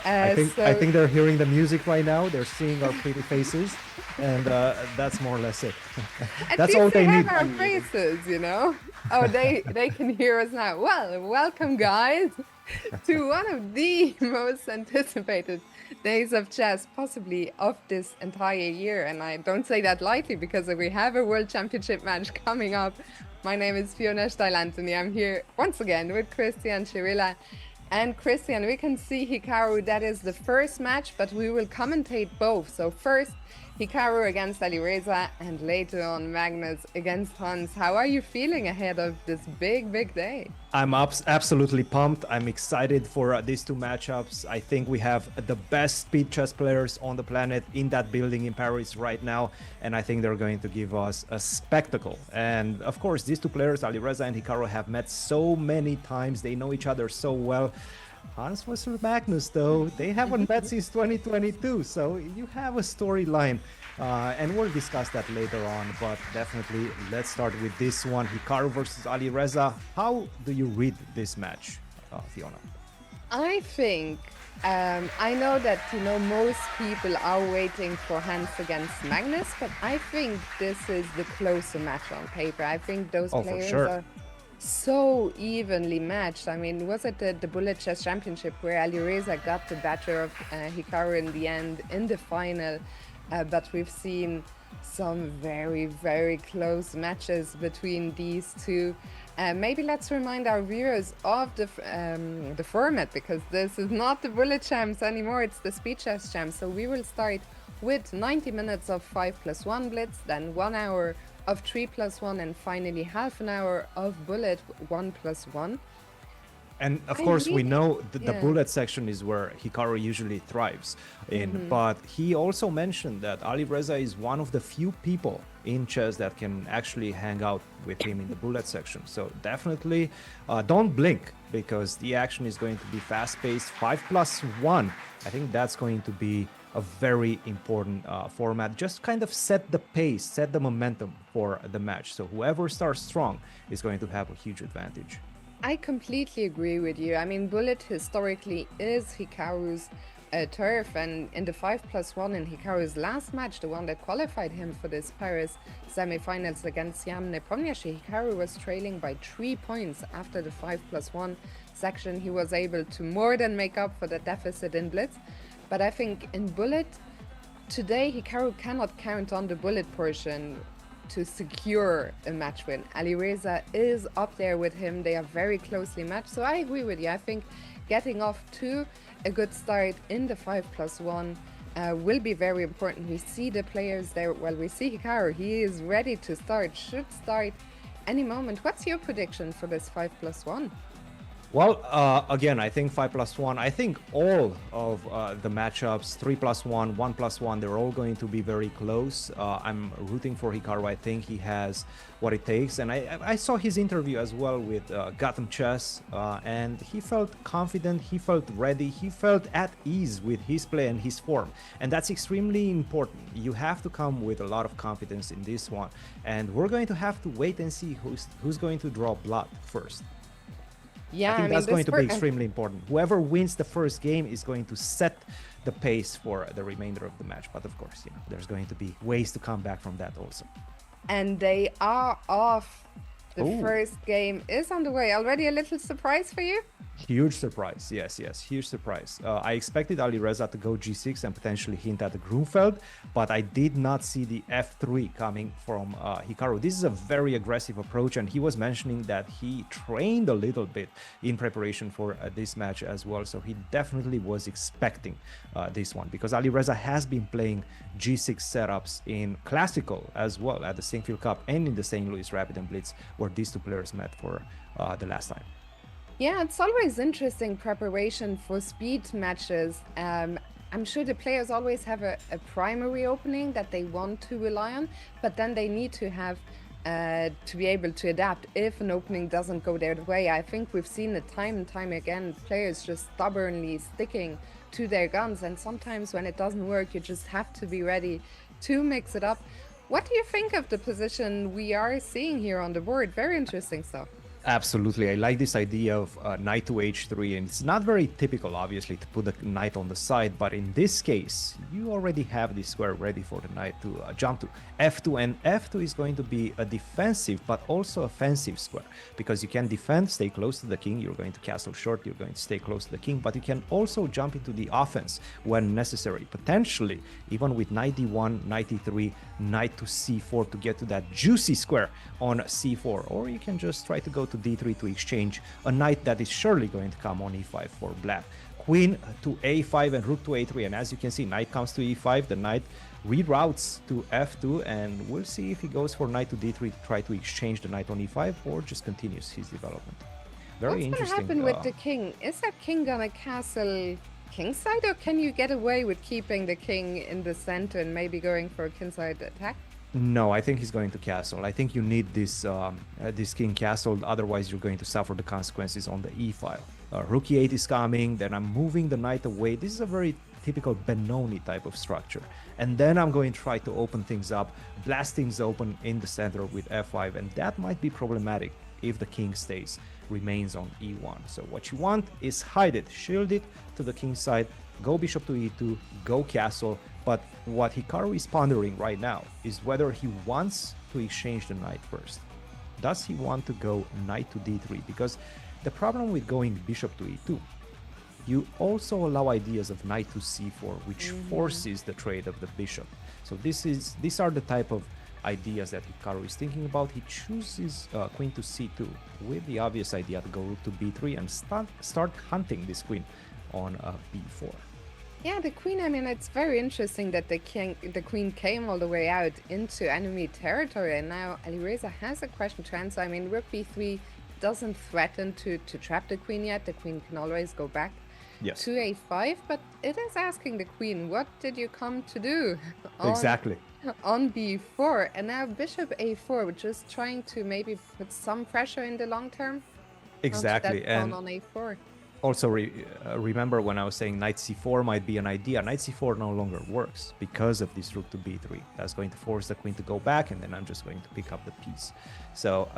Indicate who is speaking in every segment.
Speaker 1: I think they're hearing the music right now. They're seeing our pretty faces, and that's more or less it.
Speaker 2: At
Speaker 1: That's all
Speaker 2: least they
Speaker 1: they
Speaker 2: have
Speaker 1: need.
Speaker 2: our faces, you know? Oh, they can hear us now. Well, welcome, guys, to one of the most anticipated days of chess, possibly of this entire year. And I don't say that lightly because we have a World Championship match coming up. My name is Firouzja, Anthony. I'm here once again with Christian Chirilla. And Christian, we can see Hikaru, that is the first match, but we will commentate both. So first, Hikaru against Alireza, and later on Magnus against Hans. How are you feeling ahead of this big, big day?
Speaker 1: I'm absolutely pumped. I'm excited for these two matchups. I think we have the best speed chess players on the planet in that building in Paris right now, and I think they're going to give us a spectacle. And of course, these two players, Alireza and Hikaru, have met so many times. They know each other so well. Hans versus Magnus, though, they haven't met since 2022, so you have a storyline. And we'll discuss that later on, but definitely let's start with this one. Hikaru versus Alireza. How do you read this match, Fiona?
Speaker 2: I think, I know that, most people are waiting for Hans against Magnus, but I think this is the closer match on paper. I think those players are so evenly matched. I mean, was it the Bullet Chess Championship where Alireza got the better of Hikaru in the end, in the final? But we've seen some very, very close matches between these two. Maybe let's remind our viewers of the format, because this is not the Bullet Champs anymore, it's the Speed Chess Champs. So we will start with 90 minutes of 5+1 Blitz, then 1 hour of 3+1, and finally half an hour of Bullet 1+1.
Speaker 1: And of course, we know that the bullet section is where Hikaru usually thrives in, but he also mentioned that Alireza is one of the few people in chess that can actually hang out with him in the bullet section. So definitely don't blink, because the action is going to be fast-paced. 5+1, I think that's going to be a very important format. Just kind of set the pace, set the momentum for the match. So whoever starts strong is going to have a huge advantage.
Speaker 2: I completely agree with you. I mean, Bullet historically is Hikaru's turf, and in the 5+1 in Hikaru's last match, the one that qualified him for this Paris semifinals against Jan Nepomniachtchi, Hikaru was trailing by 3 points after the 5+1 section. He was able to more than make up for the deficit in Blitz. But I think in Bullet, today Hikaru cannot count on the Bullet portion to secure a match win. Alireza is up there with him. They are very closely matched. So I agree with you. I think getting off to a good start in the 5+1 will be very important. We see the players there. Well, we see Hikaru. He is ready to start, should start any moment. What's your prediction for this 5+1?
Speaker 1: Well, again, I think 5+1. I think all of the matchups, 3+1, 1+1, they're all going to be very close. I'm rooting for Hikaru. I think he has what it takes. And I saw his interview as well with Gotham Chess, and he felt confident, he felt ready, he felt at ease with his play and his form. And that's extremely important. You have to come with a lot of confidence in this one. And we're going to have to wait and see who's going to draw blood first.
Speaker 2: Yeah,
Speaker 1: I think that's going to be extremely important. Whoever wins the first game is going to set the pace for the remainder of the match. But of course, there's going to be ways to come back from that also.
Speaker 2: And they are off. The first game is on the way. Already a little surprise for you?
Speaker 1: Huge surprise. Yes, huge surprise. I expected Alireza to go G6 and potentially hint at the Grunfeld, but I did not see the F3 coming from Hikaru. This is a very aggressive approach, and he was mentioning that he trained a little bit in preparation for this match as well. So he definitely was expecting this one, because Alireza has been playing G6 setups in Classical as well, at the Sinquefield Cup and in the St. Louis Rapid and Blitz, where these two players met for the last time.
Speaker 2: Yeah, it's always interesting preparation for speed matches. I'm sure the players always have a primary opening that they want to rely on, but then they need to have to be able to adapt if an opening doesn't go their way. I think we've seen it time and time again, players just stubbornly sticking to their guns, and sometimes when it doesn't work, you just have to be ready to mix it up. What do you think of the position we are seeing here on the board? Very interesting stuff.
Speaker 1: Absolutely. I like this idea of knight to h3, and it's not very typical, obviously, to put the knight on the side, but in this case, you already have this square ready for the knight to jump to f2, and f2 is going to be a defensive, but also offensive square, because you can defend, stay close to the king, you're going to castle short, you're going to stay close to the king, but you can also jump into the offense when necessary, potentially, even with knight d1, knight e3, knight to c4 to get to that juicy square on c4, or you can just try to go to d3 to exchange a knight that is surely going to come on e5 for black. Queen to a5 and rook to a3, and as you can see, knight comes to e5, the knight reroutes to f2, and we'll see if he goes for knight to d3 to try to exchange the knight on e5 or just continues his development. Very interesting.
Speaker 2: What's going to happen with the king? Is that king gonna castle kingside, or can you get away with keeping the king in the center and maybe going for a kingside attack?
Speaker 1: No, I think he's going to castle. I think you need this this king castled, otherwise you're going to suffer the consequences on the e file. Rook e8 is coming, then I'm moving the knight away. This is a very typical Benoni type of structure. And then I'm going to try to open things up, blast things open in the center with f5, and that might be problematic if the king remains on e1. So what you want is hide it, shield it to the king side, go bishop to e2, go castle. But what Hikaru is pondering right now is whether he wants to exchange the knight first. Does he want to go knight to d3? Because the problem with going bishop to e2, you also allow ideas of knight to c4, which forces the trade of the bishop. So these are the type of ideas that Hikaru is thinking about. He chooses queen to c2 with the obvious idea to go rook to b3 and start hunting this queen on b4.
Speaker 2: Yeah, the queen, I mean, it's very interesting that the queen came all the way out into enemy territory, and now Alireza has a question to answer. I mean, rook b3 doesn't threaten to trap the queen yet. The queen can always go back to a5, but it is asking the queen, what did you come to do?
Speaker 1: Exactly.
Speaker 2: On b4, and now bishop a4, which is trying to maybe put some pressure in the long term.
Speaker 1: Exactly.
Speaker 2: And on a4.
Speaker 1: Also, remember when I was saying knight c4 might be an idea. Knight c4 no longer works because of this rook to b3. That's going to force the queen to go back, and then I'm just going to pick up the piece. So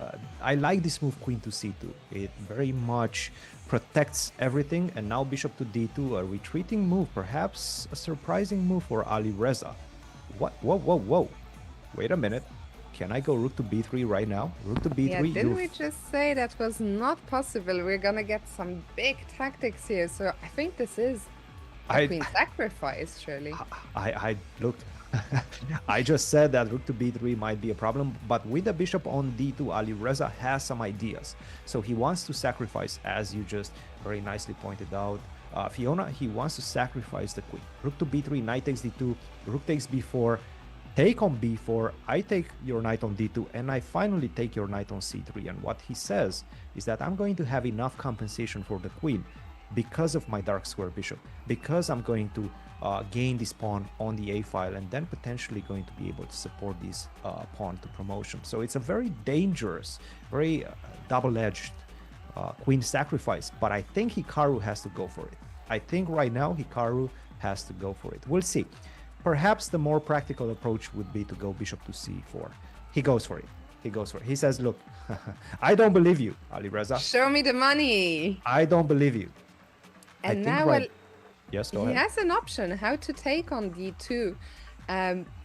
Speaker 1: I like this move, queen to c2. It very much protects everything, and now bishop to d2, a retreating move, perhaps a surprising move for Alireza. What? Whoa. Wait a minute. Can I go rook to b3 right now? Rook to b3.
Speaker 2: Yeah, didn't we just say that was not possible? We're gonna get some big tactics here. So I think this is a queen sacrifice, surely.
Speaker 1: I looked. I just said that rook to b3 might be a problem, but with the bishop on d2, Alireza has some ideas. So he wants to sacrifice, as you just very nicely pointed out, Fiona, he wants to sacrifice the queen. Rook to b3, knight takes d2, rook takes b4, take on b4, I take your knight on d2, and I finally take your knight on c3. And what he says is that I'm going to have enough compensation for the queen because of my dark square bishop, because I'm going to gain this pawn on the a file, and then potentially going to be able to support this pawn to promotion. So it's a very dangerous, very double-edged queen sacrifice, but I think Hikaru has to go for it. I think right now Hikaru has to go for it. We'll see. Perhaps the more practical approach would be to go bishop to c4. He goes for it. He says, look, I don't believe you, Alireza.
Speaker 2: Show me the money.
Speaker 1: I don't believe you.
Speaker 2: And now
Speaker 1: yes, go ahead.
Speaker 2: He has an option how to take on d2.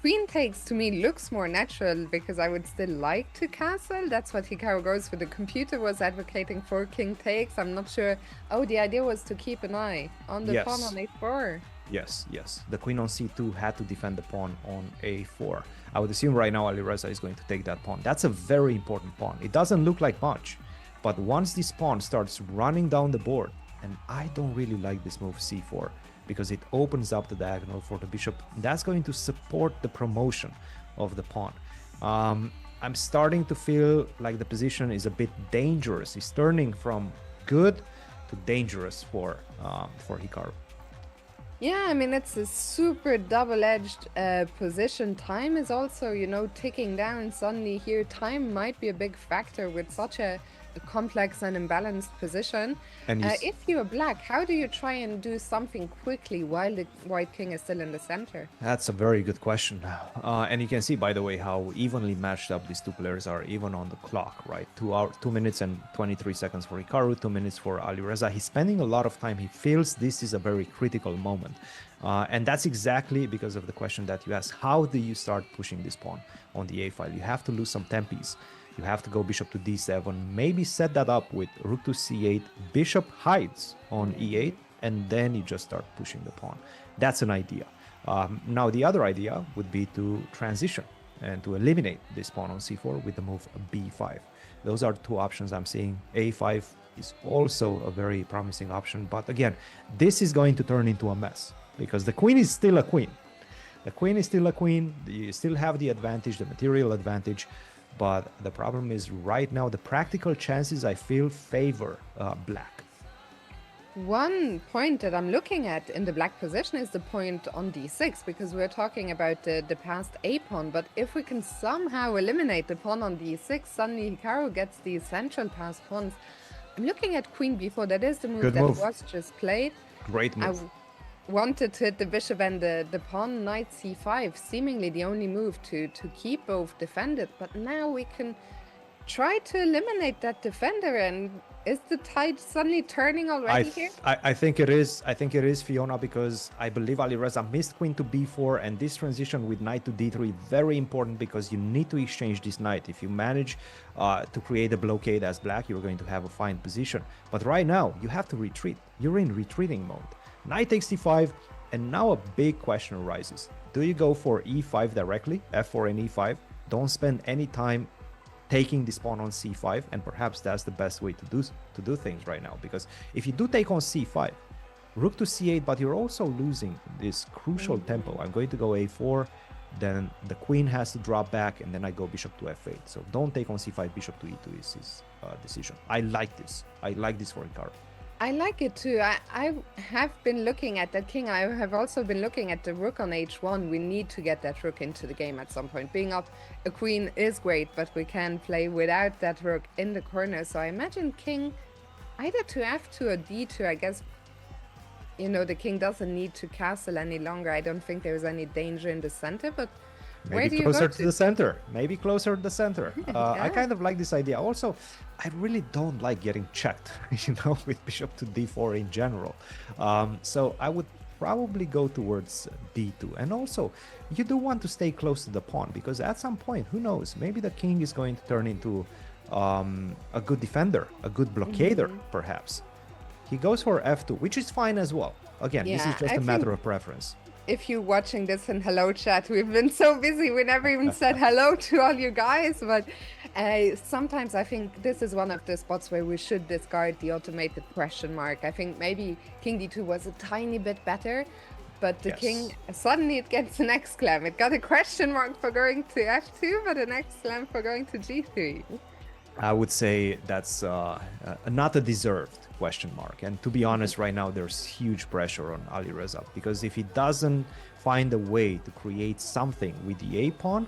Speaker 2: Queen takes to me looks more natural because I would still like to castle. That's what Hikaru goes for. The computer was advocating for king takes. I'm not sure. Oh, the idea was to keep an eye on the pawn on a4.
Speaker 1: Yes. The queen on c2 had to defend the pawn on a4. I would assume right now Alireza is going to take that pawn. That's a very important pawn. It doesn't look like much, but once this pawn starts running down the board, and I don't really like this move c4 because it opens up the diagonal for the bishop. That's going to support the promotion of the pawn. I'm starting to feel like the position is a bit dangerous. It's turning from good to dangerous for Hikaru.
Speaker 2: Yeah, I mean, it's a super double-edged position. Time is also, ticking down suddenly here. Time might be a big factor with such a complex and imbalanced position.
Speaker 1: And
Speaker 2: If you're black, how do you try and do something quickly while the white king is still in the center?
Speaker 1: That's a very good question. And you can see, by the way, how evenly matched up these two players are, even on the clock, right? 2 minutes and 23 seconds for Hikaru, 2 minutes for Alireza. He's spending a lot of time. He feels this is a very critical moment. And that's exactly because of the question that you asked. How do you start pushing this pawn on the a file? You have to lose some tempies. You have to go bishop to d7, maybe set that up with rook to c8, bishop hides on e8, and then you just start pushing the pawn. That's an idea. Now, the other idea would be to transition and to eliminate this pawn on c4 with the move b5. Those are two options I'm seeing. a5 is also a very promising option, but again, this is going to turn into a mess because the queen is still a queen. The queen is still a queen. You still have the advantage, the material advantage. But the problem is right now, the practical chances I feel favor black.
Speaker 2: One point that I'm looking at in the black position is the point on d6, because we're talking about the passed a pawn. But if we can somehow eliminate the pawn on d6, suddenly Hikaru gets these central passed pawns. I'm looking at queen b4. That is the move
Speaker 1: Good
Speaker 2: that
Speaker 1: move.
Speaker 2: was just played.
Speaker 1: Great move.
Speaker 2: Wanted to hit the bishop and the pawn knight c5, seemingly the only move to keep both defended. But now we can try to eliminate that defender. And is the tide suddenly turning already here?
Speaker 1: I think it is. I think it is, Fiona, because I believe Alireza missed queen to b4, and this transition with knight to d3 very important because you need to exchange this knight. If you manage to create a blockade as black, you're going to have a fine position. But right now, you have to retreat. You're in retreating mode. Knight takes d5, and now a big question arises. Do you go for e5 directly, f4 and e5? Don't spend any time taking this pawn on c5, and perhaps that's the best way to do things right now. Because if you do take on c5, rook to c8, but you're also losing this crucial tempo. I'm going to go a4, then the queen has to drop back, and then I go bishop to f8. So don't take on c5, bishop to e2 is his decision. I like this. I like this for Hikaru.
Speaker 2: I like it too. I have been looking at that king. I have also been looking at the rook on h1. We need to get that rook into the game at some point. Being up a queen is great, but we can play without that rook in the corner. So I imagine king either to f2 or d2. I guess, you know, the king doesn't need to castle any longer. I don't think there's any danger in the center, but where do
Speaker 1: Maybe
Speaker 2: you
Speaker 1: closer
Speaker 2: go
Speaker 1: to the center. Maybe closer to the center. I
Speaker 2: Yeah.
Speaker 1: kind of like this idea. Also, I really don't like getting checked, you know, with bishop to d4 in general. So I would probably go towards d2. And also, you do want to stay close to the pawn because at some point, who knows, maybe the king is going to turn into a good defender, a good blockader, perhaps. He goes for f2, which is fine as well. Again, this is
Speaker 2: Yeah,
Speaker 1: just
Speaker 2: I
Speaker 1: a matter
Speaker 2: think-
Speaker 1: of preference.
Speaker 2: If you're watching this in hello chat, we've been so busy we never even said hello to all you guys, but sometimes I think this is one of the spots where we should discard the automated question mark. I think maybe king d2 was a tiny bit better, but the
Speaker 1: Yes.
Speaker 2: king, suddenly it gets an exclam. It got a question mark for going to f2, but an exclam for going to g3.
Speaker 1: I would say that's not a deserved question mark. And to be honest, right now, there's huge pressure on Alireza because if he doesn't find a way to create something with the a pawn,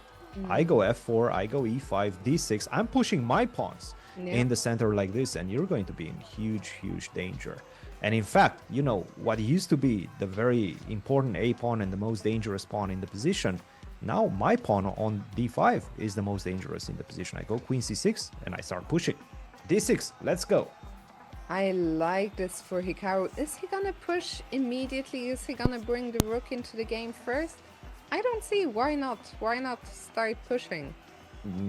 Speaker 1: I go f4, I go e5, d6. I'm pushing my pawns in the center like this, and you're going to be in huge, huge danger. And in fact, you know, what used to be the very important a pawn and the most dangerous pawn in the position, now my pawn on d5 is the most dangerous in the position. I go queen c6 and I start pushing. d6, let's go.
Speaker 2: I like this for Hikaru. Is he gonna push immediately? Is he gonna bring the rook into the game first? I don't see. Why not? Why not start pushing?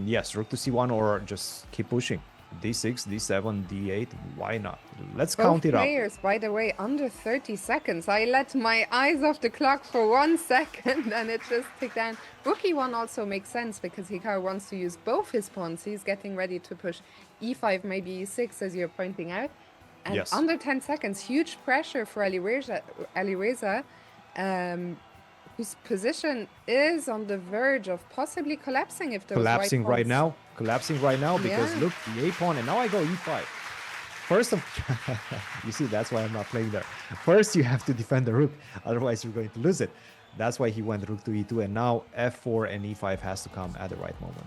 Speaker 1: Yes, rook to c1 or just keep pushing. d6, d7, d8, why not? Let's count
Speaker 2: Both
Speaker 1: it up.
Speaker 2: players, by the way, under 30 seconds. I let my eyes off the clock for 1 second and it just ticked down. Rook e1 also makes sense because Hikaru wants to use both his pawns. He's getting ready to push e5, maybe e6, as you're pointing out. And
Speaker 1: Yes.
Speaker 2: under 10 seconds, huge pressure for Alireza, whose position is on the verge of possibly collapsing if those
Speaker 1: Collapsing
Speaker 2: white
Speaker 1: right
Speaker 2: pawns-
Speaker 1: now. Collapsing right now because
Speaker 2: Yeah.
Speaker 1: look, the a pawn, and now I go e5. First of you see, that's why I'm not playing there. First, you have to defend the rook, otherwise you're going to lose it. That's why he went rook to e2, and now f4 and e5 has to come at the right moment.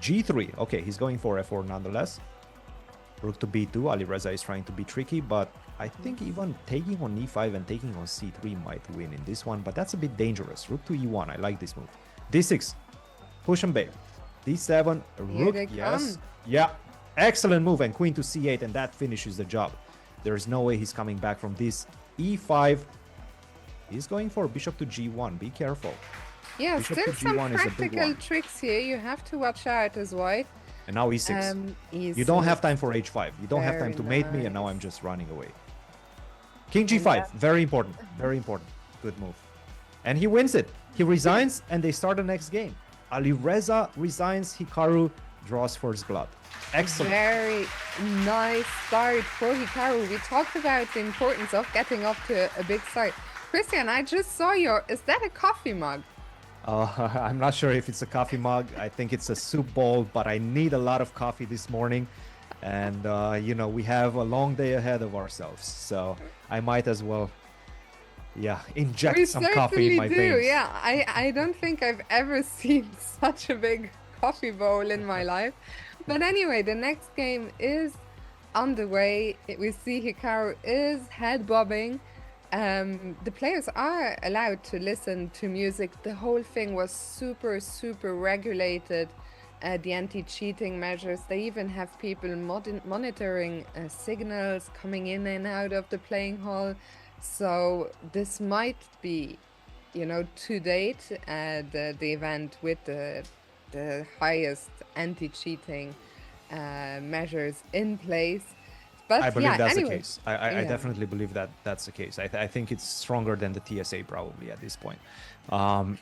Speaker 1: g3, okay, he's going for f4 nonetheless. Rook to b2. Alireza is trying to be tricky, but I think even taking on e5 and taking on c3 might win in this one, but that's a bit dangerous. Rook to e1, I like this move. d6, push and bail. d7, rook, yes. Yeah, excellent move, and queen to c8, and that finishes the job. There's no way he's coming back from this. e5, he's going for bishop to g1, be careful.
Speaker 2: Yeah,
Speaker 1: Bishop
Speaker 2: still
Speaker 1: to
Speaker 2: some
Speaker 1: G1 is a big
Speaker 2: practical
Speaker 1: one.
Speaker 2: tricks here. You have to watch out as white.
Speaker 1: And now e6. You don't have time for h5. You don't have time to mate me, and now I'm just running away. King g5, very important, very important. Good move. And he wins it. He resigns, and they start the next game. Alireza resigns, Hikaru draws first blood. Excellent.
Speaker 2: Very nice start for Hikaru. We talked about the importance of getting off to a big start. Christian, I just saw is that a coffee mug?
Speaker 1: I'm not sure if it's a coffee mug. I think it's a soup bowl, but I need a lot of coffee this morning. And, you know, we have a long day ahead of ourselves. So I might as well, inject some coffee in my veins.
Speaker 2: Yeah, I don't think I've ever seen such a big coffee bowl in my life. But anyway, the next game is on the way. We see Hikaru is head bobbing. The players are allowed to listen to music. The whole thing was super, super regulated. The anti-cheating measures. They even have people monitoring signals coming in and out of the playing hall. So this might be, you know, to date, the event with the highest anti-cheating measures in place. But
Speaker 1: I believe that's
Speaker 2: anyway.
Speaker 1: the case. I definitely believe that that's the case. I think it's stronger than the TSA probably at this point.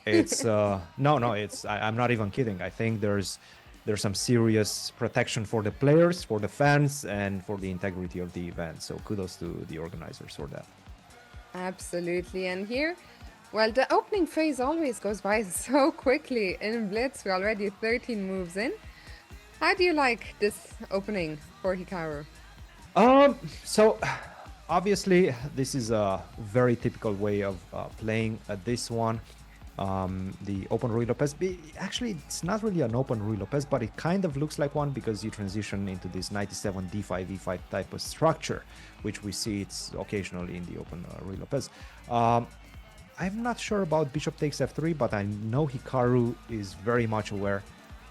Speaker 1: It's I'm not even kidding. I think there's some serious protection for the players, for the fans, and for the integrity of the event. So kudos to the organizers for that.
Speaker 2: Absolutely. And here, well, the opening phase always goes by so quickly in Blitz. We're already 13 moves in. How do you like this opening for Hikaru?
Speaker 1: So obviously this is a very typical way of playing this one. The open Ruy Lopez. Actually, it's not really an open Ruy Lopez, but it kind of looks like one because you transition into this 97 d5 e5 type of structure, which we see it's occasionally in the open Ruy Lopez. I'm not sure about bishop takes f3, but I know Hikaru is very much aware,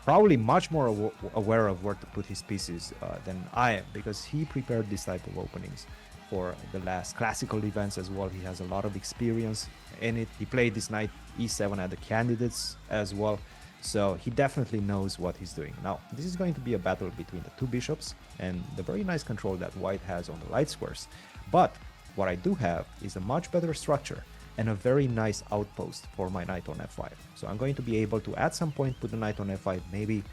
Speaker 1: probably much more aware of where to put his pieces than I am, because he prepared this type of openings for the last classical events as well. He has a lot of experience in it. He played this knight e7 at the candidates as well, so he definitely knows what he's doing. Now, this is going to be a battle between the two bishops and the very nice control that white has on the light squares. But what I do have is a much better structure and a very nice outpost for my knight on f5. So I'm going to be able to at some point put the knight on f5, maybe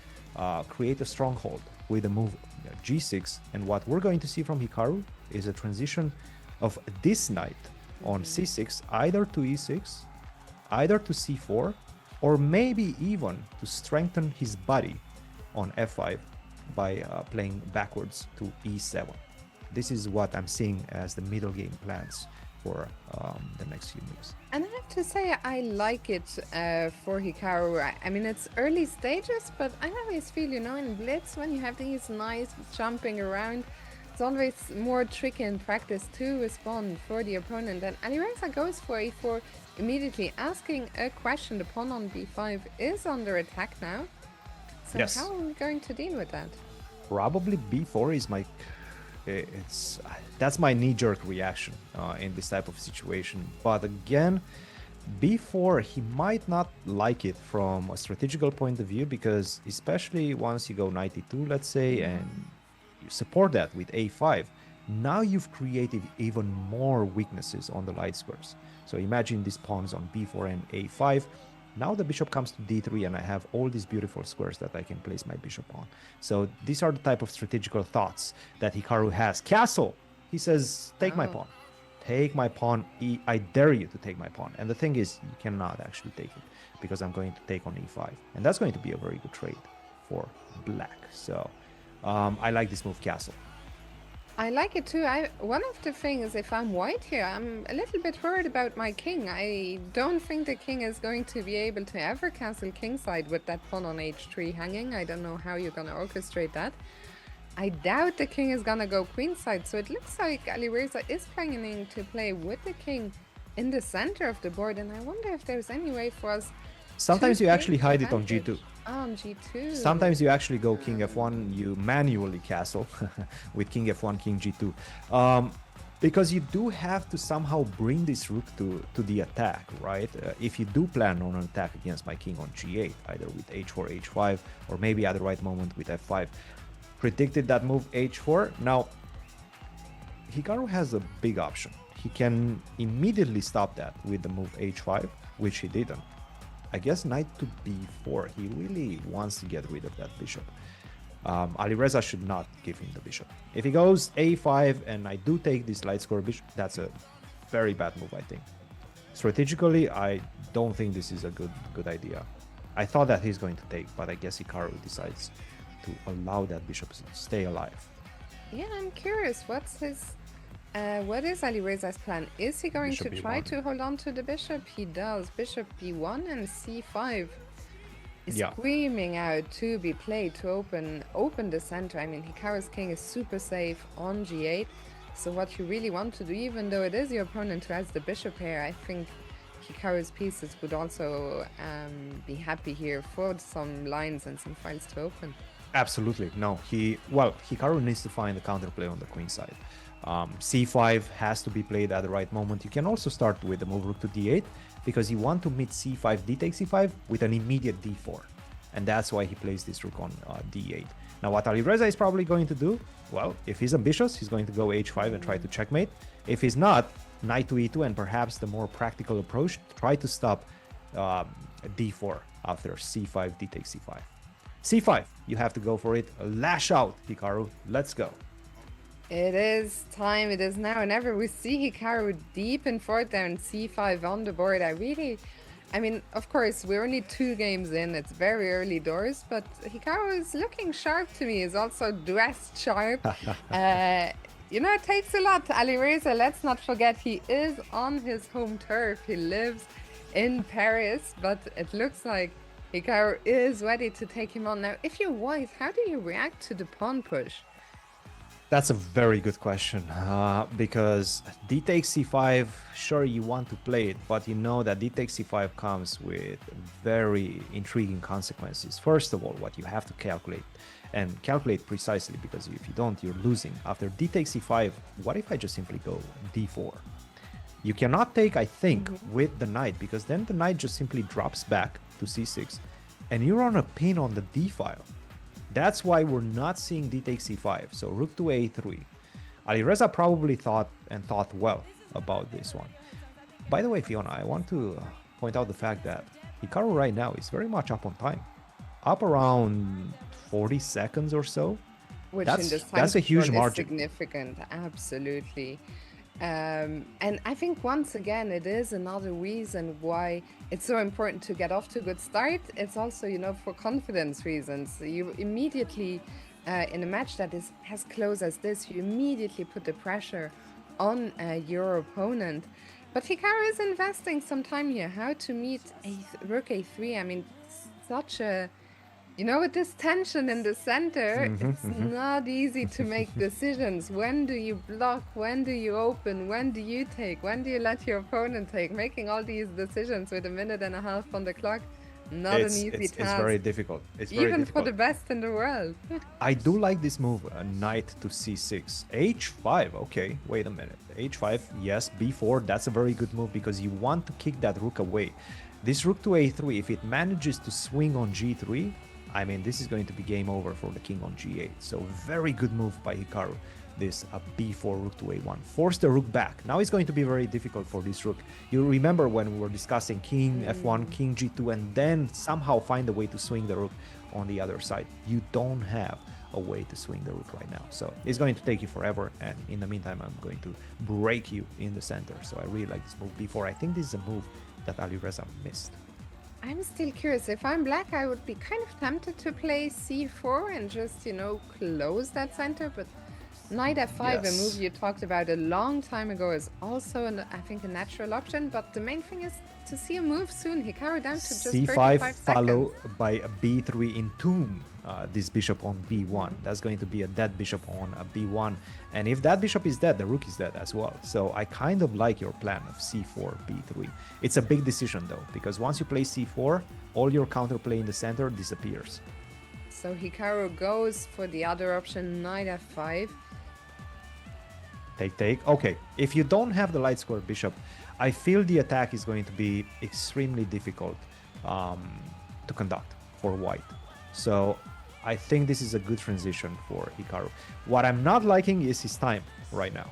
Speaker 1: create a stronghold with the move g6. And what we're going to see from Hikaru is a transition of this knight on c6, either to e6, either to c4, or maybe even to strengthen his body on f5 by playing backwards to e7. This is what I'm seeing as the middle game plans for the next few moves.
Speaker 2: And I have to say, I like it for Hikaru. I mean, it's early stages, but I always feel, you know, in Blitz, when you have these nice jumping around, it's always more tricky in practice to respond for the opponent. And Alireza goes for a4 immediately, asking a question. The pawn on b5 is under attack now. So
Speaker 1: yes.
Speaker 2: How are we going to deal with that?
Speaker 1: Probably b4 is my... that's my knee-jerk reaction in this type of situation. But again, b4, he might not like it from a strategical point of view, because especially once you go knight e2, let's say, and you support that with a5, now you've created even more weaknesses on the light squares. So imagine these pawns on b4 and a5. Now the bishop comes to d3, and I have all these beautiful squares that I can place my bishop on. So these are the type of strategical thoughts that Hikaru has. Castle! He says, take my pawn. Take my pawn. I dare you to take my pawn. And the thing is, you cannot actually take it, because I'm going to take on e5. And that's going to be a very good trade for black. So I like this move, castle.
Speaker 2: I like it too. One of the things, if I'm white here, I'm a little bit worried about my king. I don't think the king is going to be able to ever castle kingside with that pawn on h3 hanging. I don't know how you're going to orchestrate that. I doubt the king is gonna go queenside, so it looks like Alireza is planning to play with the king in the center of the board, and I wonder if there's any way for us to
Speaker 1: Sometimes you
Speaker 2: take
Speaker 1: actually hide it on
Speaker 2: advantage.
Speaker 1: G2.
Speaker 2: On G2.
Speaker 1: Sometimes you actually go king f1, you manually castle with king f1, king g2. Because you do have to somehow bring this rook to the attack, right? If you do plan on an attack against my king on g8, either with h4, h5, or maybe at the right moment with f5. Predicted that move h4. Now, Hikaru has a big option. He can immediately stop that with the move h5, which he didn't. I guess knight to b4. He really wants to get rid of that bishop. Alireza should not give him the bishop. If he goes a5 and I do take this light square bishop, that's a very bad move, I think. Strategically, I don't think this is a good idea. I thought that he's going to take, but I guess Hikaru decides to allow that bishop to stay alive.
Speaker 2: Yeah, I'm curious. What is Alireza's plan? Is he going
Speaker 1: Bishop
Speaker 2: to try
Speaker 1: B1.
Speaker 2: to hold on to the bishop? He does. Bishop b1 and c5 is
Speaker 1: Yeah.
Speaker 2: screaming out to be played to open the center. I mean, Hikaru's king is super safe on g8. So what you really want to do, even though it is your opponent who has the bishop here, I think Hikaru's pieces would also be happy here for some lines and some files to open.
Speaker 1: Absolutely. No, Hikaru needs to find the counterplay on the queen side. C5 has to be played at the right moment. You can also start with the move rook to d8 because you want to meet c5, d takes c5 with an immediate d4. And that's why he plays this rook on d8. Now, what Alireza is probably going to do, well, if he's ambitious, he's going to go h5 and try to checkmate. If he's not, knight to e2 and perhaps the more practical approach, try to stop d4 after c5, d takes c5. c5, you have to go for it. Lash out, Hikaru. Let's go.
Speaker 2: It is time. It is now or never. We see Hikaru deep in fourth down, c5 on the board. I mean, of course, we're only 2 games in. It's very early doors, but Hikaru is looking sharp to me. He's also dressed sharp. You know, it takes a lot. Alireza, let's not forget, he is on his home turf. He lives in Paris, but it looks like Hikaru is ready to take him on. Now, if you're white, how do you react to the pawn push?
Speaker 1: That's a very good question because d takes c5, sure you want to play it, but you know that d takes c5 comes with very intriguing consequences. First of all, what you have to calculate, and calculate precisely, because if you don't, you're losing. After d takes c5, what if I just simply go d4? You cannot take, I think, with the knight, because then the knight just simply drops back to c6, and you're on a pin on the d file. That's why we're not seeing d takes c5. So rook to a3. Alireza probably thought well about this one. By the way, Fiona, I want to point out the fact that Hikaru right now is very much up on time. Up around 40 seconds or so.
Speaker 2: Which
Speaker 1: That's-
Speaker 2: in this time
Speaker 1: that's a huge
Speaker 2: control is
Speaker 1: margin.
Speaker 2: significant, absolutely. And I think once again, it is another reason why it's so important to get off to a good start. It's also, you know, for confidence reasons. You immediately, in a match that is as close as this, you immediately put the pressure on your opponent. But Hikaru is investing some time here. How to meet rook a3? I mean, such a... You know, with this tension in the center, it's not easy to make decisions. When do you block? When do you open? When do you take? When do you let your opponent take? Making all these decisions with 1.5 minutes on the clock, not an easy task.
Speaker 1: It's very difficult. It's very
Speaker 2: Even
Speaker 1: difficult.
Speaker 2: for the best in the world.
Speaker 1: I do like this move, knight to c6. h5, okay, wait a minute. h5, yes, b4, that's a very good move because you want to kick that rook away. This rook to a3, if it manages to swing on g3, I mean, this is going to be game over for the king on g8. So very good move by Hikaru. This b4 rook to a1. Force the rook back. Now it's going to be very difficult for this rook. You remember when we were discussing king f1, king g2, and then somehow find a way to swing the rook on the other side. You don't have a way to swing the rook right now. So it's going to take you forever. And in the meantime, I'm going to break you in the center. So I really like this move b4. I think this is a move that Alireza missed.
Speaker 2: I'm still curious. If I'm black, I would be kind of tempted to play c4 and just, you know, close that center, but Knight f5, a
Speaker 1: Yes.
Speaker 2: move you talked about a long time ago, is also, I think, a natural option. But the main thing is to see a move soon. Hikaru down to just
Speaker 1: C5
Speaker 2: 35
Speaker 1: follow
Speaker 2: seconds.
Speaker 1: by a B3 in tomb this bishop on B1. That's going to be a dead bishop on a B1. And if that bishop is dead, the rook is dead as well. So I kind of like your plan of C4, B3. It's a big decision though, because once you play C4, all your counterplay in the center disappears.
Speaker 2: So Hikaru goes for the other option, Knight f5.
Speaker 1: Take. Okay, if you don't have the light square bishop, I feel the attack is going to be extremely difficult to conduct for white. So I think this is a good transition for Hikaru. What I'm not liking is his time right now.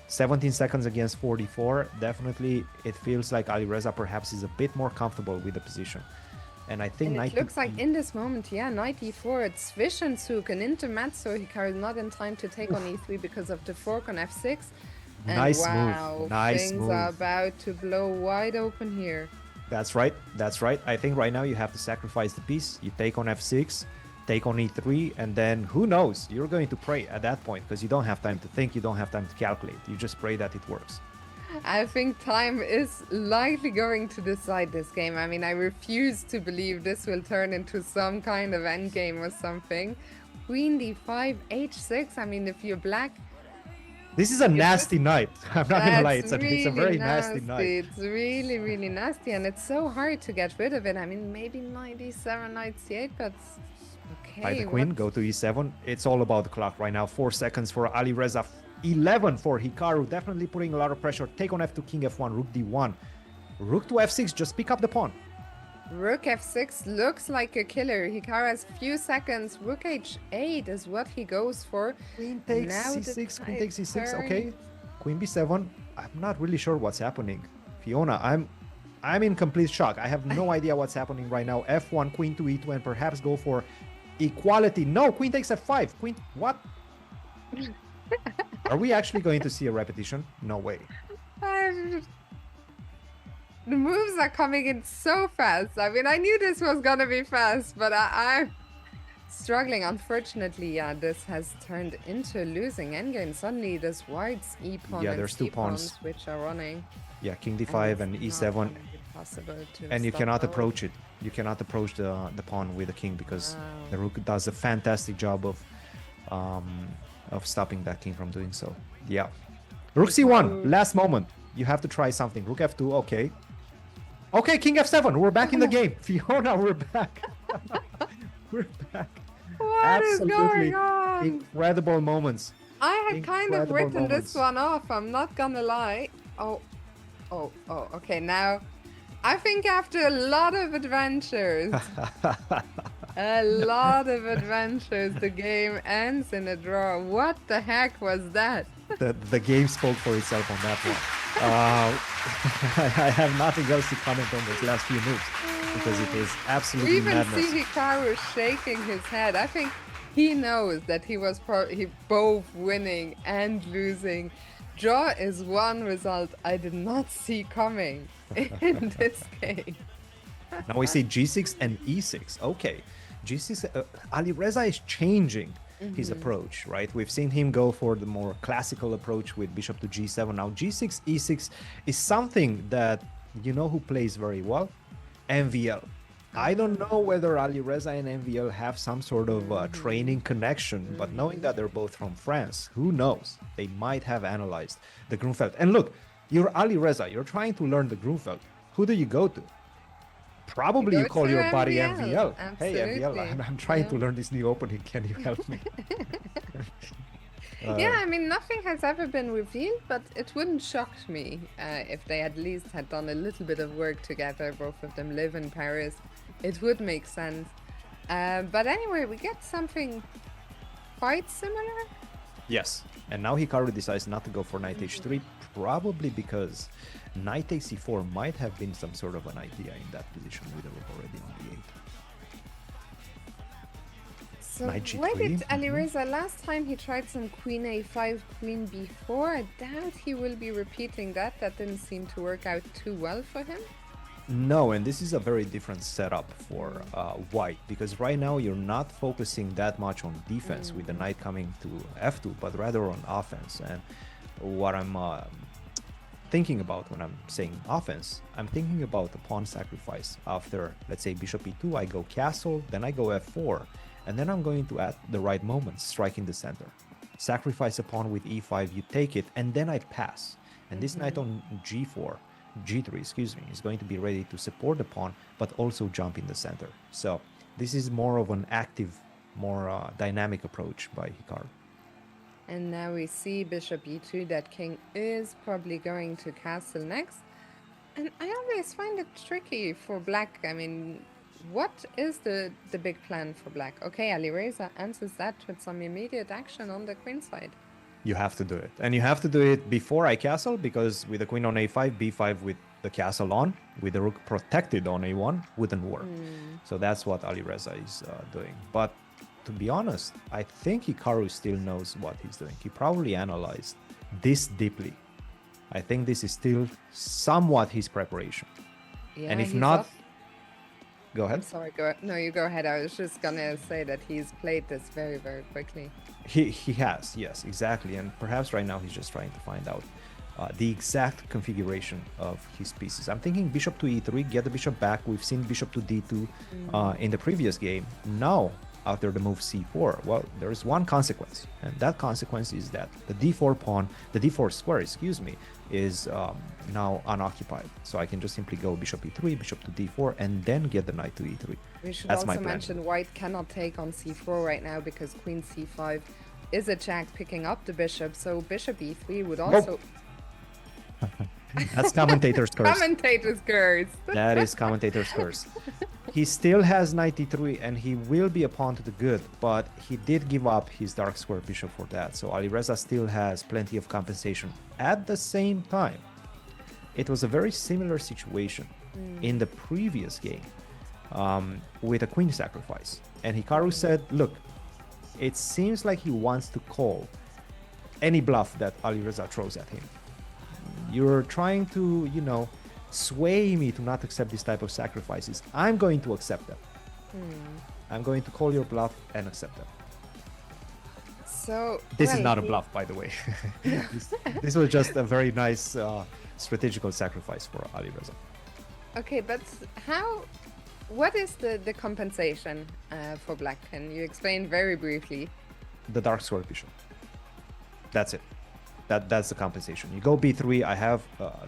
Speaker 1: 17 seconds against 44. Definitely, it feels like Alireza perhaps is a bit more comfortable with the position. And I think
Speaker 2: And it looks like in this moment, yeah, Knight e4, it's Zwischenzug and intermezzo. Hikaru is not in time to take on e3 because of the fork on f6. And
Speaker 1: nice
Speaker 2: wow,
Speaker 1: move. Nice
Speaker 2: things
Speaker 1: move.
Speaker 2: are about to blow wide open here.
Speaker 1: That's right. That's right. I think right now you have to sacrifice the piece. You take on f6, take on e3, and then who knows? You're going to pray at that point because you don't have time to think, you don't have time to calculate. You just pray that it works.
Speaker 2: I think time is likely going to decide this game. I mean, I refuse to believe this will turn into some kind of endgame or something. Queen d5, h6. I mean, if you're black...
Speaker 1: This is a nasty night. I'm not going to lie. It's a very
Speaker 2: nasty.
Speaker 1: nasty night.
Speaker 2: It's really, really nasty. And it's so hard to get rid of it. I mean, maybe knight e7, knight c8, but... Okay,
Speaker 1: By the queen, go to e7. It's all about the clock right now. 4 seconds for Alireza. 11 for Hikaru, definitely putting a lot of pressure. Take on f2, king f1, rook d1. Rook to f6, just pick up the pawn.
Speaker 2: Rook f6 looks like a killer. Hikaru has few seconds. Rook h8 is what he goes for.
Speaker 1: Queen takes
Speaker 2: Now
Speaker 1: c6,
Speaker 2: the
Speaker 1: queen takes c6,
Speaker 2: turn.
Speaker 1: okay. Queen b7, I'm not really sure what's happening. Fiona, I'm in complete shock. I have no idea what's happening right now. f1, queen to e2, and perhaps go for equality. No, queen takes f5. Queen, what? Are we actually going to see a repetition? No way.
Speaker 2: The moves are coming in so fast. I mean, I knew this was gonna be fast, but I'm struggling. Unfortunately, yeah, this has turned into a losing endgame. Suddenly, this white's e pawn
Speaker 1: Yeah,
Speaker 2: and
Speaker 1: there's two
Speaker 2: c
Speaker 1: pawns.
Speaker 2: which are running.
Speaker 1: Yeah, king d5 and
Speaker 2: it's
Speaker 1: e7.
Speaker 2: not gonna be possible to
Speaker 1: And you
Speaker 2: stop
Speaker 1: cannot
Speaker 2: both.
Speaker 1: approach it. You cannot approach the pawn with the king because
Speaker 2: Wow.
Speaker 1: the rook does a fantastic job of stopping that king from doing so. Yeah. Rook c1, last moment. You have to try something. Rook f2, okay. Okay, king f7. We're back in the game. Fiona, we're back. We're back.
Speaker 2: What is going on?
Speaker 1: Incredible moments.
Speaker 2: I had kind of
Speaker 1: Incredible
Speaker 2: written
Speaker 1: moments.
Speaker 2: this one off. I'm not gonna lie. Oh, okay. Now, I think after a lot of adventures, the game ends in a draw. What the heck was that?
Speaker 1: The game spoke for itself on that one. I have nothing else to comment on those last few moves because it is absolutely
Speaker 2: We even
Speaker 1: madness.
Speaker 2: see Hikaru shaking his head. I think he knows that he was both winning and losing. Draw is one result I did not see coming in this game.
Speaker 1: Now we see g6 and e6. Okay, g6. Alireza is changing his approach, right? We've seen him go for the more classical approach with bishop to g7. Now g6, e6 is something that you know who plays very well? MVL. I don't know whether Alireza and MVL have some sort of training connection, but knowing that they're both from France, who knows? They might have analyzed the Grunfeld. And look, you're Alireza, you're trying to learn the Grunfeld. Who do you go to? Probably you
Speaker 2: Go
Speaker 1: call
Speaker 2: to
Speaker 1: your buddy
Speaker 2: MVL.
Speaker 1: MVL. Hey MVL,
Speaker 2: Absolutely.
Speaker 1: I'm trying to learn this new opening. Can you help me?
Speaker 2: Yeah, I mean, nothing has ever been revealed, but it wouldn't shock me if they at least had done a little bit of work together. Both of them live in Paris. It would make sense. But anyway, we get something quite similar.
Speaker 1: Yes, and now Hikaru decides not to go for knight h3, probably because knight takes c4 might have been some sort of an idea in that position with the rook already on the 8.
Speaker 2: So
Speaker 1: Knight g3.
Speaker 2: where did Alireza last time he tried some queen a5, queen b4? I doubt he will be repeating that. That didn't seem to work out too well for him.
Speaker 1: No, and this is a very different setup for white, because right now you're not focusing that much on defense with the knight coming to f2, but rather on offense. And what I'm thinking about when I'm saying offense, I'm thinking about the pawn sacrifice. After, let's say, bishop e2, I go castle, then I go f4, and then I'm going to, at the right moment, strike in the center. Sacrifice a pawn with e5, you take it, and then I pass. And this knight on g4, g3, excuse me, is going to be ready to support the pawn, but also jump in the center. So this is more of an active, more dynamic approach by Hikaru.
Speaker 2: And now we see bishop e2, that king is probably going to castle next. And I always find it tricky for black. I mean, what is the big plan for black? Okay, Alireza answers that with some immediate action on the queen side.
Speaker 1: You have to do it. And you have to do it before I castle, because with the queen on a5, b5 with the castle on, with the rook protected on a1, wouldn't work. So that's what Alireza is doing. But to be honest, I think Hikaru still knows what he's doing. He probably analyzed this deeply. I think this is still somewhat his preparation.
Speaker 2: Yeah,
Speaker 1: and if not, go ahead.
Speaker 2: I'm sorry, no, you go ahead. I was just gonna say that he's played this very, very quickly.
Speaker 1: He has, yes, exactly. And perhaps right now he's just trying to find out the exact configuration of his pieces. I'm thinking bishop to e3, get the bishop back. We've seen bishop to d2 in the previous game. Now, after the move c4, well, there is one consequence. And that consequence is that the d4 pawn, the d4 square, excuse me, is now unoccupied. So I can just simply go bishop e3, bishop to d4, and then get the knight to e3.
Speaker 2: We should
Speaker 1: That's
Speaker 2: also mention white cannot take on c4 right now because queen c5 is a jack picking up the bishop. So bishop e3 would also...
Speaker 1: That's commentator's curse.
Speaker 2: Commentator's curse.
Speaker 1: That is commentator's curse. He still has knight e3 and he will be a pawn to the good, but he did give up his dark square bishop for that. So Alireza still has plenty of compensation. At the same time, it was a very similar situation in the previous game with a queen sacrifice. And Hikaru said, look, it seems like he wants to call any bluff that Alireza throws at him. You're trying to, you know, sway me to not accept this type of sacrifices. I'm going to accept them. I'm going to call your bluff and accept them.
Speaker 2: So
Speaker 1: this is not a bluff, by the way. this was just a very nice strategical sacrifice for Alireza.
Speaker 2: Okay, but what is the compensation for black? Can you explain very briefly?
Speaker 1: The dark square bishop. That's it. That's the compensation. You go b3, I have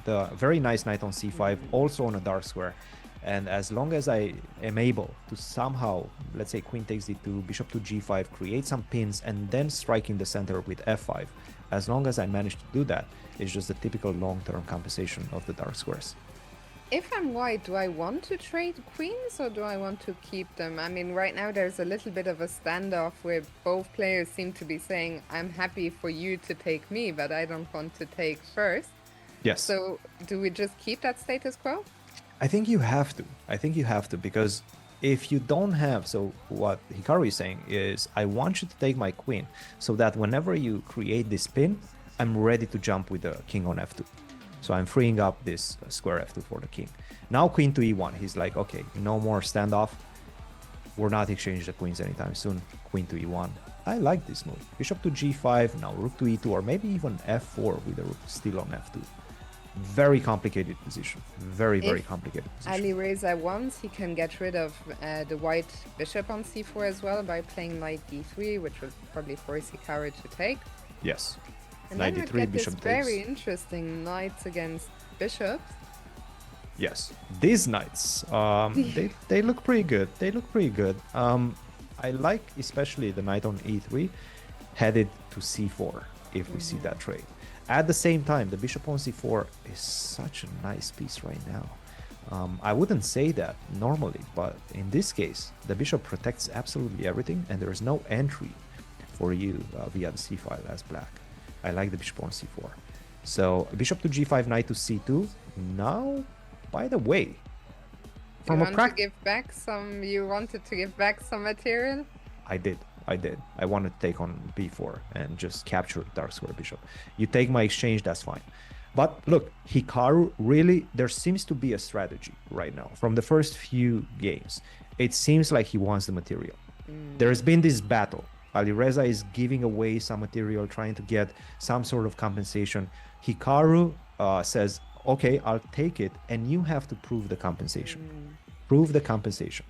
Speaker 1: the very nice knight on c5, also on a dark square. And as long as I am able to somehow, let's say queen takes d2, bishop to g5, create some pins, and then strike in the center with f5, as long as I manage to do that, it's just the typical long-term compensation of the dark squares.
Speaker 2: If I'm white, do I want to trade queens or do I want to keep them? I mean, right now there's a little bit of a standoff where both players seem to be saying, I'm happy for you to take me, but I don't want to take first.
Speaker 1: Yes.
Speaker 2: So do we just keep that status quo?
Speaker 1: I think you have to. I think you have to, because if you don't have, so what Hikaru is saying is, I want you to take my queen so that whenever you create this pin, I'm ready to jump with the king on f2. So I'm freeing up this square f2 for the king. Now queen to e1. He's like, okay, no more standoff. We're not exchanging the queens anytime soon. Queen to e1. I like this move. Bishop to g5, now rook to e2, or maybe even f4 with the rook still on f2. Very complicated position. Very, very complicated position.
Speaker 2: Alireza wants, he can get rid of the white bishop on c4 as well by playing knight d3, which would probably force Hikaru to take.
Speaker 1: Yes.
Speaker 2: And
Speaker 1: knight
Speaker 2: then
Speaker 1: d3,
Speaker 2: we get
Speaker 1: bishop
Speaker 2: this very
Speaker 1: takes.
Speaker 2: interesting knights against bishops.
Speaker 1: Yes, these knights, they look pretty good. They look pretty good. I like especially the knight on e3 headed to c4 if we see that trade. At the same time, the bishop on c4 is such a nice piece right now. I wouldn't say that normally, but in this case, the bishop protects absolutely everything, and there is no entry for you via the c file as black. I like the bishop on c4. So bishop to g5, knight to c2. Now, by the way,
Speaker 2: from you wanted to give back some material?
Speaker 1: I did. I wanted to take on b4 and just capture dark square bishop. You take my exchange, that's fine. But look, Hikaru really, there seems to be a strategy right now. From the first few games, it seems like he wants the material. There's been this battle. Alireza is giving away some material, trying to get some sort of compensation. Hikaru says, okay, I'll take it, and you have to prove the compensation. Prove the compensation.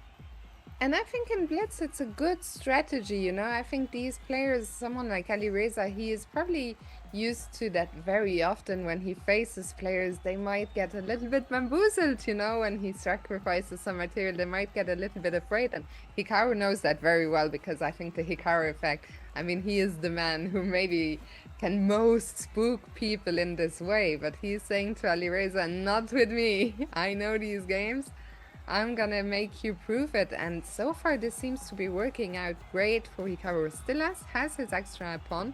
Speaker 2: And I think in Blitz, it's a good strategy, you know. I think these players, someone like Alireza, he is probably used to that very often when he faces players. They might get a little bit bamboozled, you know, when he sacrifices some material. They might get a little bit afraid. And Hikaru knows that very well, because I think the Hikaru effect, I mean, he is the man who maybe can most spook people in this way. But he's saying to Alireza, not with me. I know these games. I'm gonna make you prove it, and so far this seems to be working out great for Hikaru. Still has his extra pawn.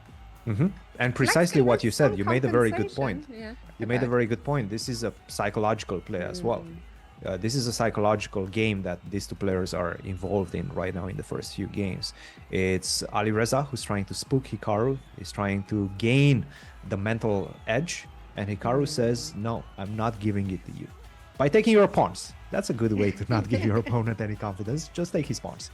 Speaker 1: And precisely what you said, you made a very good
Speaker 2: compensation.
Speaker 1: point.
Speaker 2: Yeah.
Speaker 1: You made a very good point. This is a psychological play as well. This is a psychological game that these two players are involved in right now in the first few games. It's Alireza who's trying to spook Hikaru, is trying to gain the mental edge, and Hikaru says, no, I'm not giving it to you. By taking your pawns. That's a good way to not give your opponent any confidence. Just take his pawns.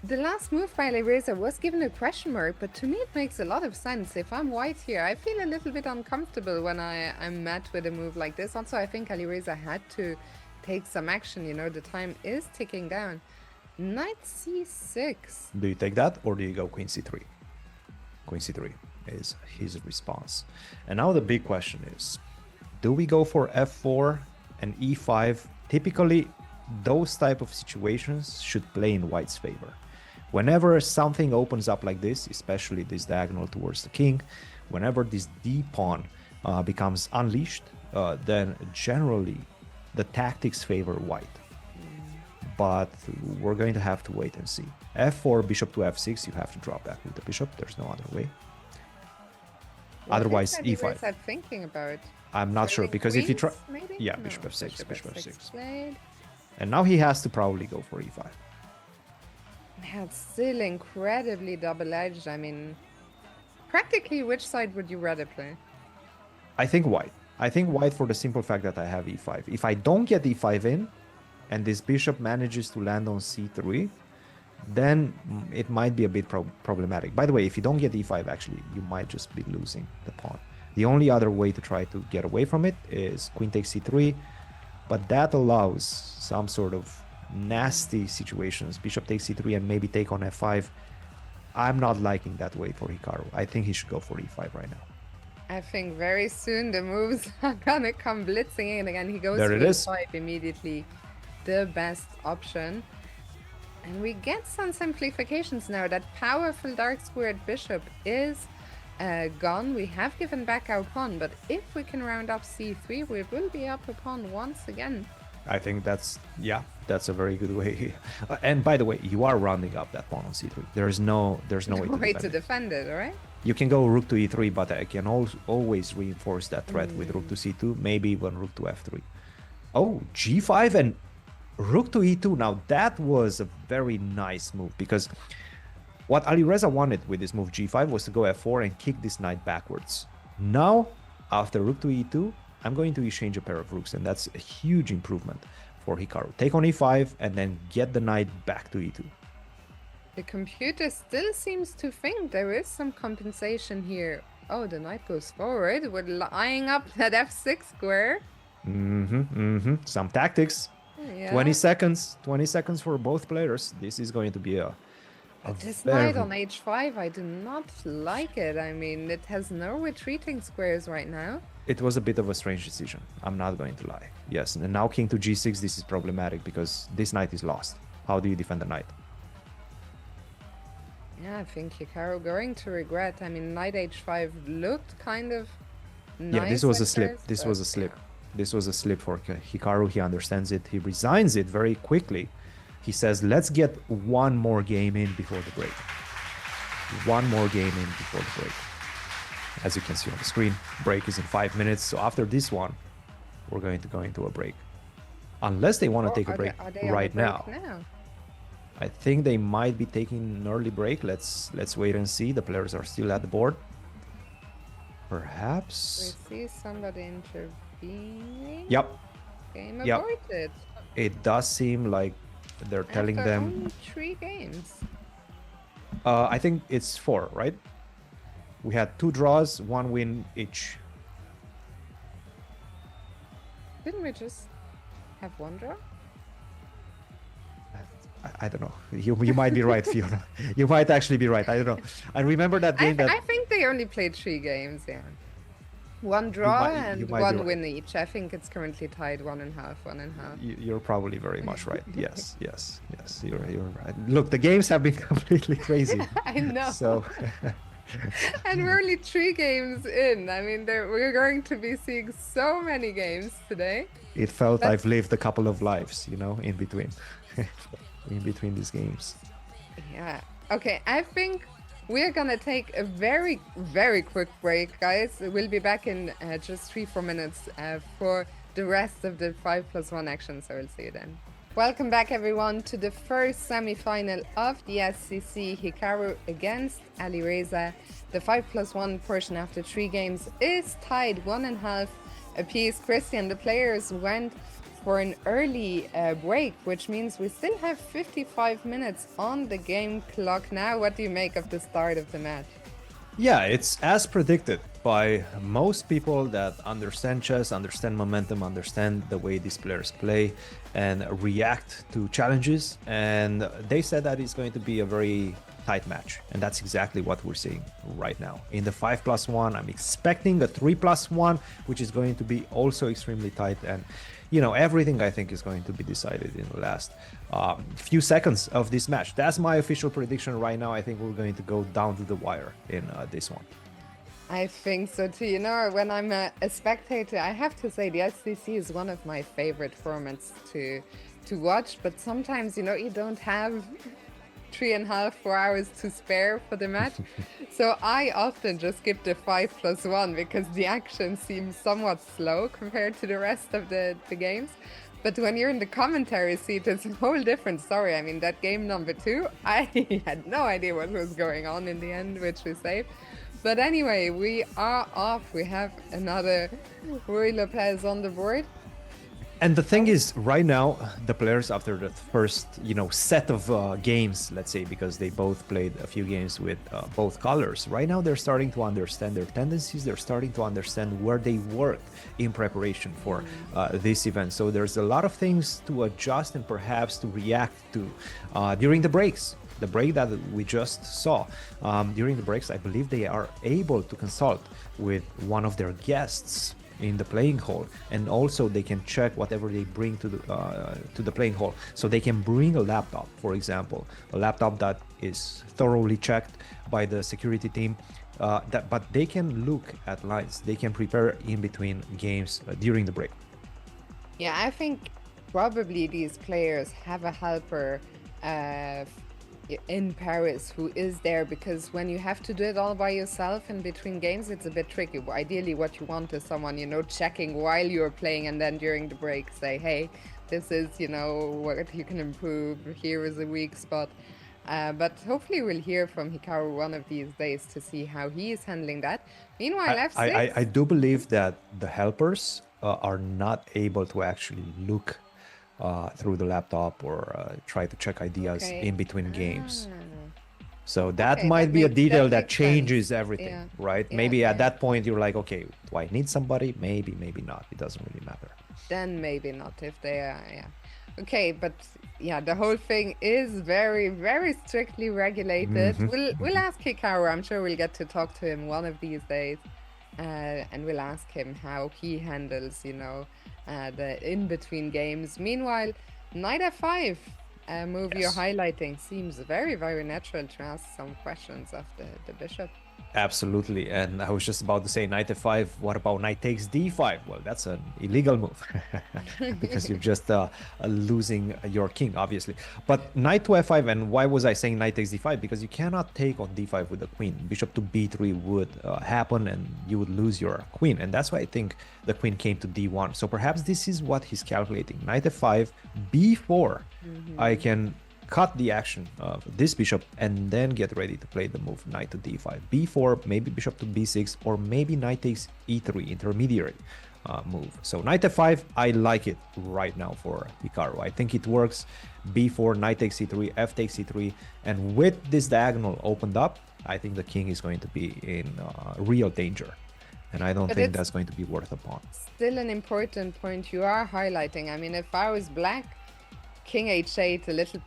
Speaker 2: The last move by Alireza was given a question mark, but to me it makes a lot of sense. If I'm white here, I feel a little bit uncomfortable when I'm met with a move like this. Also, I think Alireza had to take some action, you know, the time is ticking down. Knight c6.
Speaker 1: Do you take that, or do you go queen c3? Queen c3 is his response. And now the big question is, do we go for f4 and e5? Typically, those type of situations should play in white's favor. Whenever something opens up like this, especially this diagonal towards the king, whenever this d pawn becomes unleashed, then generally the tactics favor white. But we're going to have to wait and see. f4, bishop to f6, you have to drop back with the bishop. There's no other way. Otherwise, e5.
Speaker 2: I'm thinking about.
Speaker 1: I'm not sure, because if you try,
Speaker 2: maybe?
Speaker 1: yeah,
Speaker 2: No,
Speaker 1: bishop f6, bishop f6,
Speaker 2: played.
Speaker 1: and now he has to probably go for e5.
Speaker 2: Yeah, it's still incredibly double-edged. I mean, practically, which side would you rather play?
Speaker 1: I think white. I think white for the simple fact that I have e5. If I don't get e5 in, and this bishop manages to land on c3, then it might be a bit problematic. By the way, if you don't get e5, actually, you might just be losing the pawn. The only other way to try to get away from it is queen takes c3, but that allows some sort of nasty situations. Bishop takes c3 and maybe take on f5. I'm not liking that way for Hikaru. I think he should go for e5 right now.
Speaker 2: I think very soon the moves are gonna come blitzing in again. He goes
Speaker 1: There
Speaker 2: for
Speaker 1: it is.
Speaker 2: e5 immediately. The best option. And we get some simplifications now. That powerful dark squared bishop is gone. We have given back our pawn, but if we can round up c3, we will be up a pawn once again.
Speaker 1: I think that's a very good way. And by the way, you are rounding up that pawn on c3. There's no way to defend it.
Speaker 2: All right?
Speaker 1: You can go rook to e3, but I can always reinforce that threat with rook to c2, maybe even rook to f3. Oh, g5 and rook to e2. Now that was a very nice move, because what Alireza wanted with this move g5 was to go f4 and kick this knight backwards. Now, after rook to e2, I'm going to exchange a pair of rooks, and that's a huge improvement for Hikaru. Take on e5 and then get the knight back to e2.
Speaker 2: The computer still seems to think there is some compensation here. Oh, the knight goes forward. We're eyeing up that f6 square.
Speaker 1: Some tactics.
Speaker 2: Yeah.
Speaker 1: 20 seconds for both players. This is going to be a
Speaker 2: This
Speaker 1: very...
Speaker 2: knight on h5, I do not like it. I mean, it has no retreating squares right now.
Speaker 1: It was a bit of a strange decision. I'm not going to lie. Yes, and now king to g6, this is problematic because this knight is lost. How do you defend the knight?
Speaker 2: Yeah, I think Hikaru going to regret. I mean, knight h5 looked kind of nice.
Speaker 1: Yeah, this was a
Speaker 2: at
Speaker 1: slip.
Speaker 2: first,
Speaker 1: This
Speaker 2: but
Speaker 1: was a slip. This was a slip for Hikaru. He understands it. He resigns it very quickly. He says, let's get one more game in before the break. One more game in before the break. As you can see on the screen, break is in 5 minutes. So after this one, we're going to go into a break. Unless they want to take a break right now. I think they might be taking an early break. Let's wait and see. The players are still at the board. Perhaps.
Speaker 2: We see somebody intervening.
Speaker 1: Yep.
Speaker 2: Game
Speaker 1: Yep.
Speaker 2: aborted.
Speaker 1: It does seem like they're telling
Speaker 2: After
Speaker 1: them.
Speaker 2: only 3 games.
Speaker 1: I think it's 4, right? We had 2 draws, 1 win each.
Speaker 2: Didn't we just have 1 draw?
Speaker 1: I don't know. You might be right, Fiona. You might actually be right. I don't know. I remember that game
Speaker 2: I think they only played 3 games, yeah. 1 draw and 1 win each. I think it's currently tied 1.5, 1.5.
Speaker 1: You're probably very much right. Yes. You're right. Look, the games have been completely crazy.
Speaker 2: I know.
Speaker 1: So.
Speaker 2: And we're only 3 games in. I mean, we're going to be seeing so many games today.
Speaker 1: It felt I've lived a couple of lives, in between. In between these games.
Speaker 2: Yeah. Okay, I think we're gonna take a very, very quick break, guys. We'll be back in just 3-4 minutes for the rest of the 5+1 action, so we'll see you then. Welcome back, everyone, to the first semi-final of the SCC. Hikaru against Alireza. The 5+1 portion after 3 games is tied 1.5 apiece. Christian, the players went for an early break, which means we still have 55 minutes on the game clock now. What do you make of the start of the match?
Speaker 1: Yeah, it's as predicted by most people that understand chess, understand momentum, understand the way these players play and react to challenges. And they said that it's going to be a very tight match. And that's exactly what we're seeing right now. In the 5+1, I'm expecting a 3+1, which is going to be also extremely tight. And everything I think is going to be decided in the last few seconds of this match. That's my official prediction right now. I think we're going to go down to the wire in this one.
Speaker 2: I think so too. When I'm a spectator, I have to say the SCC is one of my favorite formats to watch. But sometimes, you don't have 3.5, 4 hours to spare for the match. So I often just skip the 5+1 because the action seems somewhat slow compared to the rest of the games. But when you're in the commentary seat, it's a whole different story. I mean, that game number 2, I had no idea what was going on in the end, which we saved. But anyway, we are off. We have another Rui Lopez on the board.
Speaker 1: And the thing is, right now, the players after the first, set of games, let's say, because they both played a few games with both colors, right now they're starting to understand their tendencies. They're starting to understand where they worked in preparation for this event. So there's a lot of things to adjust and perhaps to react to during the breaks. The break that we just saw, during the breaks, I believe they are able to consult with one of their guests in the playing hall, and also they can check whatever they bring to the playing hall. So they can bring a laptop, for example, a laptop that is thoroughly checked by the security team, but they can look at lines. They can prepare in between games during the break.
Speaker 2: Yeah, I think probably these players have a helper in Paris who is there, because when you have to do it all by yourself in between games, it's a bit tricky. Ideally, what you want is someone, checking while you're playing, and then during the break say, hey, this is, what you can improve, here is a weak spot. But hopefully we'll hear from Hikaru one of these days to see how he is handling that. Meanwhile, F6...
Speaker 1: I do believe that the helpers are not able to actually look through the laptop or try to check ideas in between games. So that might be a detail that changes everything, right? Maybe at that point you're like, okay, do I need somebody? Maybe not. It doesn't really matter.
Speaker 2: Then maybe not if they are, Okay, but the whole thing is very, very strictly regulated. We'll ask Hikaru. I'm sure we'll get to talk to him one of these days. And we'll ask him how he handles, the in-between games. Meanwhile, knight f5 move you're highlighting seems very, very natural to ask some questions of the bishop.
Speaker 1: Absolutely. And I was just about to say knight f5. What about knight takes d5? Well, that's an illegal move because you're just losing your king, obviously. But knight to f5, and why was I saying knight takes d5? Because you cannot take on d5 with the queen. Bishop to b3 would happen and you would lose your queen. And that's why I think the queen came to d1. So perhaps this is what he's calculating. Knight f5, b4. I can cut the action of this bishop and then get ready to play the move knight to d5, b4, maybe bishop to b6, or maybe knight takes e3, intermediary move. So knight f5, I like it right now for Hikaru. I think it works. b4, knight takes e3, f takes e3, and with this diagonal opened up, I think the king is going to be in real danger. And I don't think that's going to be worth a pawn.
Speaker 2: Still an important point you are highlighting. I mean, if I was black, king h8, a little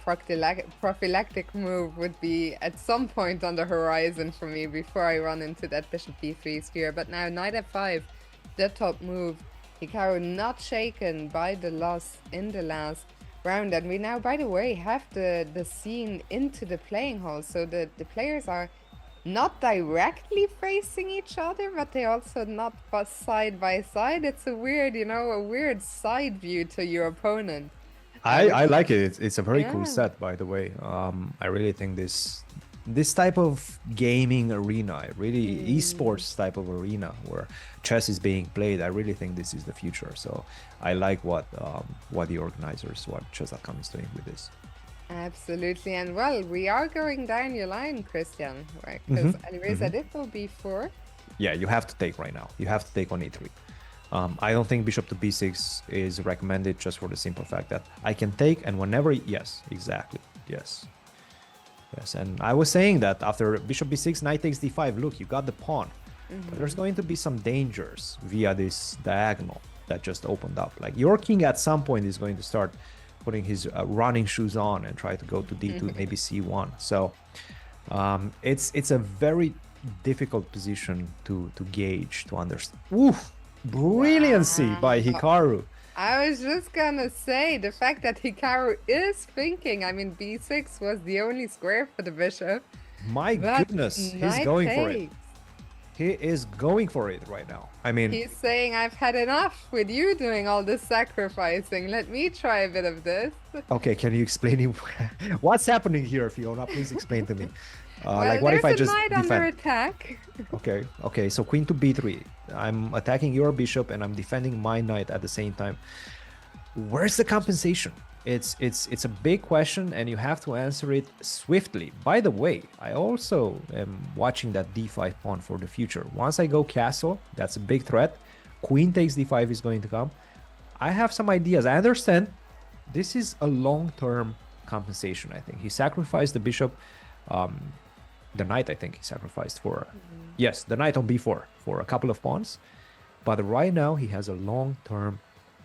Speaker 2: prophylactic move would be at some point on the horizon for me before I run into that bishop b3 sphere. But now knight f5, the top move. Hikaru not shaken by the loss in the last round. And we now, by the way, have the scene into the playing hall. So the players are not directly facing each other, but they also not side by side. It's a weird, a weird side view to your opponent.
Speaker 1: I like it. It's a very cool set, by the way. I really think this type of gaming arena, really esports type of arena where chess is being played, I really think this is the future. So I like what the organizers, what Chess.com is doing with this.
Speaker 2: Absolutely. And well, we are going down your line, Christian, right? Because Alireza did go b4.
Speaker 1: Yeah, you have to take right now. You have to take on e3. I don't think bishop to b6 is recommended, just for the simple fact that I can take, and whenever, yes, exactly, yes. Yes, and I was saying that after bishop b6, knight takes d5, look, you got the pawn. But there's going to be some dangers via this diagonal that just opened up. Like your king at some point is going to start putting his running shoes on and try to go to d2, maybe c1. So it's a very difficult position to gauge, to understand. Oof, brilliancy by Hikaru.
Speaker 2: I was just gonna say, the fact that Hikaru is thinking, I mean, b6 was the only square for the bishop.
Speaker 1: My goodness, he's going for it. He is going for it right now. I mean,
Speaker 2: he's saying, I've had enough with you doing all this sacrificing. Let me try a bit of this.
Speaker 1: Okay, can you explain what's happening here, Fiona? Please explain to me.
Speaker 2: Well,
Speaker 1: like, what if I just
Speaker 2: knight
Speaker 1: defend?
Speaker 2: under attack.
Speaker 1: Okay. So queen to b3. I'm attacking your bishop and I'm defending my knight at the same time. Where's the compensation? It's a big question, and you have to answer it swiftly. By the way, I also am watching that d5 pawn for the future. Once I go castle, that's a big threat. Queen takes d5 is going to come. I have some ideas. I understand this is a long-term compensation. I think he sacrificed the bishop, the knight. I think he sacrificed for yes, the knight on b4 for a couple of pawns. But right now he has a long-term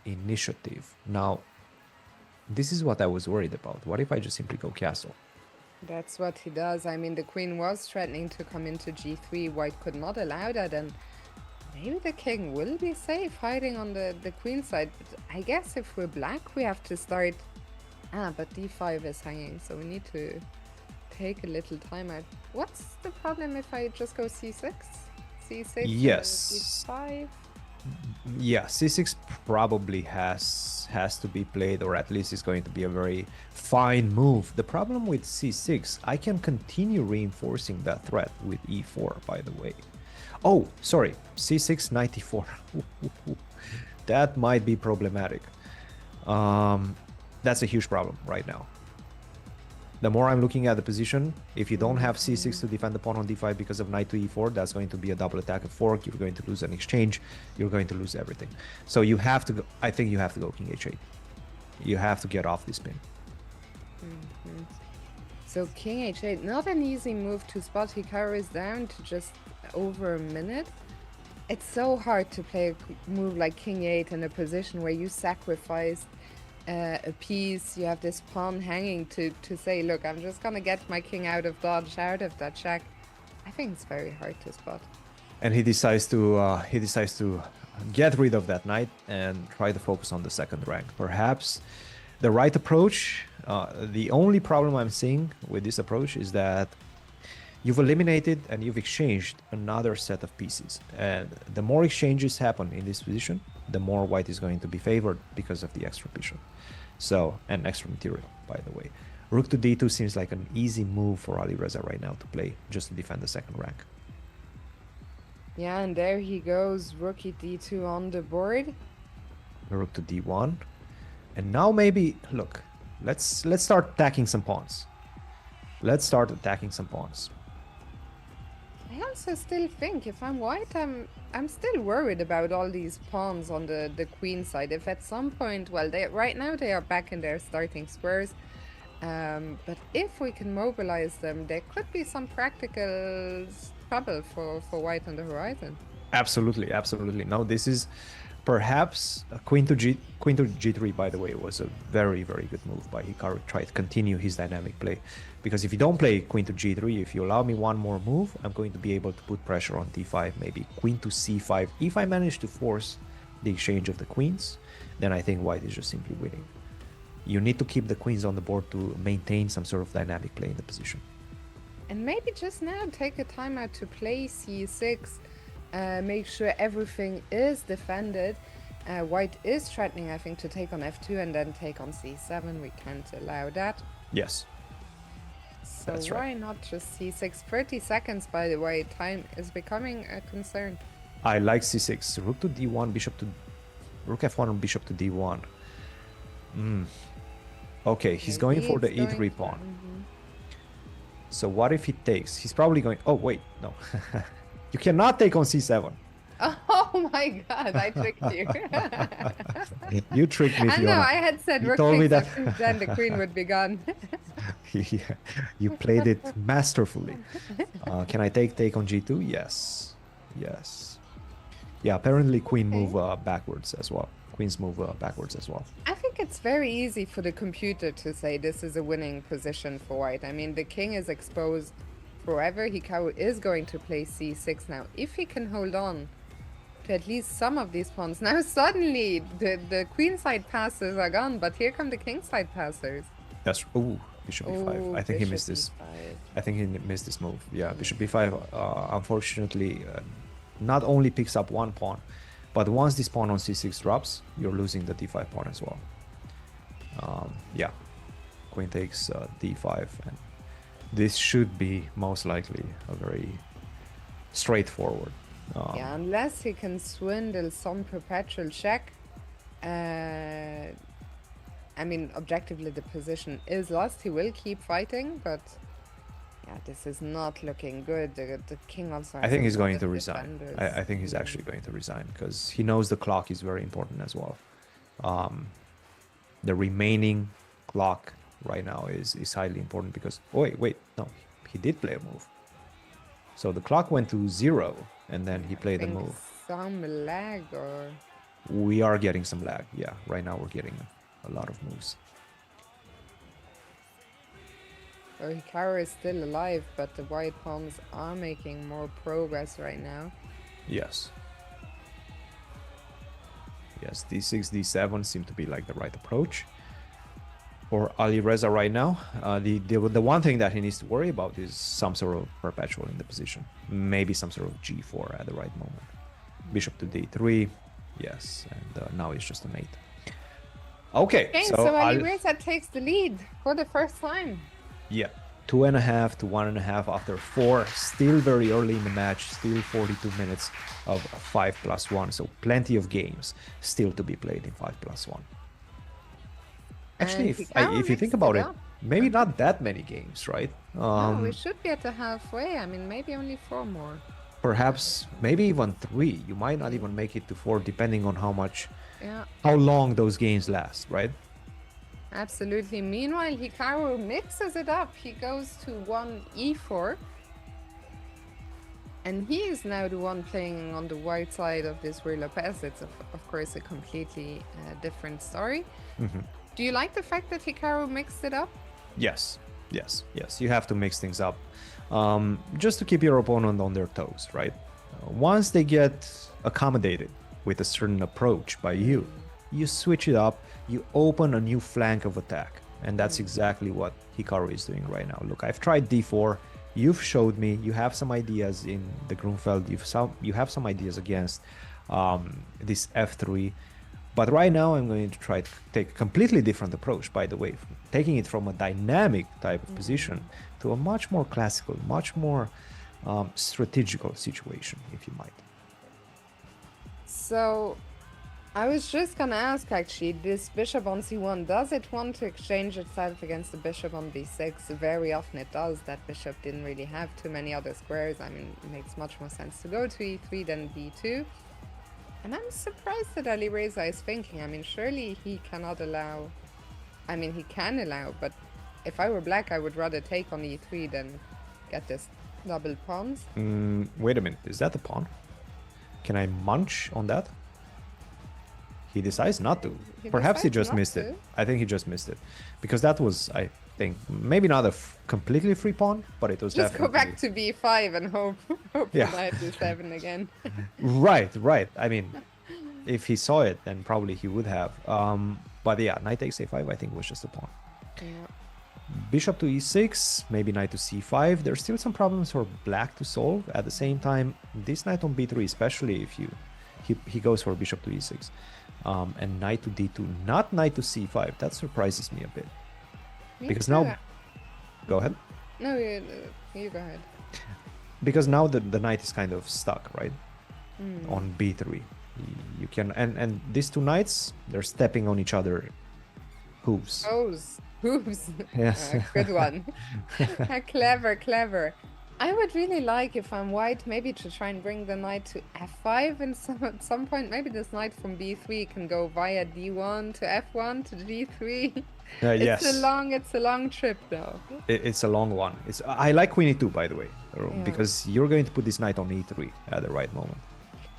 Speaker 1: initiative. Now, this is what I was worried about. What if I just simply go castle?
Speaker 2: That's what he does. I mean, the queen was threatening to come into g3. White could not allow that, and maybe the king will be safe hiding on the queen side. But I guess if we're black, we have to start... but d5 is hanging, so we need to take a little time out. What's the problem if I just go c6? c6?
Speaker 1: Yes.
Speaker 2: d5?
Speaker 1: Yeah, c6 probably has to be played, or at least it's going to be a very fine move. The problem with c6, I can continue reinforcing that threat with e4, by the way. Oh, sorry, c6, knight e4. That might be problematic. That's a huge problem right now. The more I'm looking at the position, if you don't have c6 to defend the pawn on d5 because of knight to e4, that's going to be a double attack of fork. You're going to lose an exchange. You're going to lose everything. So you have to go, I think you have to go king h8. You have to get off this pin.
Speaker 2: So king h8, not an easy move to spot. Hikaru is down to just over a minute. It's so hard to play a move like king 8 in a position where you sacrifice a piece, you have this pawn hanging to say, look, I'm just gonna get my king out of dodge, out of that shack. I think it's very hard to spot.
Speaker 1: And he decides to get rid of that knight and try to focus on the second rank. Perhaps the right approach. The only problem I'm seeing with this approach is that you've eliminated and you've exchanged another set of pieces, and the more exchanges happen in this position, the more white is going to be favored because of the extra bishop. So, and extra material, by the way. Rook to d2 seems like an easy move for Alireza right now to play, just to defend the second rank.
Speaker 2: Yeah, and there he goes, rook d2 on the board.
Speaker 1: Rook to d1. And now maybe, look, Let's start attacking some pawns. Let's start attacking some pawns.
Speaker 2: I also still think if I'm white, I'm still worried about all these pawns on the queen side. If at some point, well, right now they are back in their starting squares, but if we can mobilize them, there could be some practical trouble for white on the horizon.
Speaker 1: Absolutely, absolutely. No, this is perhaps queen to g3. By the way, was a very, very good move by Hikaru. Try to continue his dynamic play, because if you don't play queen to g3, if you allow me one more move, I'm going to be able to put pressure on d5, maybe queen to c5. If I manage to force the exchange of the queens, then I think white is just simply winning. You need to keep the queens on the board to maintain some sort of dynamic play in the position.
Speaker 2: And maybe just now take a timeout to play c6. Make sure everything is defended. White is threatening, I think, to take on f2 and then take on c7. We can't allow that.
Speaker 1: Yes.
Speaker 2: So
Speaker 1: That's
Speaker 2: why
Speaker 1: right.
Speaker 2: not just c6? 30 seconds, by the way. Time is becoming a concern.
Speaker 1: I like c6. Rook to d1, bishop to... Rook f1, bishop to d1. Okay, he's going for the e3 pawn. So what if he takes? He's probably going... Oh, wait, no. You cannot take on c7.
Speaker 2: Oh my god, I tricked you.
Speaker 1: You tricked me,
Speaker 2: I
Speaker 1: Fiona.
Speaker 2: know, I had said
Speaker 1: You
Speaker 2: rook
Speaker 1: told me
Speaker 2: takes
Speaker 1: that.
Speaker 2: f2, then the queen would be gone.
Speaker 1: Yeah, you played it masterfully. Can I take on g2? Yes. Yes. Yeah, apparently queen move backwards as well. Queens move backwards as well.
Speaker 2: I think it's very easy for the computer to say this is a winning position for white. I mean, the king is exposed forever. Hikaru is going to play c6 now. If he can hold on to at least some of these pawns. Now suddenly the queen side passers are gone, but here come the king side passers.
Speaker 1: That's... Ooh, bishop b5. I think he missed this. I think he missed this move. Yeah, bishop b5, unfortunately, not only picks up one pawn, but once this pawn on c6 drops, you're losing the d5 pawn as well. Yeah, queen takes d5, and this should be most likely a very straightforward.
Speaker 2: Yeah, unless he can swindle some perpetual check. I mean, objectively, the position is lost. He will keep fighting, but yeah, this is not looking good. The king also.
Speaker 1: I think he's going to resign. I think he's actually going to resign because he knows the clock is very important as well. The remaining clock right now is highly important because... Oh, wait, no, he did play a move. So the clock went to 0 and then he played the move.
Speaker 2: Some lag or...
Speaker 1: We are getting some lag. Yeah, right now we're getting a lot of moves.
Speaker 2: So Hikaru is still alive, but the white pawns are making more progress right now.
Speaker 1: Yes. Yes, d6, d7 seem to be like the right approach for Alireza right now. The one thing that he needs to worry about is some sort of perpetual in the position. Maybe some sort of g4 at the right moment. Bishop to d3. Yes, and now it's just a mate. Okay,
Speaker 2: so Alireza takes the lead for the first time.
Speaker 1: Yeah, 2.5 to 1.5 after 4. Still very early in the match. Still 42 minutes of 5+1. So plenty of games still to be played in 5+1. Actually, if you think about it, maybe not that many games, right?
Speaker 2: No, we should be at the halfway. I mean, maybe only 4 more.
Speaker 1: Perhaps, maybe even 3. You might not even make it to 4, depending on how long those games last, right?
Speaker 2: Absolutely. Meanwhile, Hikaru mixes it up. He goes to 1 e4. And he is now the one playing on the white side of this Rui Lopez. It's, of course, a completely different story.
Speaker 1: Mm-hmm.
Speaker 2: Do you like the fact that Hikaru mixed it up?
Speaker 1: Yes. You have to mix things up. Just to keep your opponent on their toes, right? Once they get accommodated with a certain approach by you, you switch it up, you open a new flank of attack. And that's exactly what Hikaru is doing right now. Look, I've tried d4. You've showed me. You have some ideas in the Grunfeld. You have some ideas against this f3. But right now, I'm going to try to take a completely different approach, by the way, taking it from a dynamic type of position to a much more classical, much more strategical situation, if you might.
Speaker 2: So I was just gonna ask actually, this bishop on c1, does it want to exchange itself against the bishop on b6? Very often it does. That bishop didn't really have too many other squares. I mean, it makes much more sense to go to e3 than b2. And I'm surprised that Alireza is thinking. I mean, surely he cannot allow... I mean, he can allow, but if I were black, I would rather take on e3 than get this double pawns.
Speaker 1: Wait a minute, is that the pawn? Can I munch on that? He decides not to. Perhaps he just missed it. I think he just missed it. Because that was, I think, maybe not a completely free pawn, but it was
Speaker 2: just
Speaker 1: definitely...
Speaker 2: go back to b5 and hope
Speaker 1: yeah.
Speaker 2: knight e7 again.
Speaker 1: Right. I mean, if he saw it, then probably he would have. But yeah, knight takes a5, I think, was just a pawn.
Speaker 2: Yeah.
Speaker 1: Bishop to e6, maybe knight to c5. There's still some problems for black to solve. At the same time, this knight on b3, especially if he goes for bishop to e6. And knight to d2, not knight to c5. That surprises me a bit. Because now... Go ahead.
Speaker 2: No, you go ahead.
Speaker 1: Because now the knight is kind of stuck, right? On b3. You can... And these two knights, they're stepping on each other. Hooves.
Speaker 2: Hooves.
Speaker 1: Yes.
Speaker 2: Good one. Clever. I would really like, if I'm white, maybe to try and bring the knight to f5 and at some point. Maybe this knight from b3 can go via d1 to f1 to g3.
Speaker 1: Yes.
Speaker 2: It's a long trip though.
Speaker 1: It's a long one. I like queen e2, by the way, because you're going to put this knight on e3 at the right moment.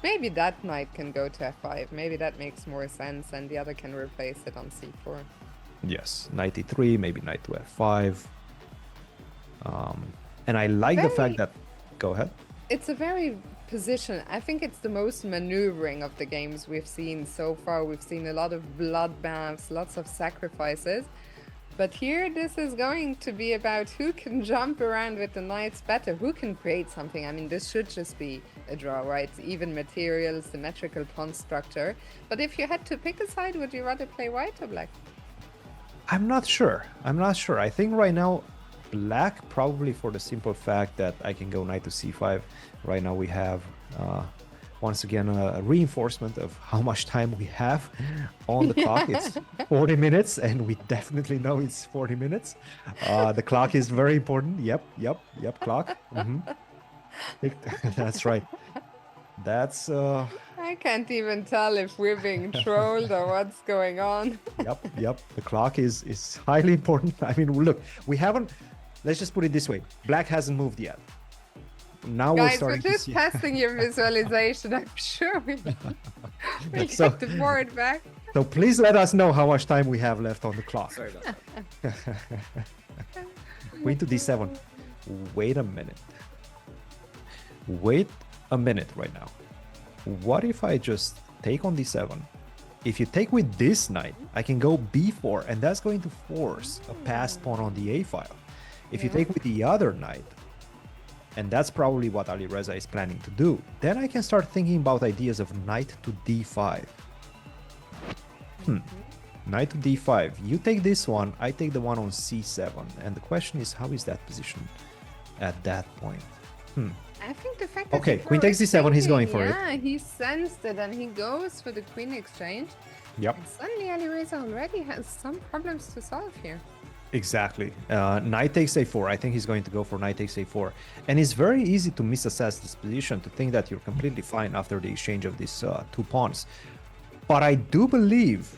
Speaker 2: Maybe that knight can go to f5. Maybe that makes more sense, and the other can replace it on c4.
Speaker 1: Yes, knight e3, maybe knight to f5. And I like the fact that... Go ahead.
Speaker 2: It's a very position. I think it's the most maneuvering of the games we've seen so far. We've seen a lot of bloodbaths, lots of sacrifices. But here, this is going to be about who can jump around with the knights better, who can create something. I mean, this should just be a draw, right? Even materials, symmetrical pawn structure. But if you had to pick a side, would you rather play white or black?
Speaker 1: I'm not sure. I think right now, black, probably for the simple fact that I can go knight to c5. Right now we have, once again, a reinforcement of how much time we have on the clock. It's 40 minutes, and we definitely know it's 40 minutes. The clock is very important. Yep, clock. That's right. That's...
Speaker 2: I can't even tell if we're being trolled or what's going on.
Speaker 1: Yep. The clock is highly important. I mean, look, we haven't... Let's just put it this way. Black hasn't moved yet. Now
Speaker 2: Guys,
Speaker 1: we're
Speaker 2: just
Speaker 1: to see...
Speaker 2: testing your visualization. I'm sure we
Speaker 1: so,
Speaker 2: get the board back.
Speaker 1: So please let us know how much time we have left on the clock.
Speaker 3: Sorry about that.
Speaker 1: Queen to d7. Wait a minute. Wait a minute right now. What if I just take on d7? If you take with this knight, I can go b4, and that's going to force a passed pawn on the a file. If you take with the other knight, and that's probably what Alireza is planning to do, then I can start thinking about ideas of knight to d5. Knight to d5. You take this one, I take the one on c7. And the question is, how is that position at that point?
Speaker 2: I think the fact that
Speaker 1: Okay, queen takes d7, he's going for it.
Speaker 2: Yeah, he sensed it and he goes for the queen exchange.
Speaker 1: Yep.
Speaker 2: And suddenly Alireza already has some problems to solve here.
Speaker 1: Exactly. Knight takes a4. I think he's going to go for knight takes a4. And it's very easy to misassess this position, to think that you're completely fine after the exchange of these two pawns. But I do believe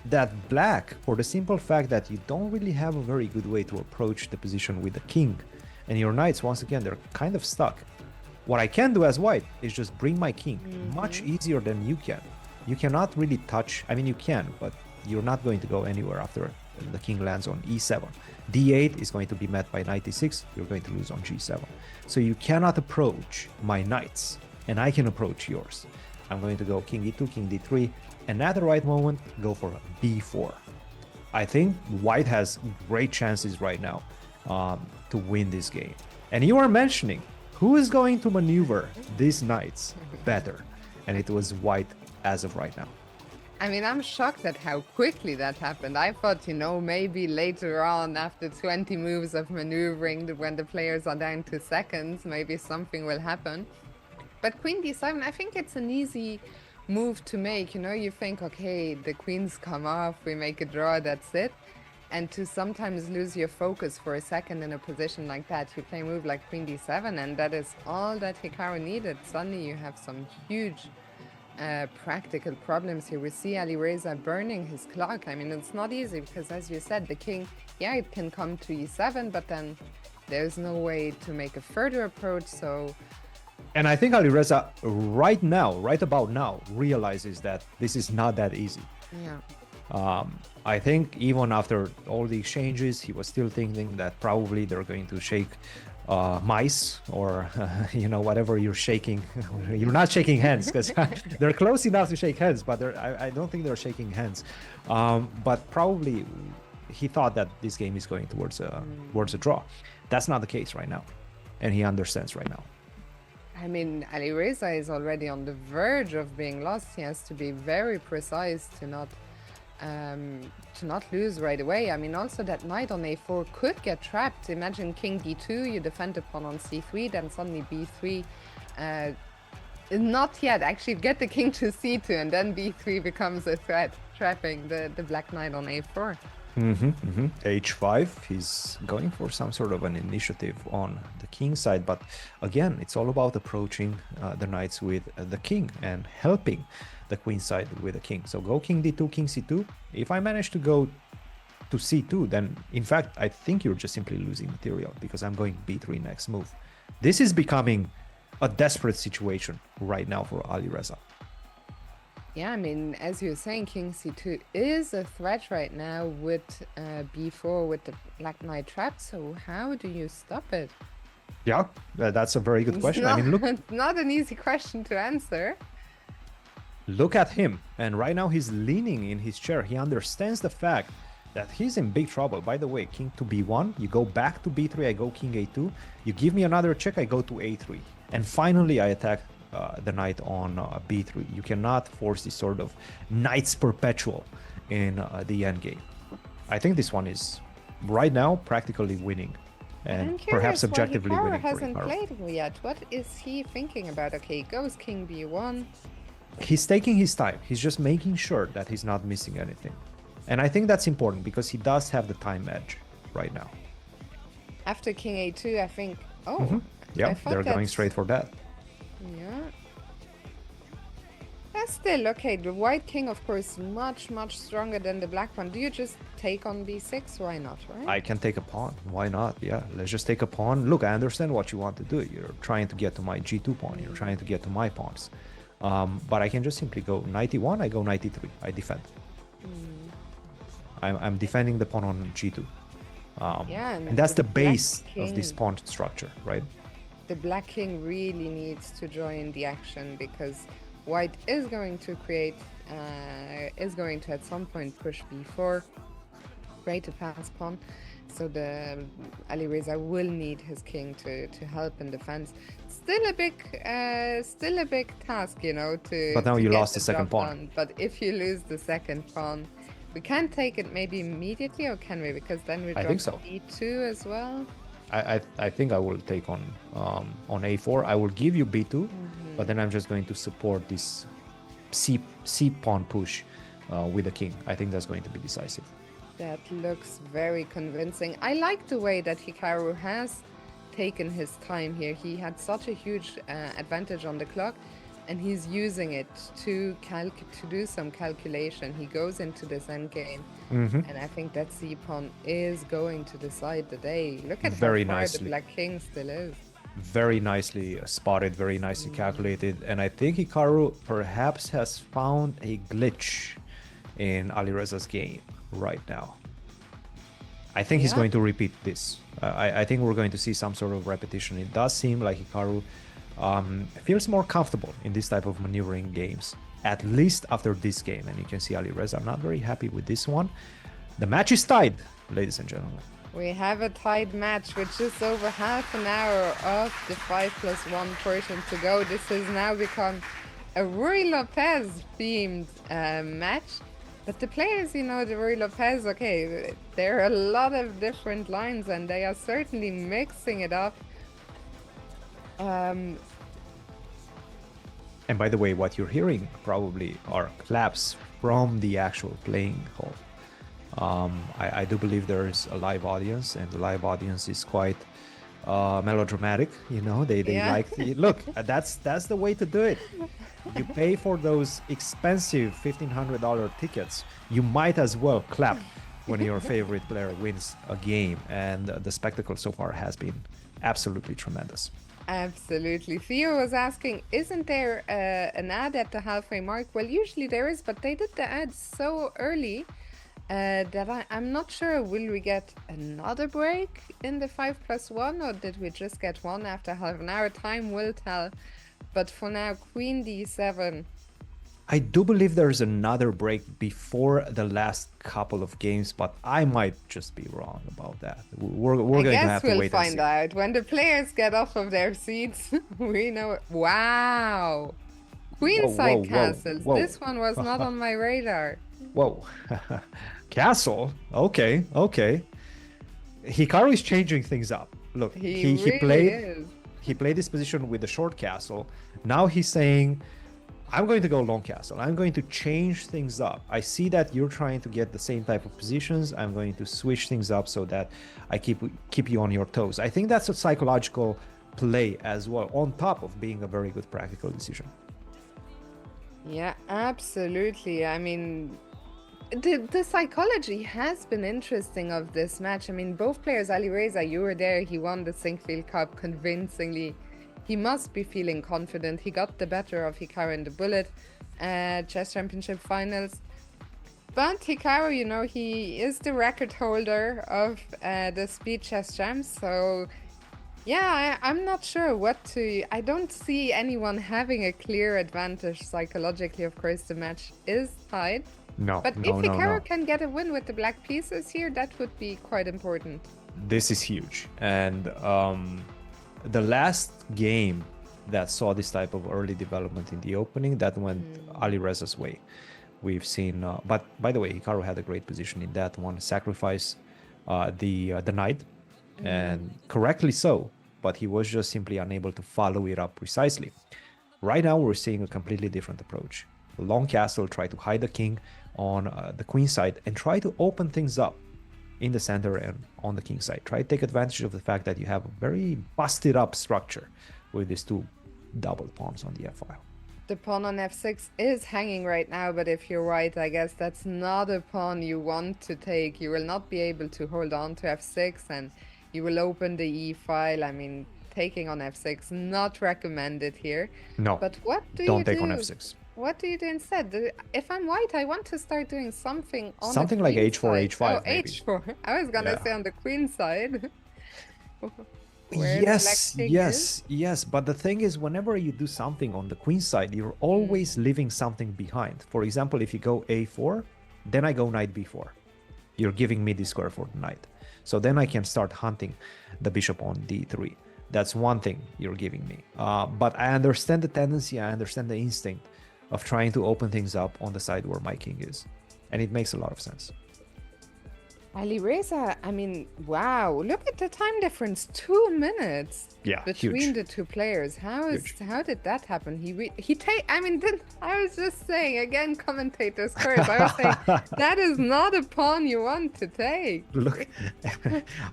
Speaker 1: that black, for the simple fact that you don't really have a very good way to approach the position with the king, and your knights, once again, they're kind of stuck. What I can do as white is just bring my king much easier than you can. You cannot really touch, I mean, you can, but you're not going to go anywhere after the king lands on e7. d8 is going to be met by knight e6. You're going to lose on g7. So you cannot approach my knights, and I can approach yours. I'm going to go king e2, king d3, and at the right moment, go for b4. I think white has great chances right now to win this game. And you are mentioning who is going to maneuver these knights better, and it was white as of right now.
Speaker 2: I mean, I'm shocked at how quickly that happened. I thought, maybe later on, after 20 moves of maneuvering, when the players are down to seconds, maybe something will happen. But queen d7, I think it's an easy move to make. You know, you think, okay, the queens come off, we make a draw, that's it. And to sometimes lose your focus for a second in a position like that, you play a move like queen d7, and that is all that Hikaru needed. Suddenly you have some huge practical problems here. We see Alireza burning his clock. I mean, it's not easy because, as you said, the king, yeah, it can come to e7, but then there's no way to make a further approach. So,
Speaker 1: And I think Alireza right about now, realizes that this is not that easy.
Speaker 2: yeah.
Speaker 1: I think even after all the exchanges, he was still thinking that probably they're going to shake mice or, you know, whatever you're shaking. You're not shaking hands because they're close enough to shake hands, but I don't think they're shaking hands. But probably he thought that this game is going towards a draw. That's not the case right now. And he understands right now.
Speaker 2: I mean, Alireza is already on the verge of being lost. He has to be very precise to not lose right away. I mean, also that knight on a4 could get trapped. Imagine king d2, you defend the pawn on c3, then suddenly b3. Not yet, actually get the king to c2, and then b3 becomes a threat, trapping the black knight on a4.
Speaker 1: H5, he's going for some sort of an initiative on the king side, but again, it's all about approaching the knights with the king and helping the queen side with the king. So go king d2, king c2. If I manage to go to c2, then in fact I think you're just simply losing material because I'm going b3 next move. This is becoming a desperate situation right now for Alireza.
Speaker 2: Yeah, I mean, as you're saying, king c2 is a threat right now with b4 with the black knight trapped. So how do you stop it?
Speaker 1: Yeah, that's a very good question.
Speaker 2: Not,
Speaker 1: I mean, look,
Speaker 2: it's not an easy question to answer.
Speaker 1: Look at him. And right now he's leaning in his chair. He understands the fact that he's in big trouble. By the way, king to b1, you go back to b3, I go king a2. You give me another check, I go to a3. And finally, I attack the knight on b3. You cannot force this sort of knight's perpetual in the endgame. I think this one is right now practically winning, and perhaps objectively winning for
Speaker 2: hasn't
Speaker 1: Hikaru.
Speaker 2: played yet. What is he thinking about? Okay, goes king b1.
Speaker 1: He's taking his time. He's just making sure that he's not missing anything. And I think that's important because he does have the time edge right now.
Speaker 2: After king a2, I think... Oh,
Speaker 1: yeah, they're going straight for that.
Speaker 2: Yeah. Still, okay, the white king, of course, much stronger than the black one. Do you just take on b6? Why not, right?
Speaker 1: I can take a pawn. Why not? Yeah, let's just take a pawn. Look, I understand what you want to do. You're trying to get to my g2 pawn. You're trying to get to my pawns. But I can just simply go knight e1, I go knight e3. I defend. I'm defending the pawn on g2.
Speaker 2: Yeah,
Speaker 1: and that's the base of this pawn structure, right?
Speaker 2: The black king really needs to join the action because white is going to create, at some point push b4, create a pass pawn. So the Alireza will need his king to help in defense. Still a big task, you know.
Speaker 1: But now
Speaker 2: to
Speaker 1: you
Speaker 2: get
Speaker 1: lost the second pawn.
Speaker 2: done. But if you lose the second pawn, we can't take it maybe immediately, or can we? Because then we drop b2 as well.
Speaker 1: I think I will take on a4. I will give you b2, but then I'm just going to support this c pawn push with the king. I think that's going to be decisive.
Speaker 2: That looks very convincing. I like the way that Hikaru has taken his time here. He had such a huge advantage on the clock, and he's using it to do some calculation. He goes into this endgame, and I think that c-pawn is going to decide the day. Look at how far the black king still is.
Speaker 1: Very nicely spotted, very nicely calculated, and I think Hikaru perhaps has found a glitch in Alireza's game right now. I think he's going to repeat this. I think we're going to see some sort of repetition. It does seem like Hikaru feels more comfortable in this type of maneuvering games, at least after this game. And you can see Alireza not very happy with this one. The match is tied, ladies and gentlemen.
Speaker 2: We have a tied match with just over half an hour of the 5+1 portion to go. This has now become a Ruy Lopez themed match. But the players, you know, the Ruy Lopez, okay, there are a lot of different lines and they are certainly mixing it up.
Speaker 1: And by the way, what you're hearing probably are claps from the actual playing hall. I do believe there's a live audience, and the live audience is quite melodramatic. You know, they
Speaker 2: Yeah.
Speaker 1: like look. That's the way to do it. You pay for those expensive $1,500 tickets. You might as well clap when your favorite player wins a game, and the spectacle so far has been absolutely tremendous.
Speaker 2: Absolutely. Theo was asking, isn't there an ad at the halfway mark? Well, usually there is, but they did the ad so early that I'm not sure. Will we get another break in the 5+1, or did we just get one after half an hour? Time will tell. But for now, Queen D7.
Speaker 1: I do believe there's another break before the last couple of games, but I might just be wrong about that. We're going to have to wait
Speaker 2: we'll find out when the players get off of their seats. We know it. Wow, queenside castles.
Speaker 1: whoa.
Speaker 2: This one was not on my radar.
Speaker 1: Whoa. Castle? Okay. Hikaru is changing things up. Look, he played this position with the short castle. Now he's saying, I'm going to go long castle. I'm going to change things up. I see that you're trying to get the same type of positions. I'm going to switch things up so that I keep you on your toes. I think that's a psychological play as well, on top of being a very good practical decision.
Speaker 2: Yeah, absolutely. I mean, the psychology has been interesting of this match. I mean, both players, Alireza, you were there. He won the Sinkfield Cup convincingly. He must be feeling confident. He got the better of Hikaru in the Bullet Chess Championship finals. But Hikaru, you know, he is the record holder of the Speed Chess Champs. So, yeah, I'm not sure what to... I don't see anyone having a clear advantage psychologically. Of course, the match is tied. But if Hikaru can get a win with the black pieces here, that would be quite important.
Speaker 1: This is huge. And... the last game that saw this type of early development in the opening, that went Alireza's way. We've seen, but by the way, Hikaru had a great position in that one, sacrifice the knight, and correctly so, but he was just simply unable to follow it up precisely. Right now, we're seeing a completely different approach. Long castle, try to hide the king on the queen side and try to open things up in the center and on the king side. Try to take advantage of the fact that you have a very busted up structure with these two double pawns on the f file.
Speaker 2: The pawn on f6 is hanging right now, but if you're right, I guess that's not a pawn you want to take. You will not be able to hold on to f6, and you will open the e file. I mean, taking on f6, not recommended here.
Speaker 1: No,
Speaker 2: but what do
Speaker 1: don't
Speaker 2: you
Speaker 1: take
Speaker 2: do?
Speaker 1: on f6.
Speaker 2: What do you do instead? If I'm white, I want to start doing something on
Speaker 1: something
Speaker 2: the
Speaker 1: like h4,
Speaker 2: side.
Speaker 1: h5.
Speaker 2: Oh,
Speaker 1: maybe.
Speaker 2: h4. I was gonna say on the queen side.
Speaker 1: Yes. But the thing is, whenever you do something on the queen side, you're always leaving something behind. For example, if you go a4, then I go knight b4. You're giving me the square for the knight. So then I can start hunting the bishop on d3. That's one thing you're giving me. But I understand the tendency, I understand the instinct of trying to open things up on the side where my king is. And it makes a lot of sense.
Speaker 2: Alireza, I mean, wow, look at the time difference, 2 minutes between the two players. How did that happen? I was just saying, again, commentators first. I was saying, that is not a pawn you want to take.
Speaker 1: Look,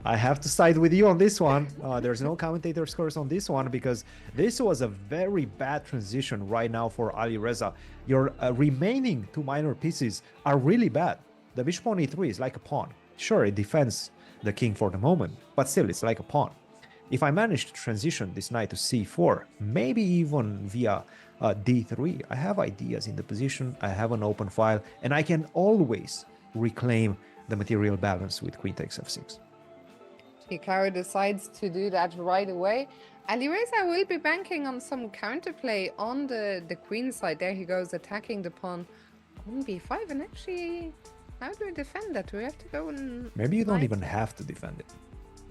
Speaker 1: I have to side with you on this one. There's no commentator's curse on this one, because this was a very bad transition right now for Alireza. Your remaining two minor pieces are really bad. The bishop on e3 is like a pawn. Sure, it defends the king for the moment, but still, it's like a pawn. If I manage to transition this knight to c4, maybe even via d3, I have ideas in the position, I have an open file, and I can always reclaim the material balance with queen takes f6.
Speaker 2: Hikaru decides to do that right away. Alireza will be banking on some counterplay on the queen side. There he goes, attacking the pawn on b5, and actually... how do we defend that? Do we have to go and...
Speaker 1: Maybe you don't even have to defend it.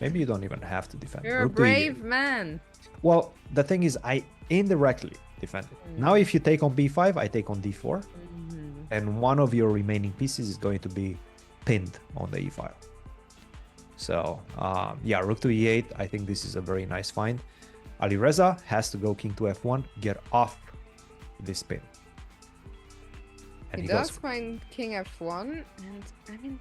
Speaker 1: Maybe you don't even have to defend it.
Speaker 2: You're a brave man.
Speaker 1: Well, the thing is, I indirectly defend it. Now, if you take on b5, I take on d4. And one of your remaining pieces is going to be pinned on the e file. So, yeah, rook to e8. I think this is a very nice find. Alireza has to go king to f1, get off this pin. And
Speaker 2: he does find king f1, and I mean,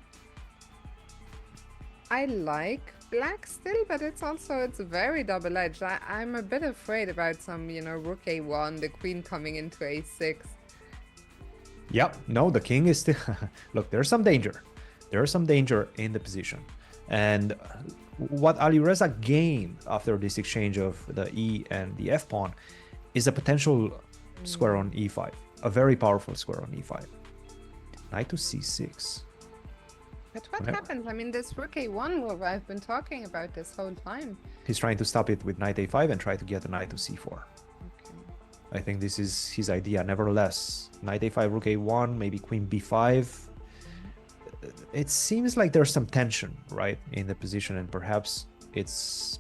Speaker 2: I like black still, but it's very double-edged. I'm a bit afraid about some, rook a1, the queen coming into a6.
Speaker 1: Yep, no, the king is still... Look, there's some danger. There's some danger in the position. And what Alireza gained after this exchange of the e and the f pawn is a potential square on e5. A very powerful square on e5. Knight to c6.
Speaker 2: But what happens? I mean, this rook a1 move, I've been talking about this whole time.
Speaker 1: He's trying to stop it with knight a5 and try to get the knight to c4.
Speaker 2: Okay.
Speaker 1: I think this is his idea. Nevertheless, knight a5, rook a1, maybe queen b5. It seems like there's some tension, right, in the position, and perhaps it's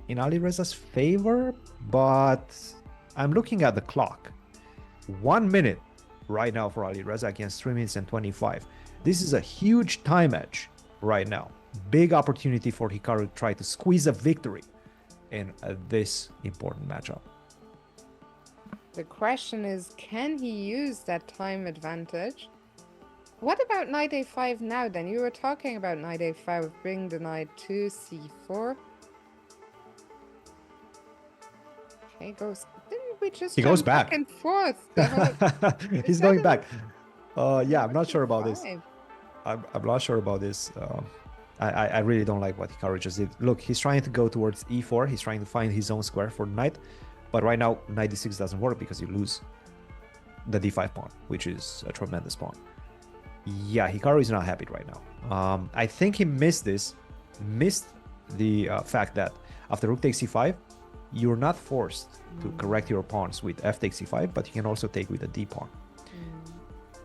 Speaker 1: in Alireza's favor, but I'm looking at the clock. 1 minute right now for Alireza against 3 minutes and 25. This is a huge time edge right now. Big opportunity for Hikaru to try to squeeze a victory in this important matchup.
Speaker 2: The question is, can he use that time advantage? What about knight a5 now then? You were talking about knight a5, bring the knight to c4. Okay, didn't we just
Speaker 1: he goes back
Speaker 2: and forth?
Speaker 1: He's going back. Yeah, I'm not sure about this.
Speaker 2: 5.
Speaker 1: I'm not sure about this. I really don't like what Hikaru just did. Look, he's trying to go towards e4. He's trying to find his own square for the knight. But right now, knight d6 doesn't work because you lose the d5 pawn, which is a tremendous pawn. Yeah, Hikaru is not happy right now. I think he missed the fact that after rook takes c5, you're not forced to correct your pawns with f takes c5, but you can also take with a d pawn.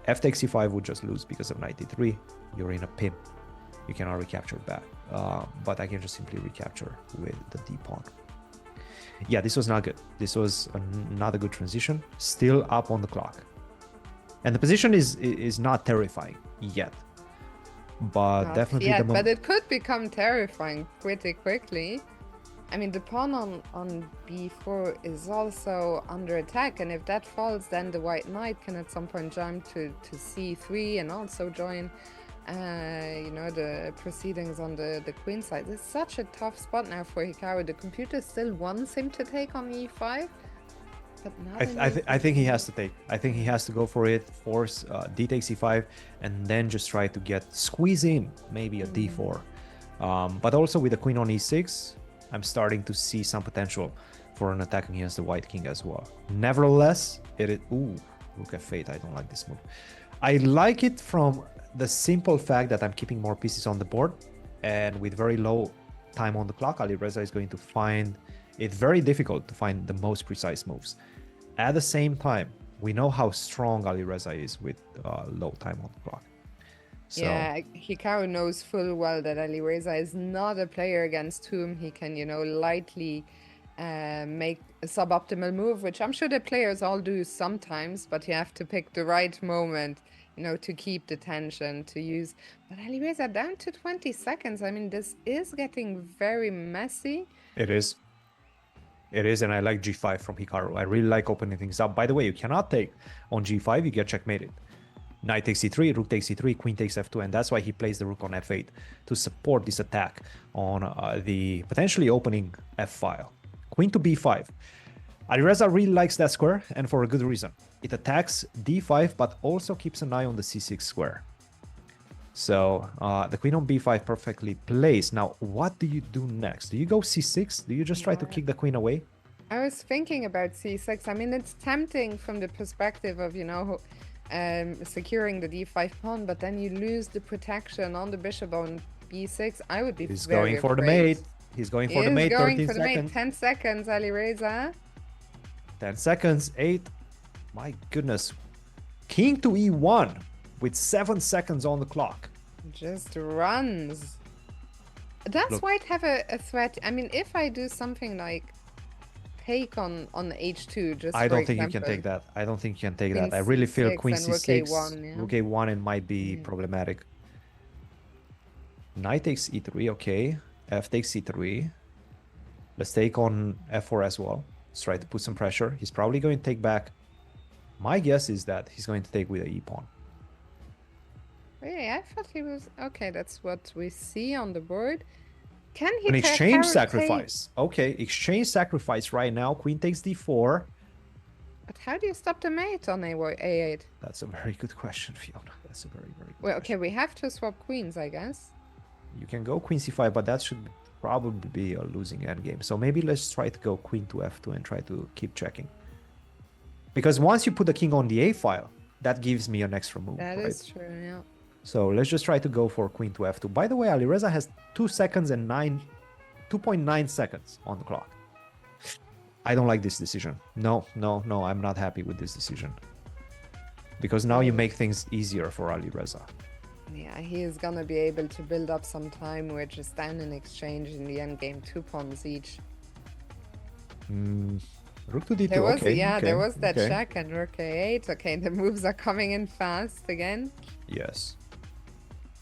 Speaker 1: F takes c5 would just lose because of knight d3. You're in a pin. You cannot recapture back. But I can just simply recapture with the d pawn. Yeah, this was not good. This was not a good transition. Still up on the clock. And the position is not terrifying yet. But definitely
Speaker 2: yet, but it could become terrifying pretty quickly. I mean, the pawn on b4 is also under attack, and if that falls, then the white knight can at some point jump to c3 and also join, the proceedings on the queen side. It's such a tough spot now for Hikaru. The computer still wants him to take on e5, but not
Speaker 1: I think he has to take. I think he has to go for it, force d takes e5, and then just try to squeeze in maybe a d4. But also with the queen on e6, I'm starting to see some potential for an attack against the white king as well. Nevertheless, ooh, look at fate. I don't like this move. I like it from the simple fact that I'm keeping more pieces on the board, and with very low time on the clock, Alireza is going to find it very difficult to find the most precise moves. At the same time, we know how strong Alireza is with low time on the clock. So,
Speaker 2: yeah, Hikaru knows full well that Alireza is not a player against whom he can, lightly make a suboptimal move, which I'm sure the players all do sometimes, but you have to pick the right moment, to keep the tension, to use. But Alireza down to 20 seconds. I mean, this is getting very messy.
Speaker 1: It is, and I like g5 from Hikaru. I really like opening things up. By the way, you cannot take on g5, you get checkmated. Knight takes c3, rook takes c3, queen takes f2, and that's why he plays the rook on f8 to support this attack on the potentially opening f-file. Queen to b5. Alireza really likes that square, and for a good reason. It attacks d5, but also keeps an eye on the c6 square. So the queen on b5 perfectly placed. Now, what do you do next? Do you go c6? Do you just try to kick the queen away?
Speaker 2: I was thinking about c6. I mean, it's tempting from the perspective of, securing the d5 pawn, but then you lose the protection on the bishop on b6. I would be
Speaker 1: He's
Speaker 2: very
Speaker 1: going for the mate. He's going for the mate. 13 seconds.
Speaker 2: 10 seconds, Alireza.
Speaker 1: 10 seconds. 8. My goodness. King to e1 with 7 seconds on the clock.
Speaker 2: Just runs. Does white have a threat? I mean, if I do something like take on h2, just
Speaker 1: I don't think you can take that. I don't think you can take that. I really feel queen c6, rook a1, it might be problematic. Knight takes e3, okay. F takes c3. Let's take on f4 as well. Let's try to put some pressure. He's probably going to take back My guess is that he's going to take with a e-pawn.
Speaker 2: Really, I thought he was okay. That's what we see on the board. Can he
Speaker 1: An exchange
Speaker 2: Hikaru
Speaker 1: sacrifice. Okay, exchange sacrifice right now. Queen takes d4.
Speaker 2: But how do you stop the mate on a8?
Speaker 1: That's a very good question, Fiona. That's a very, very good
Speaker 2: Well,
Speaker 1: question.
Speaker 2: okay, we have to swap queens, I guess.
Speaker 1: You can go queen c5, but that should probably be a losing endgame. So maybe let's try to go queen to f2 and try to keep checking. Because once you put the king on the a file, that gives me an extra move,
Speaker 2: That
Speaker 1: right?
Speaker 2: is true, yeah.
Speaker 1: So let's just try to go for queen to f2. By the way, Alireza has 2 seconds and 2.9 seconds on the clock. I don't like this decision. No, I'm not happy with this decision. Because now you make things easier for Alireza.
Speaker 2: Yeah, he is gonna be able to build up some time. We're just down in exchange in the endgame, 2 pawns each.
Speaker 1: Rook to d2,
Speaker 2: There was,
Speaker 1: okay.
Speaker 2: yeah,
Speaker 1: okay,
Speaker 2: there was that
Speaker 1: okay.
Speaker 2: check and rook a8. Okay, the moves are coming in fast again.
Speaker 1: Yes.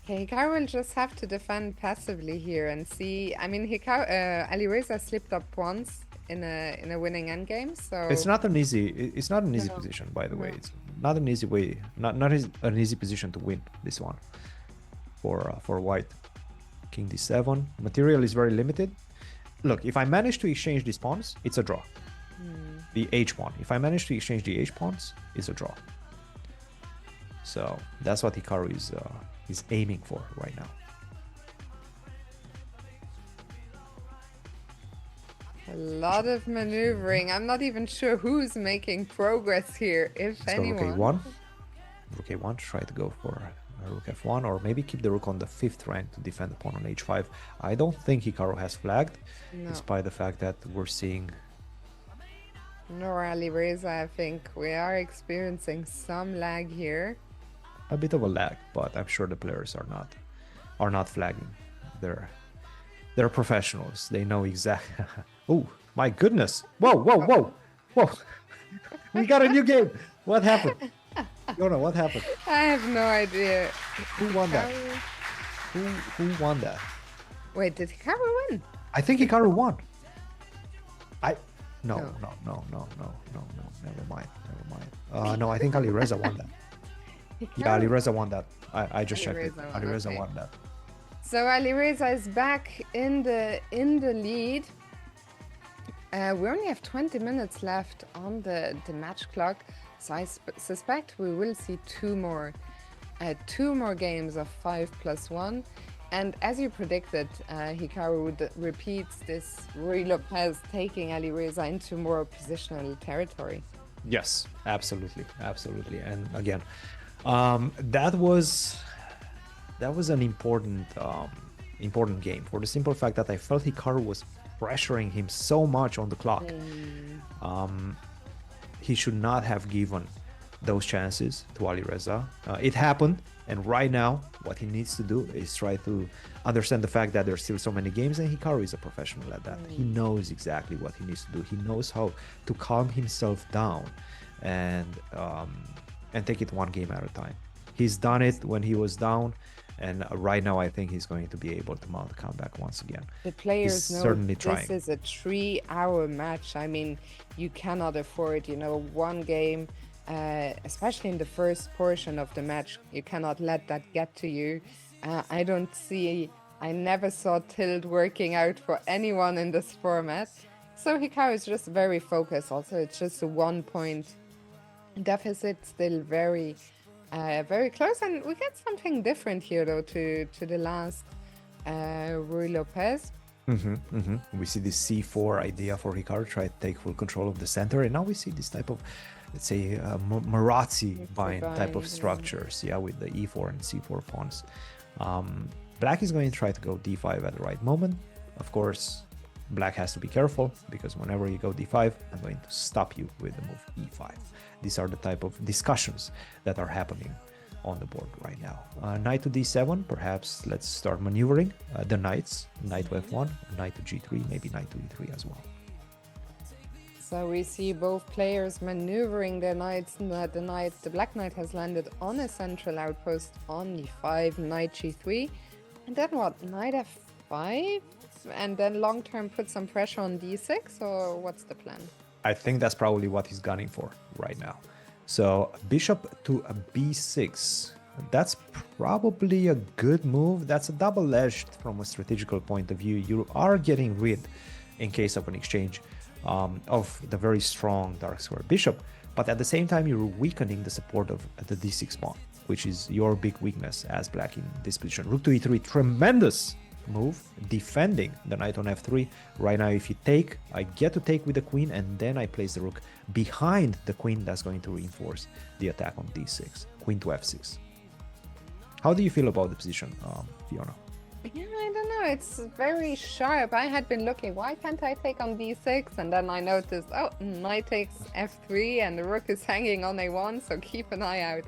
Speaker 2: Okay, Hikaru will just have to defend passively here and see. I mean, Alireza slipped up once in a winning endgame, so
Speaker 1: It's not an easy
Speaker 2: No.
Speaker 1: position, by the way.
Speaker 2: No.
Speaker 1: It's not an easy way, an easy position to win this one for white. King d7. Material is very limited. Look, if I manage to exchange these pawns, it's a draw. The h pawn. If I manage to exchange the h pawns, it's a draw. So that's what Hikaru is aiming for right now.
Speaker 2: a lot of maneuvering. I'm not even sure who's making progress here, if
Speaker 1: Let's go rook
Speaker 2: anyone.
Speaker 1: a1. Rook a1, try to go for rook f1, or maybe keep the rook on the 5th rank to defend the pawn on h5. I don't think Hikaru has flagged,
Speaker 2: No.
Speaker 1: despite the fact that we're seeing...
Speaker 2: Nor Alireza, I think we are experiencing some lag here.
Speaker 1: a bit of a lag, but I'm sure the players are not flagging. They're professionals. They know exactly. Oh my goodness! Whoa! We got a new game. What happened? Yona, what happened?
Speaker 2: I have no idea.
Speaker 1: Who won that?
Speaker 2: Hikaru-
Speaker 1: Who won that?
Speaker 2: Wait, did Hikaru win?
Speaker 1: I think Hikaru won. No.
Speaker 2: No.
Speaker 1: Never mind. No, I think Alireza won that. Yeah, Alireza won that. I just checked it.
Speaker 2: Alireza won,
Speaker 1: Alireza
Speaker 2: okay.
Speaker 1: won that.
Speaker 2: So Alireza is back in the lead. We only have 20 minutes left on the match clock, so I suspect we will see two more games of 5+1. And as you predicted, Hikaru repeats this Ruy Lopez taking Alireza into more positional territory.
Speaker 1: Yes, absolutely. And again, that was an important game for the simple fact that I felt Hikaru was pressuring him so much on the clock. He should not have given those chances to Alireza. It happened, and right now what he needs to do is try to understand the fact that there's still so many games, and Hikaru is a professional at that. He knows exactly what he needs to do. He knows how to calm himself down and take it one game at a time. He's done it when he was down, and right now I think he's going to be able to mount a comeback once again.
Speaker 2: The players
Speaker 1: He's
Speaker 2: know
Speaker 1: certainly
Speaker 2: this
Speaker 1: trying.
Speaker 2: is a 3-hour match. I mean, you cannot afford, one game, especially in the first portion of the match. You cannot let that get to you. I never saw tilt working out for anyone in this format. So Hikaru is just very focused. Also, it's just a 1-point deficit, still very close. And we get something different here, though, to the last Ruy Lopez.
Speaker 1: We see this c4 idea for Hikaru, try to take full control of the center, and now we see this type of, let's say, Marazzi bind type of structures, with the e4 and c4 pawns. Black is going to try to go d5 at the right moment. Of course, Black has to be careful, because whenever you go d5, I'm going to stop you with the move e5. These are the type of discussions that are happening on the board right now. Knight to d7, perhaps let's start maneuvering the knights. Knight to f1, knight to g3, maybe knight to e3 as well.
Speaker 2: So we see both players maneuvering their knights. The black knight has landed on a central outpost on e5, knight g3. And then what? Knight f5? And then long term put some pressure on d6? Or what's the plan?
Speaker 1: I think that's probably what he's gunning for right now. So bishop to a b6. That's probably a good move. That's a double-edged from a strategical point of view. You are getting rid, in case of an exchange, of the very strong dark square bishop, but at the same time you're weakening the support of the d6 pawn, which is your big weakness as black in this position. Rook to e3, tremendous move, defending the knight on f3. Right now, if you take, I get to take with the queen, and then I place the rook behind the queen. That's going to reinforce the attack on d6. Queen to f6. How do you feel about the position, Fiona?
Speaker 2: Yeah, I don't know. It's very sharp. I had been looking, why can't I take on d6? And then I noticed, oh, knight takes f3 and the rook is hanging on a1, so keep an eye out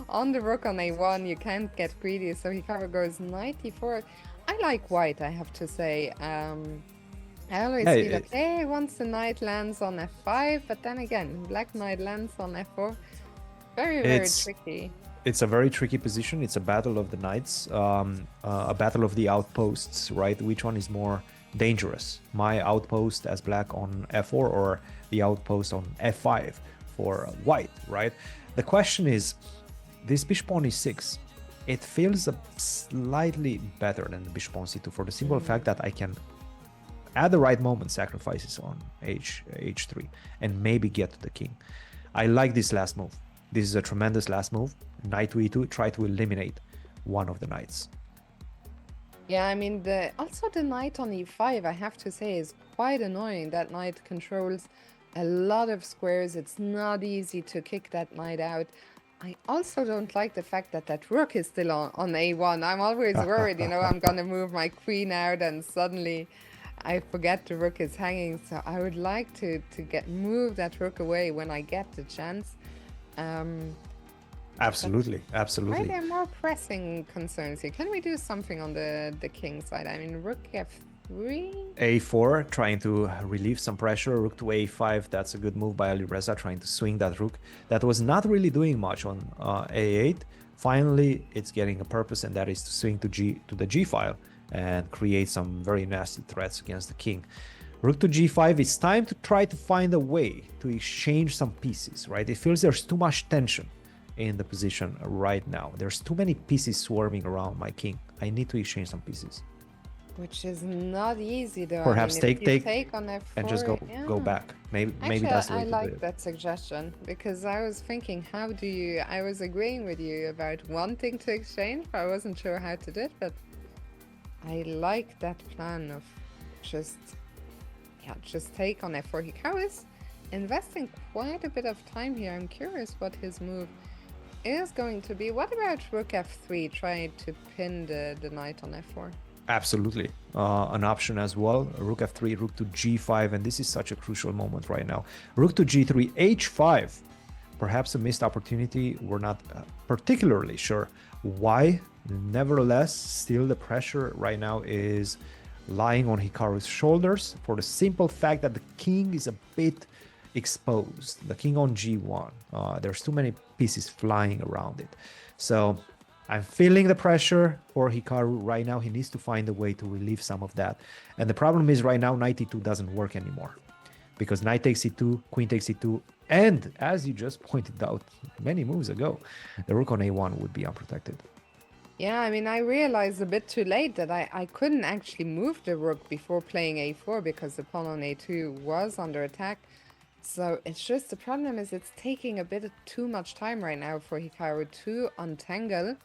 Speaker 2: on the rook on a1. You can't get greedy, so Hikaru goes knight e4. I like white, I have to say. I always feel okay once the knight lands on f5, but then again, black knight lands on f4. Very, very tricky.
Speaker 1: It's a very tricky position. It's a battle of the knights, a battle of the outposts, right? Which one is more dangerous? My outpost as black on f4 or the outpost on f5 for white, right? The question is, this bishop on e6, it feels slightly better than the bishop on c2 for the simple fact that I can, at the right moment, sacrifices on h3 and maybe get to the king. I like this last move. This is a tremendous last move. Knight to e2, try to eliminate one of the knights.
Speaker 2: Yeah, I mean, also the knight on e5, I have to say, is quite annoying. That knight controls a lot of squares. It's not easy to kick that knight out. I also don't like the fact that that rook is still on a1. I'm always worried, you know, I'm going to move my queen out and suddenly I forget the rook is hanging. So I would like to move that rook away when I get the chance.
Speaker 1: Absolutely.
Speaker 2: Are there more pressing concerns here? Can we do something on the king side? I mean, rook f3?
Speaker 1: a4, trying to relieve some pressure. Rook to a5, that's a good move by Alireza, trying to swing that rook. That was not really doing much on a8. Finally, it's getting a purpose, and that is to swing to the g file and create some very nasty threats against the king. Rook to g5, it's time to try to find a way to exchange some pieces, right? It feels there's too much tension in the position right now. There's too many pieces swarming around my king. I need to exchange some pieces.
Speaker 2: Which is not easy, though.
Speaker 1: Perhaps
Speaker 2: I mean,
Speaker 1: take
Speaker 2: on f4,
Speaker 1: and just go back. Maybe
Speaker 2: Actually,
Speaker 1: that's the way
Speaker 2: I
Speaker 1: to
Speaker 2: like
Speaker 1: do it.
Speaker 2: that suggestion, because I was thinking, I was agreeing with you about wanting to exchange, but I wasn't sure how to do it, but I like that plan of just take on f4. Hikaru is investing quite a bit of time here. I'm curious what his move is going to be. What about rook f3, trying to pin the knight on f4?
Speaker 1: Absolutely. An option as well. Rook f3, rook to g5, and this is such a crucial moment right now. Rook to g3, h5. Perhaps a missed opportunity. We're not particularly sure why. Nevertheless, still the pressure right now is lying on Hikaru's shoulders for the simple fact that the king is a bit exposed. The king on g1. There's too many pieces flying around it. So I'm feeling the pressure for Hikaru right now. He needs to find a way to relieve some of that. And the problem is right now, knight e2 doesn't work anymore, because knight takes e2, queen takes e2, and as you just pointed out many moves ago, the rook on a1 would be unprotected.
Speaker 2: Yeah, I mean, I realized a bit too late that I couldn't actually move the rook before playing a4 because the pawn on a2 was under attack. So it's just, the problem is it's taking a bit too much time right now for Hikaru to untangle.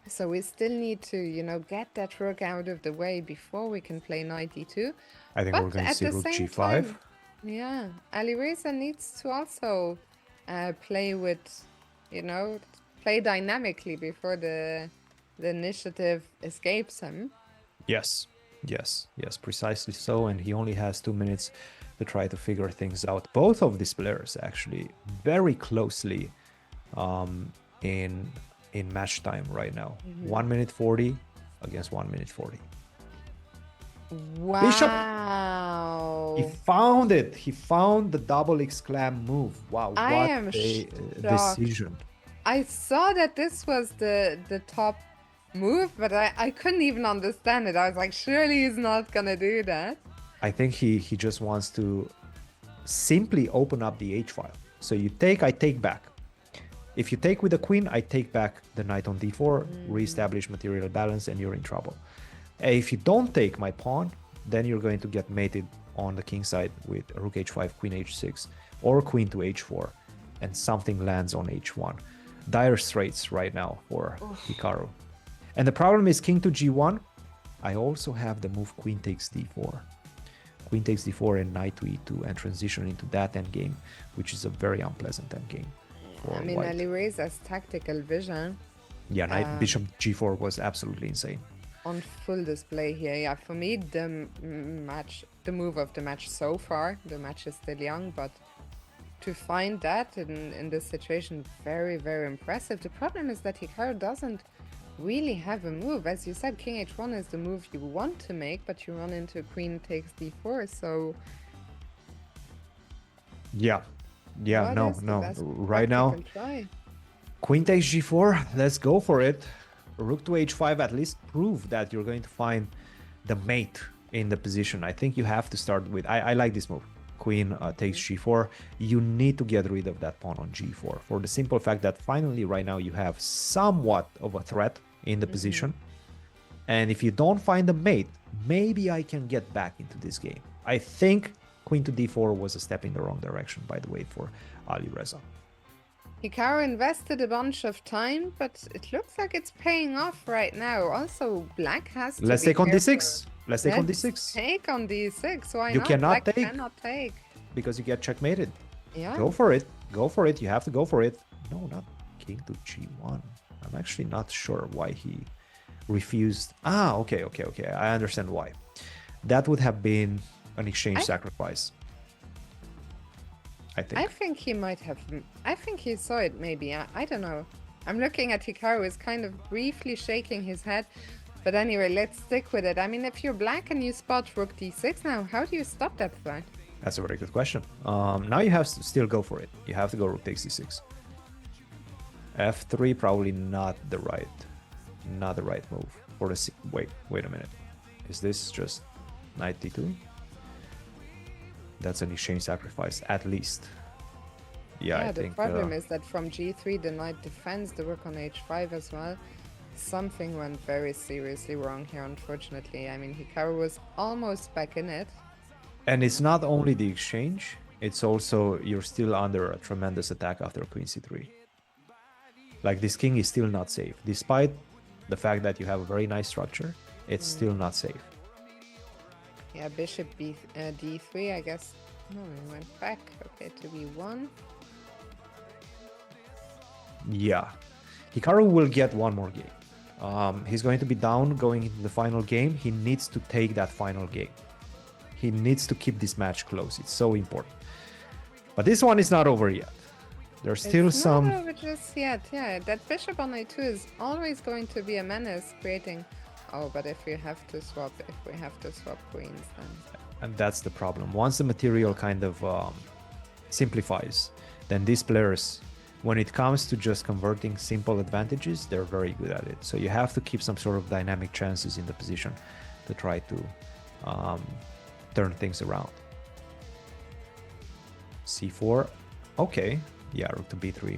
Speaker 2: So we still need to, you know, get that rook out of the way before we can play knight e2.
Speaker 1: I think we're going to see rook g5.
Speaker 2: Yeah, Alireza needs to also play with, you know, play dynamically before the initiative escapes him.
Speaker 1: Yes, precisely so. And he only has 2 minutes to try to figure things out. Both of these players actually very closely in match time right now. 1 minute 40 against 1 minute 40.
Speaker 2: Wow.
Speaker 1: Bishop. He found it. He found the double exclam move. Wow, what a decision.
Speaker 2: I saw that this was the top move, but I couldn't even understand it. I was like, surely he's not gonna do that.
Speaker 1: I think he just wants to simply open up the h file. So you take, I take back. If you take with the queen, I take back the knight on d4, reestablish material balance, and you're in trouble. If you don't take my pawn, then you're going to get mated on the king side with rook h5, queen h6, or queen to h4, and something lands on h1. Dire straits right now for Hikaru. And the problem is king to g1. I also have the move queen takes d4. Queen takes d4 and knight to e2 and transition into that endgame, which is a very unpleasant endgame.
Speaker 2: I mean, Alireza's tactical vision.
Speaker 1: Yeah, knight bishop g4 was absolutely insane.
Speaker 2: On full display here. Yeah, for me, the move of the match so far. The match is still young, but to find that in this situation, very, very impressive. The problem is that Hikaru doesn't really have a move. As you said, king h1 is the move you want to make, but you run into queen takes d4, so...
Speaker 1: Yeah, no. Right now,
Speaker 2: try?
Speaker 1: queen takes g4, let's go for it. Rook to h5, at least prove that you're going to find the mate in the position. I think you have to start with, I like this move. Queen takes g4. You need to get rid of that pawn on g4 for the simple fact that finally right now you have somewhat of a threat in the position. And if you don't find a mate, maybe I can get back into this game. I think queen to d4 was a step in the wrong direction, by the way, for Alireza.
Speaker 2: Hikaru invested a bunch of time, but it looks like it's paying off right now. Also, black has to
Speaker 1: Let's take on d6. Let's take on d6.
Speaker 2: Take on d6. Why
Speaker 1: you
Speaker 2: not?
Speaker 1: Cannot
Speaker 2: black
Speaker 1: take.
Speaker 2: Cannot take.
Speaker 1: Because you get checkmated.
Speaker 2: Yeah.
Speaker 1: Go for it. Go for it. You have to go for it. No, not king to g1. I'm actually not sure why he refused. Okay. I understand why. That would have been an exchange sacrifice. I
Speaker 2: think he might have. I think he saw it maybe. I don't know. I'm looking at Hikaru is kind of briefly shaking his head. But anyway, let's stick with it. I mean, if you're black and you spot rook d6 now, how do you stop that threat?
Speaker 1: That's a very good question. Now you have to still go for it. You have to go rook takes d6. f3 probably not the right move. For the wait a minute. Is this just knight d2? That's an exchange sacrifice, at least. Yeah, I think...
Speaker 2: the problem is that from g3, the knight defends the rook on h5 as well. Something went very seriously wrong here, unfortunately. I mean, Hikaru was almost back in it.
Speaker 1: And it's not only the exchange, it's also you're still under a tremendous attack after queen c3. Like, this king is still not safe. Despite the fact that you have a very nice structure, it's still not safe.
Speaker 2: Yeah, bishop d3, I guess. No, he went back. Okay, to b1.
Speaker 1: Yeah. Hikaru will get one more game. He's going to be down going into the final game. He needs to take that final game. He needs to keep this match close. It's so important. But this one is not over yet. There's still some...
Speaker 2: Not over just yet, yeah. That bishop on a2 is always going to be a menace, creating... Oh, but if we have to swap queens, then...
Speaker 1: And that's the problem. Once the material kind of simplifies, then these players, when it comes to just converting simple advantages, they're very good at it. So you have to keep some sort of dynamic chances in the position to try to turn things around. c4, okay. Yeah, rook to b3.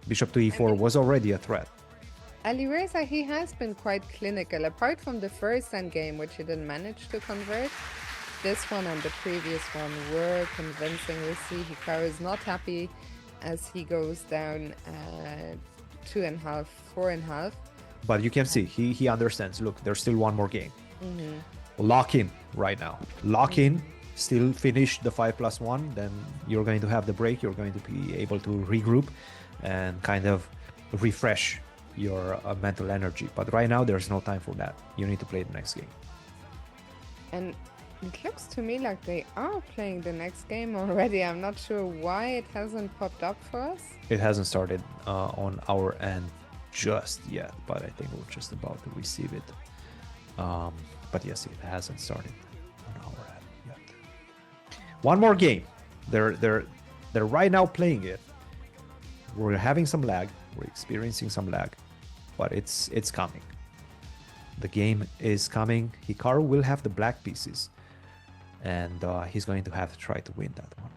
Speaker 1: Bishop to e4 was already a threat.
Speaker 2: Alireza, he has been quite clinical. Apart from the first endgame, which he didn't manage to convert, this one and the previous one were convincing. We see Hikaru is not happy as he goes down 2.5, 4.5.
Speaker 1: But you can see, he understands. Look, there's still one more game. Lock in right now. Lock in, still finish the 5+1, then you're going to have the break. You're going to be able to regroup and kind of refresh your mental energy. But right now, there's no time for that. You need to play the next game.
Speaker 2: And it looks to me like they are playing the next game already. I'm not sure why it hasn't popped up for us.
Speaker 1: It hasn't started on our end just yet, but I think we're just about to receive it. But yes, it hasn't started on our end yet. One more game. They're right now playing it. We're having some lag. We're experiencing some lag, but it's coming. The game is coming. Hikaru will have the black pieces, and he's going to have to try to win that one.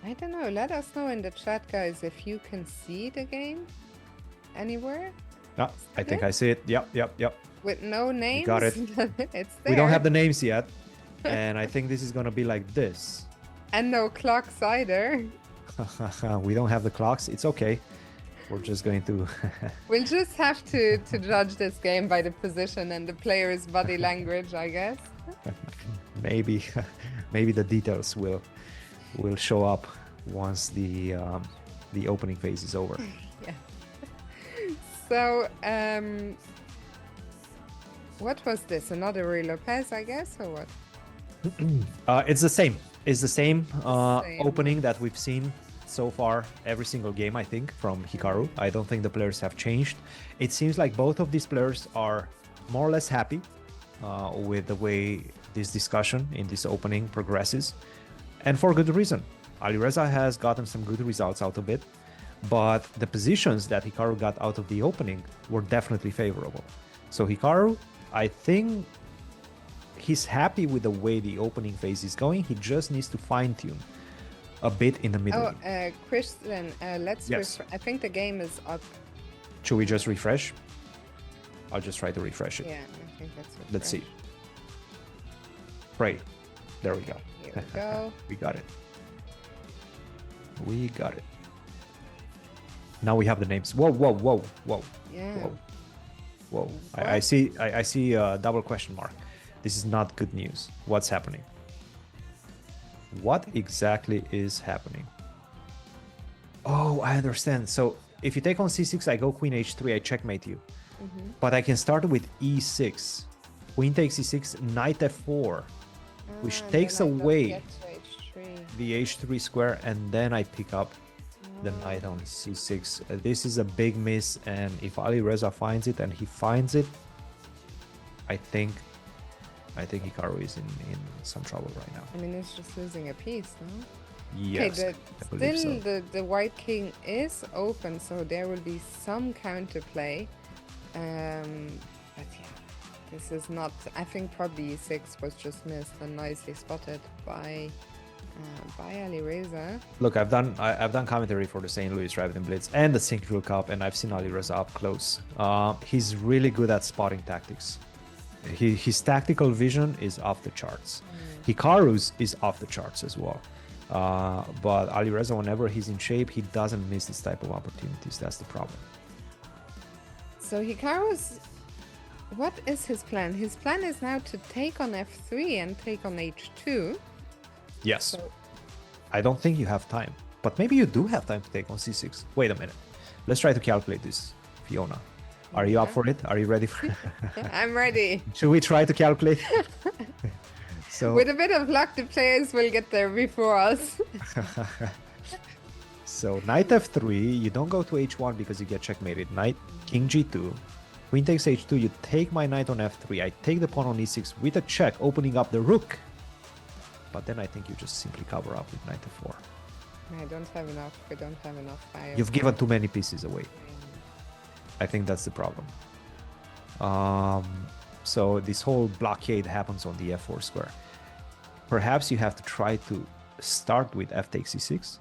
Speaker 2: I don't know. Let us know in the chat, guys, if you can see the game anywhere.
Speaker 1: Yeah, I think I see it. Yep.
Speaker 2: With no names.
Speaker 1: got it.
Speaker 2: It's there.
Speaker 1: We don't have the names yet. And I think this is going to be like this.
Speaker 2: And no clocks either.
Speaker 1: We don't have the clocks. It's okay. We're just going to...
Speaker 2: We'll just have to judge this game by the position and the player's body language, I guess.
Speaker 1: maybe the details will show up once the opening phase is over.
Speaker 2: Yeah. So, what was this? Another Rui Lopez, I guess, or what?
Speaker 1: It's the same. It's the same
Speaker 2: Same.
Speaker 1: opening that we've seen so far every single game, I think, from Hikaru. I don't think the players have changed. It seems like both of these players are more or less happy with the way this discussion in this opening progresses, and for good reason. Alireza has gotten some good results out of it, but the positions that Hikaru got out of the opening were definitely favorable. So Hikaru, I think he's happy with the way the opening phase is going. He just needs to fine-tune a bit in the middle.
Speaker 2: Oh, Christian, let's...
Speaker 1: Yes.
Speaker 2: I think the game is up.
Speaker 1: Should we just refresh? I'll just try to refresh it.
Speaker 2: Yeah, I think that's what.
Speaker 1: Let's see. Right. There we go.
Speaker 2: Here we go.
Speaker 1: We got it. We got it. Now we have the names. Whoa.
Speaker 2: Yeah.
Speaker 1: Whoa. I see a double question mark. This is not good news. What's happening? What exactly is happening? Oh, I understand. So if you take on c6, I go queen h3, I checkmate you. But I can start with e6. Queen takes e6, knight f4, which takes
Speaker 2: then I don't
Speaker 1: away
Speaker 2: get to H3.
Speaker 1: the h3 square, and then I pick up the knight on c6. This is a big miss, and if Alireza finds it, and he finds it, I think Hikaru is in some trouble right now.
Speaker 2: I mean, it's just losing a piece, no?
Speaker 1: Yes,
Speaker 2: Okay,
Speaker 1: I believe
Speaker 2: still
Speaker 1: so.
Speaker 2: the white king is open, so there will be some counterplay. But yeah, this is not... I think probably e6 was just missed and nicely spotted by Alireza.
Speaker 1: Look, I've done commentary for the St. Louis Rabbit and Blitz and the Sinkfield Cup, and I've seen Alireza up close. He's really good at spotting tactics. His tactical vision is off the charts. Hikaru's is off the charts as well. But Alireza, whenever he's in shape, he doesn't miss this type of opportunities. That's the problem.
Speaker 2: So Hikaru's... What is his plan? His plan is now to take on f3 and take on h2.
Speaker 1: Yes.
Speaker 2: So...
Speaker 1: I don't think you have time. But maybe you do have time to take on c6. Wait a minute. Let's try to calculate this, Fiona. Are you up for it? Are you ready for it?
Speaker 2: I'm ready.
Speaker 1: Should we try to calculate? So
Speaker 2: With a bit of luck, the players will get there before us.
Speaker 1: So knight f3, you don't go to h1 because you get checkmated. Knight, king g2, queen takes h2, you take my knight on f3, I take the pawn on e6 with a check, opening up the rook. But then I think you just simply cover up with knight f4.
Speaker 2: I don't have enough. I don't have enough fire.
Speaker 1: You've given too many pieces away. I think that's the problem. So this whole blockade happens on the f4 square. Perhaps you have to try to start with f takes e6,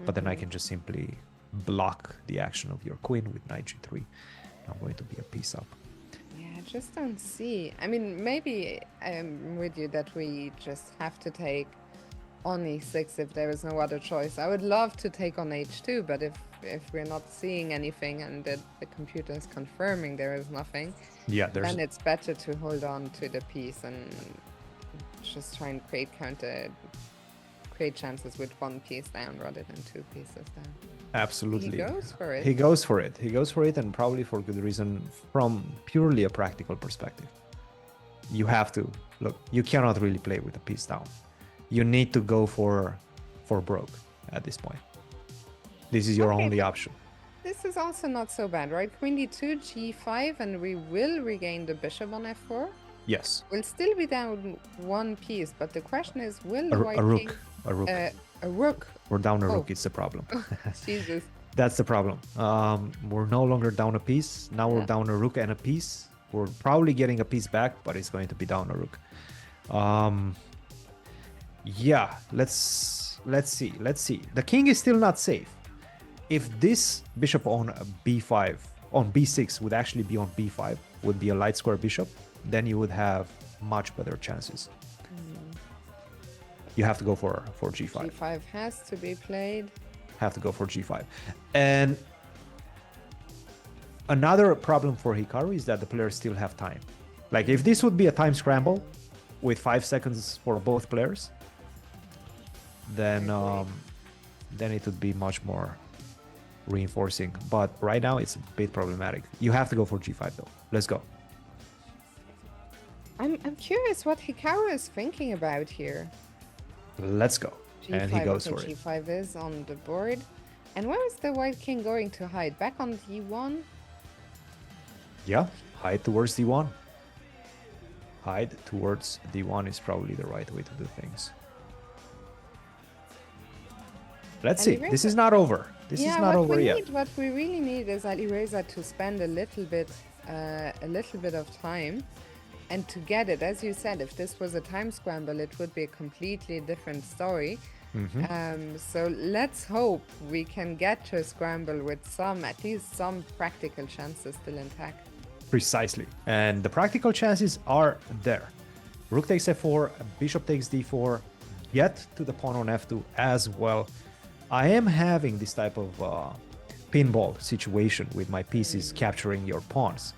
Speaker 1: but then I can just simply block the action of your queen with knight g3. I'm going to be a piece up.
Speaker 2: Yeah, I just don't see. I mean, maybe I'm with you that we just have to take on e6 if there is no other choice. I would love to take on h2, but if we're not seeing anything and the computer is confirming there is nothing, then it's better to hold on to the piece and just try and create chances with one piece down rather than two pieces down.
Speaker 1: Absolutely.
Speaker 2: He goes for it.
Speaker 1: He goes for it. He goes for it, and probably for good reason from purely a practical perspective. You have to. Look, you cannot really play with a piece down. You need to go for broke at this point. This is your only option.
Speaker 2: This is also not so bad, right? Queen d2, g5, and we will regain the bishop on f4.
Speaker 1: Yes.
Speaker 2: We'll still be down one piece, but the question is, will the white
Speaker 1: a rook.
Speaker 2: king...
Speaker 1: A rook.
Speaker 2: A rook.
Speaker 1: We're down a rook, it's the problem.
Speaker 2: Jesus.
Speaker 1: That's the problem. We're no longer down a piece. Now we're down a rook and a piece. We're probably getting a piece back, but it's going to be down a rook. Yeah, let's let's see. The king is still not safe. If this bishop on b5, on b6 would actually be on b5, would be a light square bishop, then you would have much better chances. You have to go for g5.
Speaker 2: G5 has to be played.
Speaker 1: Have to go for g5. And another problem for Hikaru is that the players still have time. Like if this would be a time scramble with 5 seconds for both players, then it would be much more reinforcing. But right now it's a bit problematic. You have to go for g5 though. Let's go.
Speaker 2: I'm curious what Hikaru is thinking about here.
Speaker 1: Let's go.
Speaker 2: G5,
Speaker 1: and he goes
Speaker 2: okay,
Speaker 1: for it.
Speaker 2: G5 is on the board. And where is the white king going to hide? Back on d1?
Speaker 1: Yeah, hide towards d1. Hide towards d1 is probably the right way to do things. Let's see. This is not over. This is not over yet.
Speaker 2: What we really need is Alireza to spend a little bit of time and to get it. As you said, if this was a time scramble, it would be a completely different story. So let's hope we can get to a scramble with at least some practical chances still intact.
Speaker 1: Precisely. And the practical chances are there. Rook takes f4, bishop takes d4, get to the pawn on f2 as well. I am having this type of pinball situation with my pieces capturing your pawns.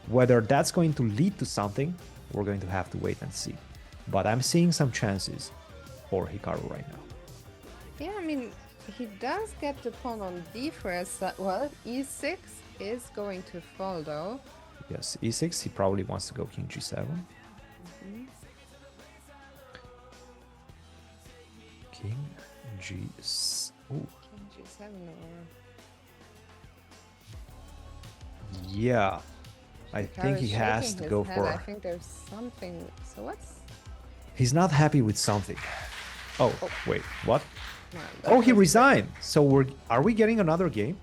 Speaker 1: Whether that's going to lead to something, we're going to have to wait and see. But I'm seeing some chances for Hikaru right now.
Speaker 2: Yeah, I mean, he does get the pawn on d4. Well, e6 is going to fall though.
Speaker 1: Yes, e6, he probably wants to go king g7. King g... Ooh.
Speaker 2: King g7 or...
Speaker 1: Yeah, I think he has to go for...
Speaker 2: I think there's something... So what's...
Speaker 1: He's not happy with something. Oh, wait, what?
Speaker 2: No,
Speaker 1: oh, he resigned. So are we getting another game?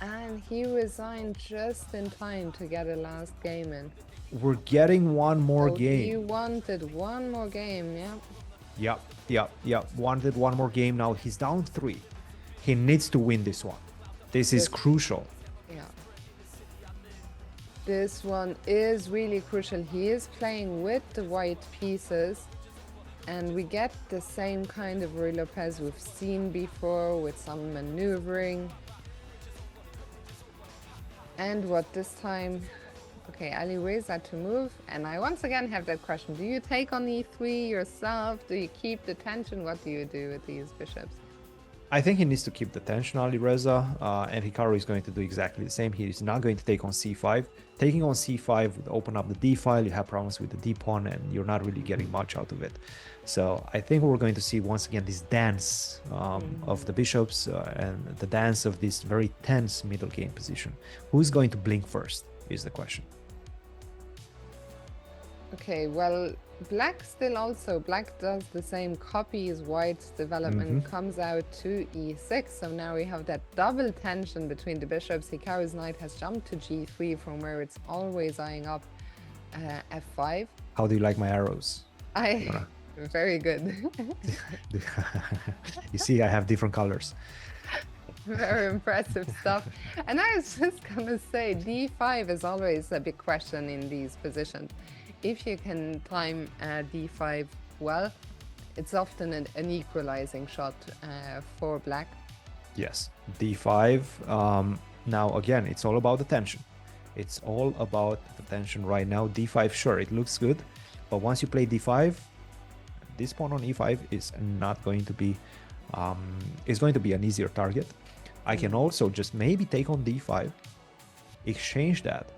Speaker 2: And he resigned just in time to get a last game in.
Speaker 1: We're getting one more game.
Speaker 2: You wanted one more game, yeah?
Speaker 1: Yep. Wanted one more game. Now he's down 3. He needs to win this one. This is crucial.
Speaker 2: Yeah. This one is really crucial. He is playing with the white pieces. And we get the same kind of Ruy Lopez we've seen before with some maneuvering. And what this time? Okay, Alireza to move. And I once again have that question. Do you take on e3 yourself? Do you keep the tension? What do you do with these bishops?
Speaker 1: I think he needs to keep the tension, Alireza, and Hikaru is going to do exactly the same. He is not going to take on c5. Taking on c5 would open up the d file. You have problems with the d pawn, and you're not really getting much out of it. So I think we're going to see once again this dance of the bishops and the dance of this very tense middle game position. Who's going to blink first is the question.
Speaker 2: Okay, well, black does the same, copies white's development, comes out to e6. So now we have that double tension between the bishops. Hikaru's knight has jumped to g3 from where it's always eyeing up f5.
Speaker 1: How do you like my arrows?
Speaker 2: Very good.
Speaker 1: You see, I have different colors.
Speaker 2: Very impressive stuff. And I was just gonna say, d5 is always a big question in these positions. If you can time d5 well, it's often an equalizing shot for black.
Speaker 1: Yes, d5. Now again, it's all about the tension. It's all about the tension right now. d5, sure, it looks good, but once you play d5, this pawn on e5 is not going to be is going to be an easier target. I can also just maybe take on d5, exchange that,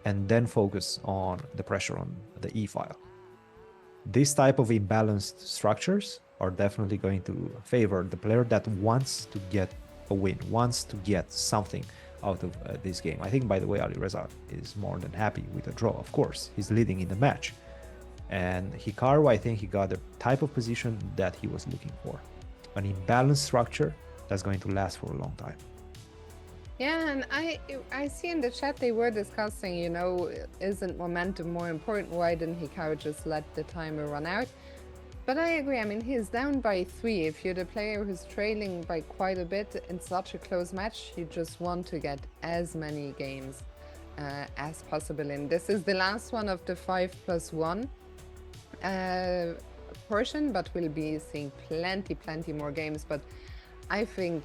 Speaker 1: and then focus on the pressure on the e file. This type of imbalanced structures are definitely going to favor the player that wants to get a win, wants to get something out of this game. I think, by the way, Alireza is more than happy with a draw. Of course, he's leading in the match. And Hikaru, I think he got the type of position that he was looking for. An imbalanced structure that's going to last for a long time.
Speaker 2: Yeah, and I see in the chat they were discussing, you know, isn't momentum more important? Why didn't Hikaru just let the timer run out? But I agree. I mean, he's down by 3. If you're the player who's trailing by quite a bit in such a close match, you just want to get as many games as possible in. This is the last one of the 5+1 portion, but we'll be seeing plenty more games. But I think,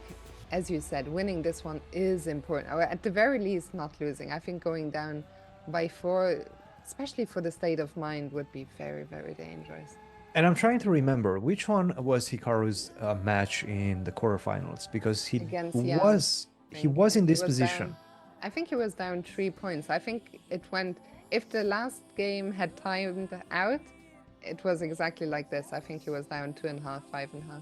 Speaker 2: as you said, winning this one is important, or at the very least not losing. I think going down by 4, especially for the state of mind, would be very dangerous.
Speaker 1: And I'm trying to remember which one was Hikaru's match in the quarterfinals, because he was in this position.
Speaker 2: Down, I think he was down 3 points. I think it went, if the last game had timed out, it was exactly like this. I think he was down 2.5, 5.5.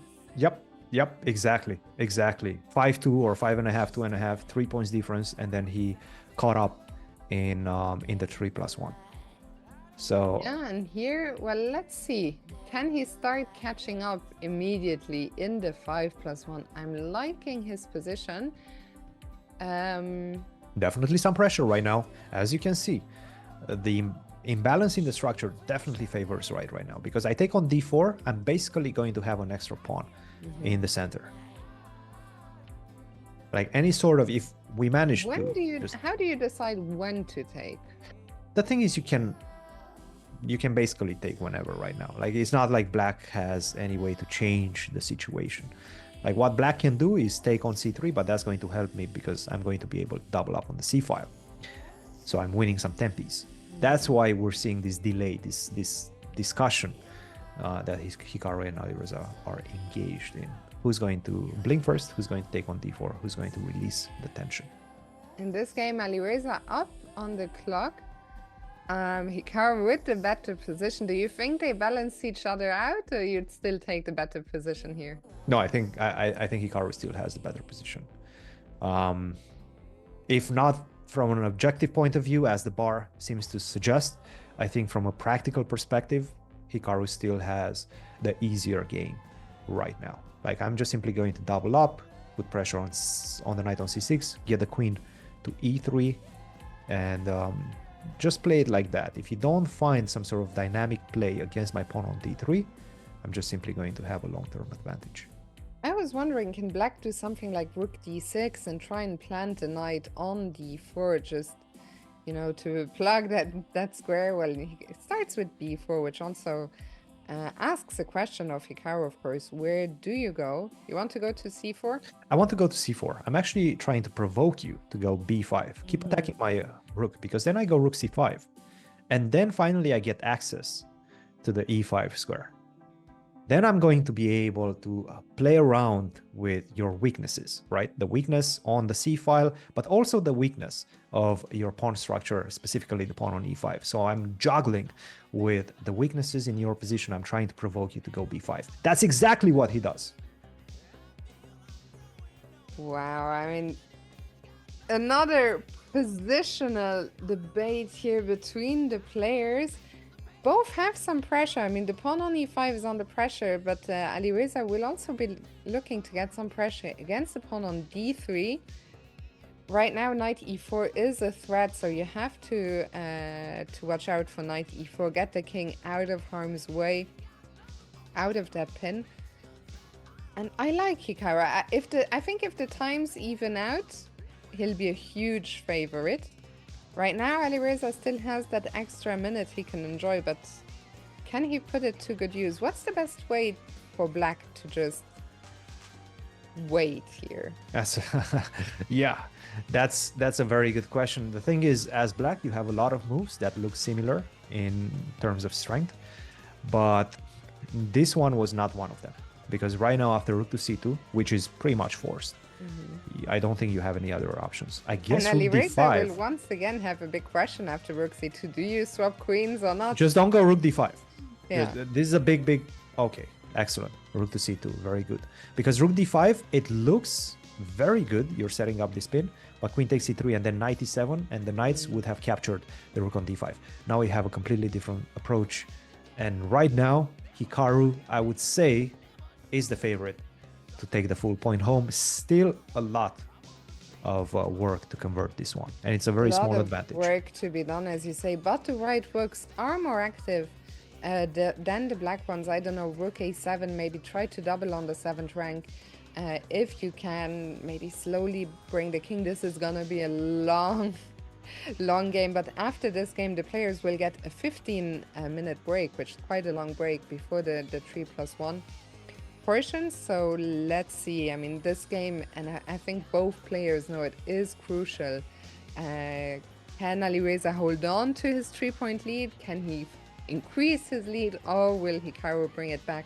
Speaker 1: Yep, exactly. 5-2 or 5.5, 2.5, 3 points difference, and then he caught up in the 3+1. So
Speaker 2: yeah, and here, well, let's see. Can he start catching up immediately in the 5+1? I'm liking his position.
Speaker 1: Definitely some pressure right now, as you can see. The imbalance in the structure definitely favors right now, because I take on d4, I'm basically going to have an extra pawn in the center. Like any sort of, if we manage
Speaker 2: how do you decide when to take?
Speaker 1: The thing is, you can basically take whenever right now. Like, it's not like black has any way to change the situation. Like, what black can do is take on c3, but that's going to help me because I'm going to be able to double up on the c file. So I'm winning some tempies. That's why we're seeing this delay, this discussion that Hikaru and Alireza are engaged in. Who's going to blink first? Who's going to take on d4? Who's going to release the tension?
Speaker 2: In this game, Alireza up on the clock. Hikaru with the better position. Do you think they balance each other out, or you'd still take the better position here?
Speaker 1: No, I think Hikaru still has the better position. If not from an objective point of view, as the bar seems to suggest, I think from a practical perspective, Hikaru still has the easier game right now. Like, I'm just simply going to double up, put pressure on the knight on c6, get the queen to e3, and just play it like that. If you don't find some sort of dynamic play against my pawn on d3, I'm just simply going to have a long-term advantage.
Speaker 2: I was wondering, can black do something like rook d6 and try and plant a knight on d4, just, you know, to plug that square? Well, it starts with b4, which also asks a question of Hikaru, of course. Where do you go? You want to go to c4?
Speaker 1: I want to go to c4. I'm actually trying to provoke you to go b5. Keep attacking my rook, because then I go rook c5. And then finally I get access to the e5 square. Then I'm going to be able to play around with your weaknesses, right? The weakness on the c file, but also the weakness of your pawn structure, specifically the pawn on e5. So I'm juggling with the weaknesses in your position. I'm trying to provoke you to go b5. That's exactly what he does.
Speaker 2: Wow, I mean, another positional debate here between the players. Both have some pressure. I mean, the pawn on e5 is under pressure, but Alireza will also be looking to get some pressure against the pawn on d3. Right now, knight e4 is a threat, so you have to watch out for knight e4. Get the king out of harm's way, out of that pin. And I like Hikaru. I think if the times even out, he'll be a huge favorite. Right now, Alireza still has that extra minute he can enjoy, but can he put it to good use? What's the best way for black to just wait here? That's a very good question. The thing is, as black, you have a lot of moves that look similar in terms of strength, but this one was not one of them, because right now after rook to c2, which is pretty much forced, I don't think you have any other options. I guess and
Speaker 1: rook
Speaker 2: Alireza
Speaker 1: d5
Speaker 2: will once again have a big question after rook c2. Do you swap queens or not?
Speaker 1: Just don't go rook d5.
Speaker 2: Yeah.
Speaker 1: This is a big... Okay, excellent. Rook to c2, very good. Because rook d5, it looks very good. You're setting up this pin, but queen takes c3 and then knight e7, and the knights would have captured the rook on d5. Now we have a completely different approach. And right now, Hikaru, I would say, is the favorite to take the full point home. Still a lot of work to convert this one, and it's a very small advantage.
Speaker 2: Work to be done, as you say, but the white rooks are more active Then the black ones, I don't know, rook a7, maybe try to double on the 7th rank. If you can, maybe slowly bring the king. This is gonna be a long, long game. But after this game, the players will get a 15-minute break, which is quite a long break before the 3+1 portion. So let's see. I mean, this game, and I think both players know it is crucial. Can Alireza hold on to his 3-point lead? Can he increase his lead, or will Hikaru bring it back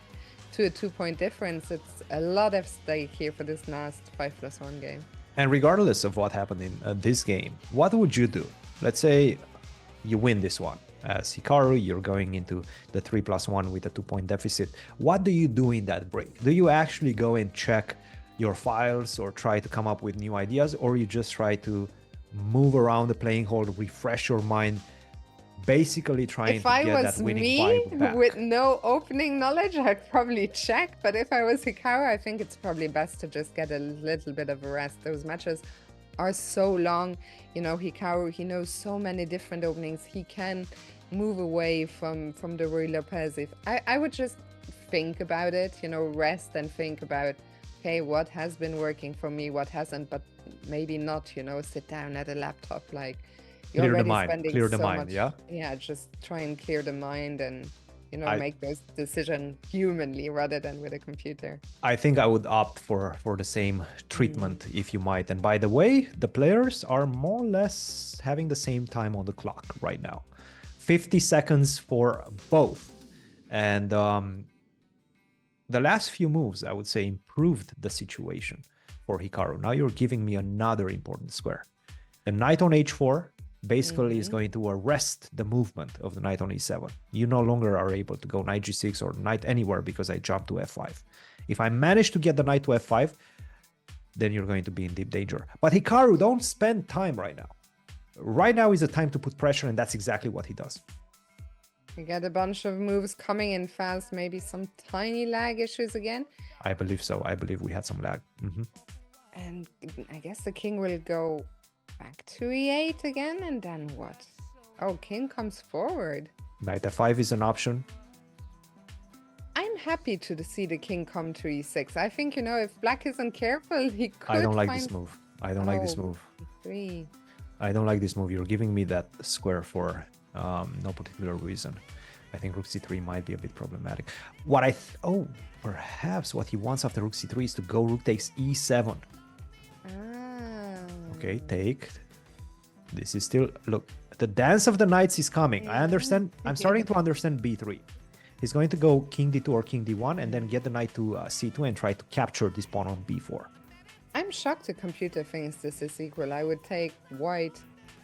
Speaker 2: to a 2-point difference? It's a lot at stake here for this last 5+1 game.
Speaker 1: And regardless of what happened in this game, what would you do? Let's say you win this one. As Hikaru, you're going into the 3+1 with a 2-point deficit. What do you do in that break? Do you actually go and check your files or try to come up with new ideas, or you just try to move around the playing hall, refresh your mind, basically trying to get that winning vibe back?
Speaker 2: With no opening knowledge, I'd probably check. But if I was Hikaru, I think it's probably best to just get a little bit of a rest. Those matches are so long. You know, Hikaru, he knows so many different openings. He can move away from the Ruy Lopez. If I would just think about it, you know, rest and think about, okay, what has been working for me, what hasn't, but maybe not, you know, sit down at a laptop like you're
Speaker 1: Clear the
Speaker 2: already
Speaker 1: mind,
Speaker 2: spending
Speaker 1: clear the
Speaker 2: so
Speaker 1: mind,
Speaker 2: much.
Speaker 1: yeah?
Speaker 2: Yeah, just try and clear the mind and, you know, make those decisions humanly rather than with a computer.
Speaker 1: I think I would opt for the same treatment, if you might. And by the way, the players are more or less having the same time on the clock right now. 50 seconds for both. And the last few moves, I would say, improved the situation for Hikaru. Now you're giving me another important square. The knight on h4 basically is going to arrest the movement of the knight on e7. You no longer are able to go knight g6 or knight anywhere because I jumped to f5. If I manage to get the knight to f5, then you're going to be in deep danger. But Hikaru, don't spend time right now. Right now is the time to put pressure, and that's exactly what he does.
Speaker 2: We got a bunch of moves coming in fast, maybe some tiny lag issues again.
Speaker 1: I believe so. I believe we had some lag.
Speaker 2: And I guess the king will go back to e8 again, and then what? Oh, king comes forward.
Speaker 1: Knight f5 is an option.
Speaker 2: I'm happy to see the king come to e6. I think, you know, if black isn't careful, he could
Speaker 1: I don't like
Speaker 2: find...
Speaker 1: this move. I don't like this move.
Speaker 2: Three.
Speaker 1: I don't like this move. You're giving me that square for no particular reason. I think rook c3 might be a bit problematic. What perhaps what he wants after rook c3 is to go rook takes e7. Okay, take. This is still, look, the dance of the knights is coming. I understand. I'm starting to understand b3. He's going to go king d2 or king d1 and then get the knight to c2 and try to capture this pawn on b4.
Speaker 2: I'm shocked the computer thinks this is equal. I would take white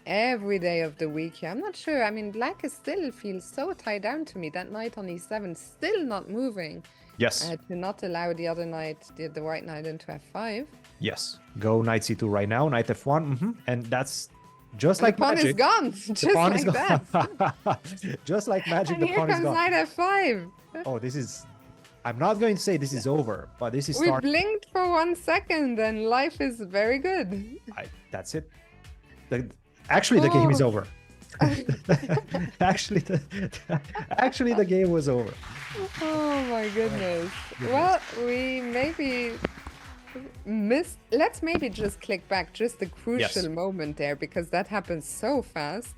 Speaker 2: every day of the week here. I'm not sure. I mean, black is still feels so tied down to me. That knight on e7 still not moving.
Speaker 1: Yes.
Speaker 2: To not allow the other knight, the white knight into f5.
Speaker 1: Yes. Go knight c2 right now, knight f1. And that's just like
Speaker 2: the pawn
Speaker 1: magic.
Speaker 2: Is gone. Just like that.
Speaker 1: Just like magic,
Speaker 2: and
Speaker 1: the
Speaker 2: here
Speaker 1: pawn is
Speaker 2: comes
Speaker 1: gone.
Speaker 2: Knight f5.
Speaker 1: Oh, this is... I'm not going to say this is over, but this is
Speaker 2: We
Speaker 1: starting.
Speaker 2: blinked for 1 second and life is very good.
Speaker 1: That's it. Actually, the game is over. Actually, the game was over.
Speaker 2: Oh my goodness. Well, we maybe missed. Let's maybe just click back just the crucial moment there, because that happened so fast.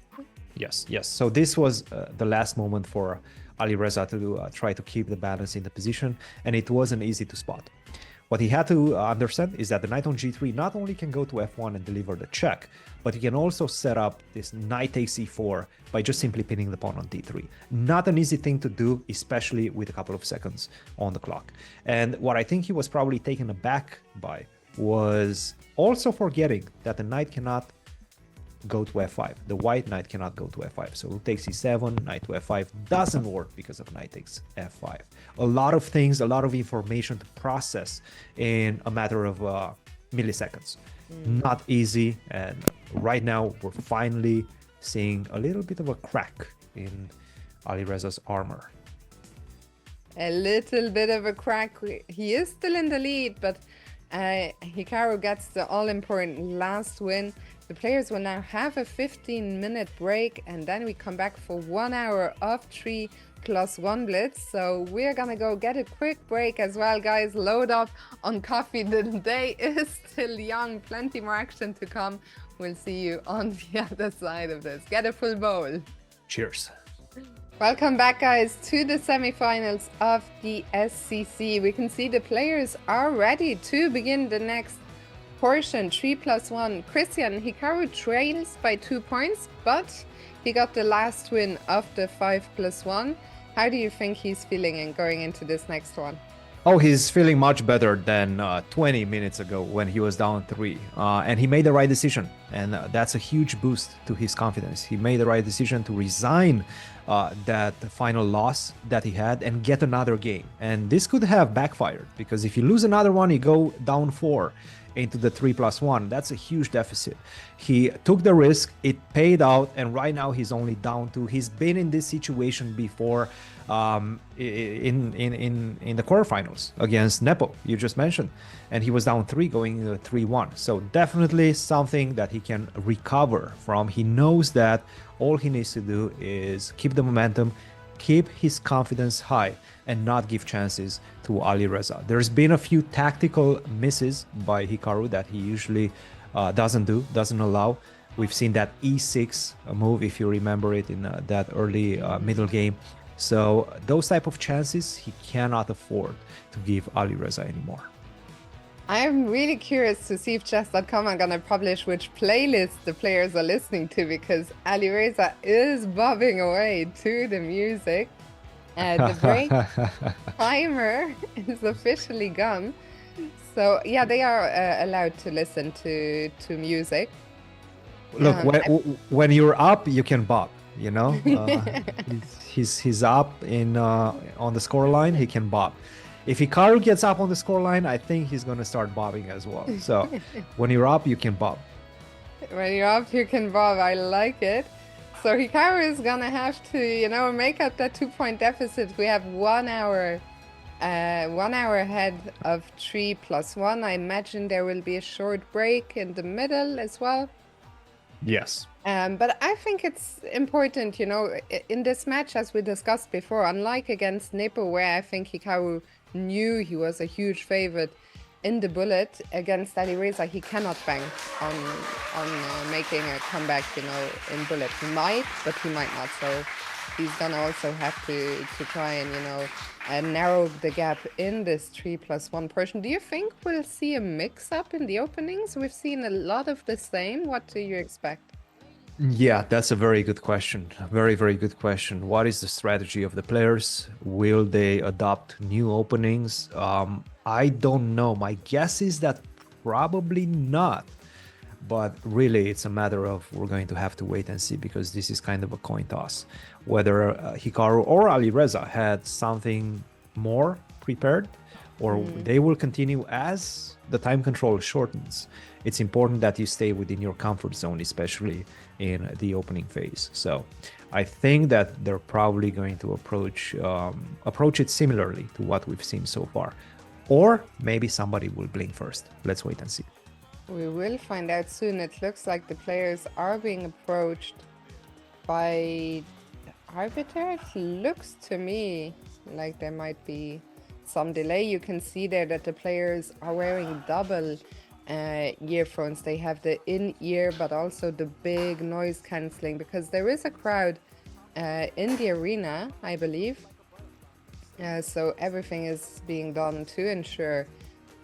Speaker 1: Yes. So this was the last moment for Alireza to try to keep the balance in the position, and it wasn't easy to spot. What he had to understand is that the knight on g3 not only can go to f1 and deliver the check, but he can also set up this knight takes e4 by just simply pinning the pawn on d3. Not an easy thing to do, especially with a couple of seconds on the clock. And what I think he was probably taken aback by was also forgetting that the knight cannot go to f5. The white knight cannot go to f5. So rook takes e7, knight to f5 doesn't work because of knight takes f5. A lot of things, a lot of information to process in a matter of milliseconds. Not easy, and right now we're finally seeing a little bit of a crack in Alireza's armor.
Speaker 2: A little bit of a crack. He is still in the lead, but Hikaru gets the all-important last win. The players will now have a 15-minute break, and then we come back for 1 hour of 3 5+1 blitz. So we're gonna go get a quick break as well, guys. Load up on coffee. The day is still young. Plenty more action to come. We'll see you on the other side of this. Get a full bowl.
Speaker 1: Cheers.
Speaker 2: Welcome back, guys, to the semifinals of the SCC. We can see the players are ready to begin the next portion. 3+1. Christian Hikaru trails by 2 points, but he got the last win of the 5+1. How do you think he's feeling and going into this next one?
Speaker 1: Oh, he's feeling much better than 20 minutes ago when he was down 3. And he made the right decision. And that's a huge boost to his confidence. He made the right decision to resign that final loss that he had and get another game. And this could have backfired, because if you lose another one, you go down 4 into the 3+1. That's a huge deficit. He took the risk, it paid out, and right now he's only down 2. He's been in this situation before in the quarterfinals against Nepo, you just mentioned, and he was down 3 going into 3-1. So definitely something that he can recover from. He knows that all he needs to do is keep the momentum, keep his confidence high, and not give chances to Alireza. There's been a few tactical misses by Hikaru that he usually doesn't allow. We've seen that E6 move, if you remember it, in that early middle game. So those type of chances he cannot afford to give Alireza anymore.
Speaker 2: I'm really curious to see if chess.com are gonna publish which playlist the players are listening to, because Alireza is bobbing away to the music. The break timer is officially gone. So yeah, they are allowed to listen to music.
Speaker 1: Look, when you're up, you can bob. You know, he's up in on the scoreline. He can bob. If Hikaru gets up on the scoreline, I think he's gonna start bobbing as well. So when you're up, you can bob.
Speaker 2: When you're up, you can bob. I like it. So Hikaru is gonna have to, you know, make up that 2-point deficit. We have 1 hour, 1 hour ahead of 3+1. I imagine there will be a short break in the middle as well.
Speaker 1: Yes.
Speaker 2: But I think it's important, you know, in this match, as we discussed before, unlike against Nepo, where I think Hikaru knew he was a huge favorite in the bullet, against Alireza, he cannot bank on making a comeback, you know, in bullet. He might, but he might not. So he's gonna also have to try and, you know, narrow the gap in this 3+1 portion. Do you think we'll see a mix-up in the openings? We've seen a lot of the same. What do you expect?
Speaker 1: Yeah, that's a very good question. Very, very good question. What is the strategy of the players? Will they adopt new openings? I don't know. My guess is that probably not. But really, it's a matter of we're going to have to wait and see, because this is kind of a coin toss. Whether Hikaru or Alireza had something more prepared, or they will continue as the time control shortens. It's important that you stay within your comfort zone, especially in the opening phase. So I think that they're probably going to approach it similarly to what we've seen so far. Or maybe somebody will blink first. Let's wait and see.
Speaker 2: We will find out soon. It looks like the players are being approached by the arbiter. It looks to me like there might be some delay. You can see there that the players are wearing double earphones. They have the in-ear, but also the big noise cancelling, because there is a crowd in the arena, I believe. So everything is being done to ensure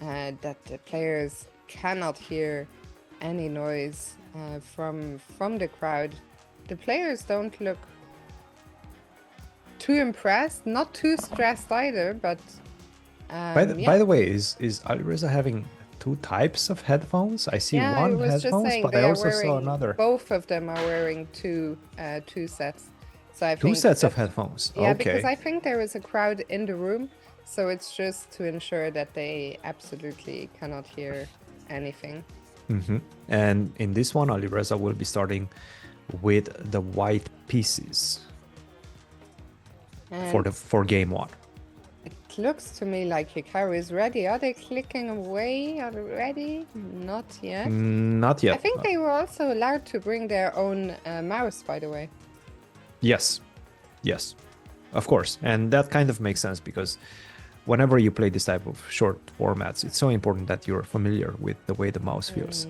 Speaker 2: that the players cannot hear any noise from the crowd. The players don't look too impressed, not too stressed either, but
Speaker 1: by the way, is Alireza having 2 types of headphones? I see one headphones, but I also saw another.
Speaker 2: Both of them are wearing two sets. So I think
Speaker 1: 2 sets of headphones.
Speaker 2: Yeah,
Speaker 1: okay.
Speaker 2: Because I think there is a crowd in the room, so it's just to ensure that they absolutely cannot hear anything.
Speaker 1: And in this one, Alireza will be starting with the white pieces for game 1.
Speaker 2: It looks to me like Hikaru is ready. Are they clicking away already? Not yet.
Speaker 1: Not yet.
Speaker 2: I think they were also allowed to bring their own mouse, by the way.
Speaker 1: Yes. Of course, and that kind of makes sense because whenever you play this type of short formats, it's so important that you're familiar with the way the mouse feels.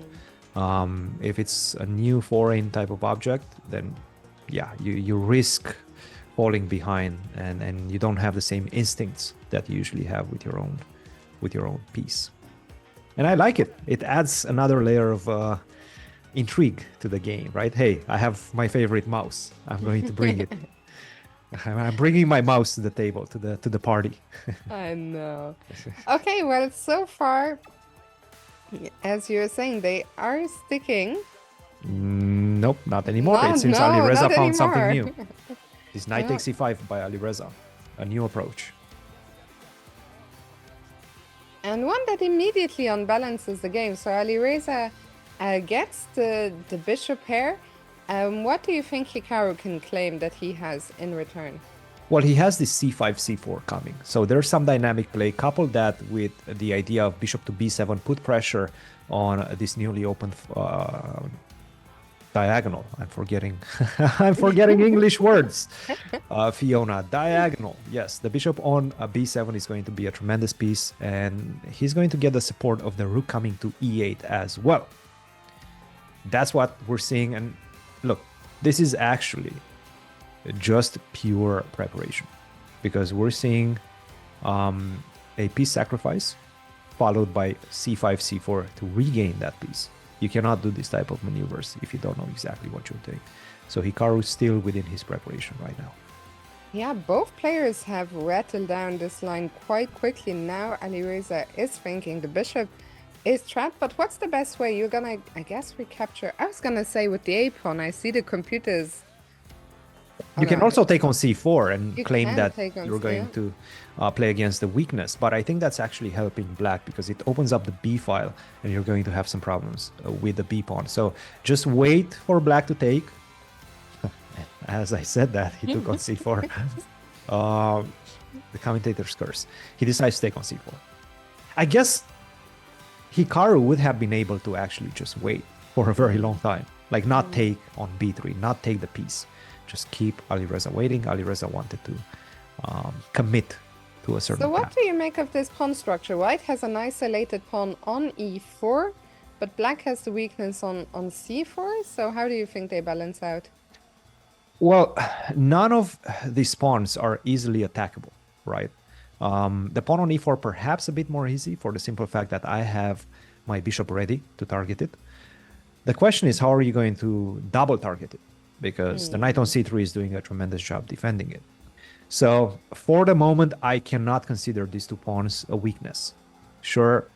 Speaker 1: If it's a new foreign type of object, then yeah, you risk falling behind, and you don't have the same instincts that you usually have with your own piece. And I like it. It adds another layer of intrigue to the game, right? Hey, I have my favorite mouse. I'm going to bring it. I'm bringing my mouse to the table, to the party.
Speaker 2: I know. Okay, well, so far, as you were saying, they are sticking.
Speaker 1: Nope, not anymore.
Speaker 2: No,
Speaker 1: It seems
Speaker 2: no,
Speaker 1: Alireza
Speaker 2: not
Speaker 1: found something
Speaker 2: anymore.
Speaker 1: new. This knight takes e5 by Alireza, a new approach.
Speaker 2: And one that immediately unbalances the game. So Alireza gets the bishop here. What do you think Hikaru can claim that he has in return?
Speaker 1: Well, he has this c5, c4 coming. So there's some dynamic play. Couple that with the idea of bishop to b7, put pressure on this newly opened diagonal. I'm forgetting I'm forgetting English words. Fiona, diagonal. Yes, the bishop on b7 is going to be a tremendous piece, and he's going to get the support of the rook coming to e8 as well. That's what we're seeing. And look, this is actually just pure preparation, because we're seeing a piece sacrifice followed by c5, c4 to regain that piece. You cannot do this type of maneuvers if you don't know exactly what you'll take. So Hikaru is still within his preparation right now.
Speaker 2: Yeah, both players have rattled down this line quite quickly. Now Alireza is thinking the bishop is trapped, but what's the best way? You're gonna, I guess, recapture. I was gonna say with the a pawn. I see the computers.
Speaker 1: You can also take on c4 and claim that you're going
Speaker 2: yeah.
Speaker 1: to play against the weakness, but I think that's actually helping black because it opens up the b file and you're going to have some problems with the b pawn. So just wait for black to take. As I said that, he took on c4. The commentator's curse. He decides to take on c4. I guess Hikaru would have been able to actually just wait for a very long time, like not take on b3, not take the piece. Just keep Alireza waiting. Alireza wanted to commit to a certain
Speaker 2: So what
Speaker 1: path.
Speaker 2: do you make of this pawn structure? White has an isolated pawn on e4, but black has the weakness on c4. So how do you think they balance out?
Speaker 1: Well, none of these pawns are easily attackable, right? The pawn on e4 perhaps a bit more easy for the simple fact that I have my bishop ready to target it. The question is, how are you going to double target it? Because the knight on c3 is doing a tremendous job defending it. So for the moment, I cannot consider these two pawns a weakness. Sure,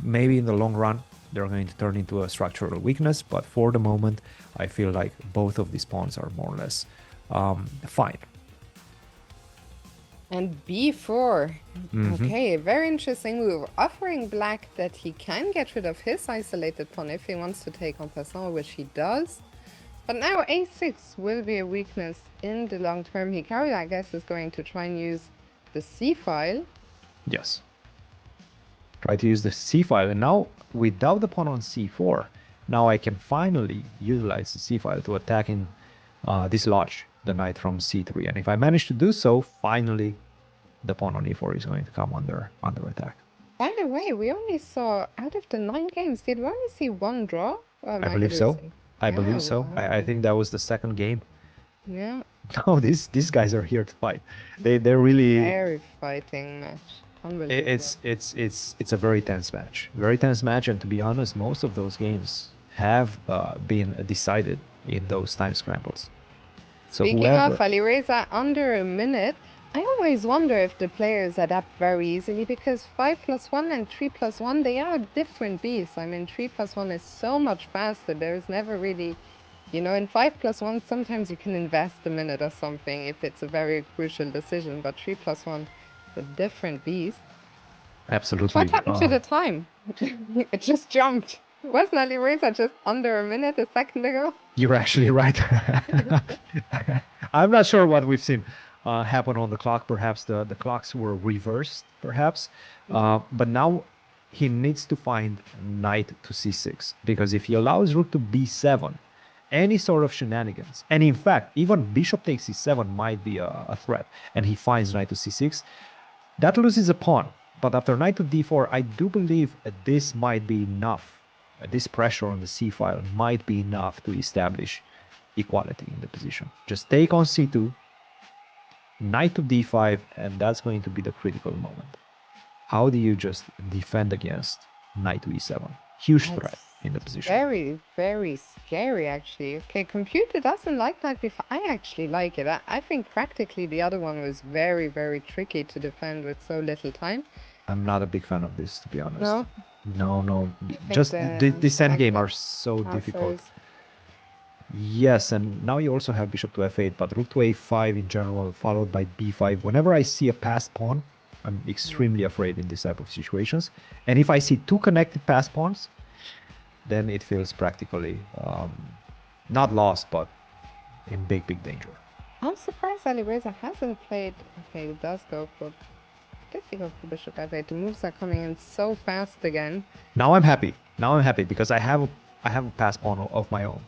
Speaker 1: maybe in the long run, they're going to turn into a structural weakness, but for the moment, I feel like both of these pawns are more or less fine.
Speaker 2: And b4. Okay, a very interesting move. Offering black that he can get rid of his isolated pawn if he wants to take en passant, which he does. But now a6 will be a weakness in the long term. Hikaru, I guess, is going to try and use the c file.
Speaker 1: Yes. Try to use the c file. And now, without the pawn on c4, now I can finally utilize the c file to attack in dislodge the knight from c3. And if I manage to do so, finally, the pawn on e4 is going to come under attack.
Speaker 2: By the way, we only saw, out of the 9 games, did we only see one draw?
Speaker 1: I believe so. I believe so. I think that was the second game.
Speaker 2: Yeah.
Speaker 1: No, these guys are here to fight. They're really
Speaker 2: Very fighting match. Unbelievable.
Speaker 1: It's a very tense match. Very tense match, and to be honest, most of those games have been decided in those time scrambles. So
Speaker 2: Speaking of Alireza, under a minute, I always wonder if the players adapt very easily, because 5+1 and 3+1, they are different beasts. I mean, 3+1 is so much faster. There's never really, you know, in 5+1, sometimes you can invest a minute or something if it's a very crucial decision, but 3+1 is a different beast.
Speaker 1: Absolutely.
Speaker 2: What happened to the time? It just jumped. Wasn't Alireza just under a minute a second ago?
Speaker 1: You're actually right. I'm not sure what we've seen happen on the clock. Perhaps the clocks were reversed, perhaps. But now he needs to find knight to c6, because if he allows rook to b7,
Speaker 3: any sort of shenanigans. And in fact, even bishop takes c7 might be a threat, and he finds knight to c6. That loses a pawn, but after knight to d4, I do believe this might be enough. This pressure on the c file might be enough to establish equality in the position. Just take on c2, knight to d5, and that's going to be the critical moment. How do you just defend against knight to e7? Huge threat in the position.
Speaker 2: Very, very scary, actually. Okay, computer doesn't like knight b5. I actually like it. I think practically the other one was very, very tricky to defend with so little time.
Speaker 3: I'm not a big fan of this, to be honest.
Speaker 2: No?
Speaker 3: No. Just this endgame are so difficult. Yes, and now you also have bishop to f8, but rook to a5 in general, followed by b5. Whenever I see a passed pawn, I'm extremely afraid in this type of situations. And if I see two connected passed pawns, then it feels practically not lost, but in big danger.
Speaker 2: I'm surprised Alireza hasn't played. Okay, it does go for difficult for bishop f8. The moves are coming in so fast again.
Speaker 3: Now I'm happy. Because I have a pass pawn of my own.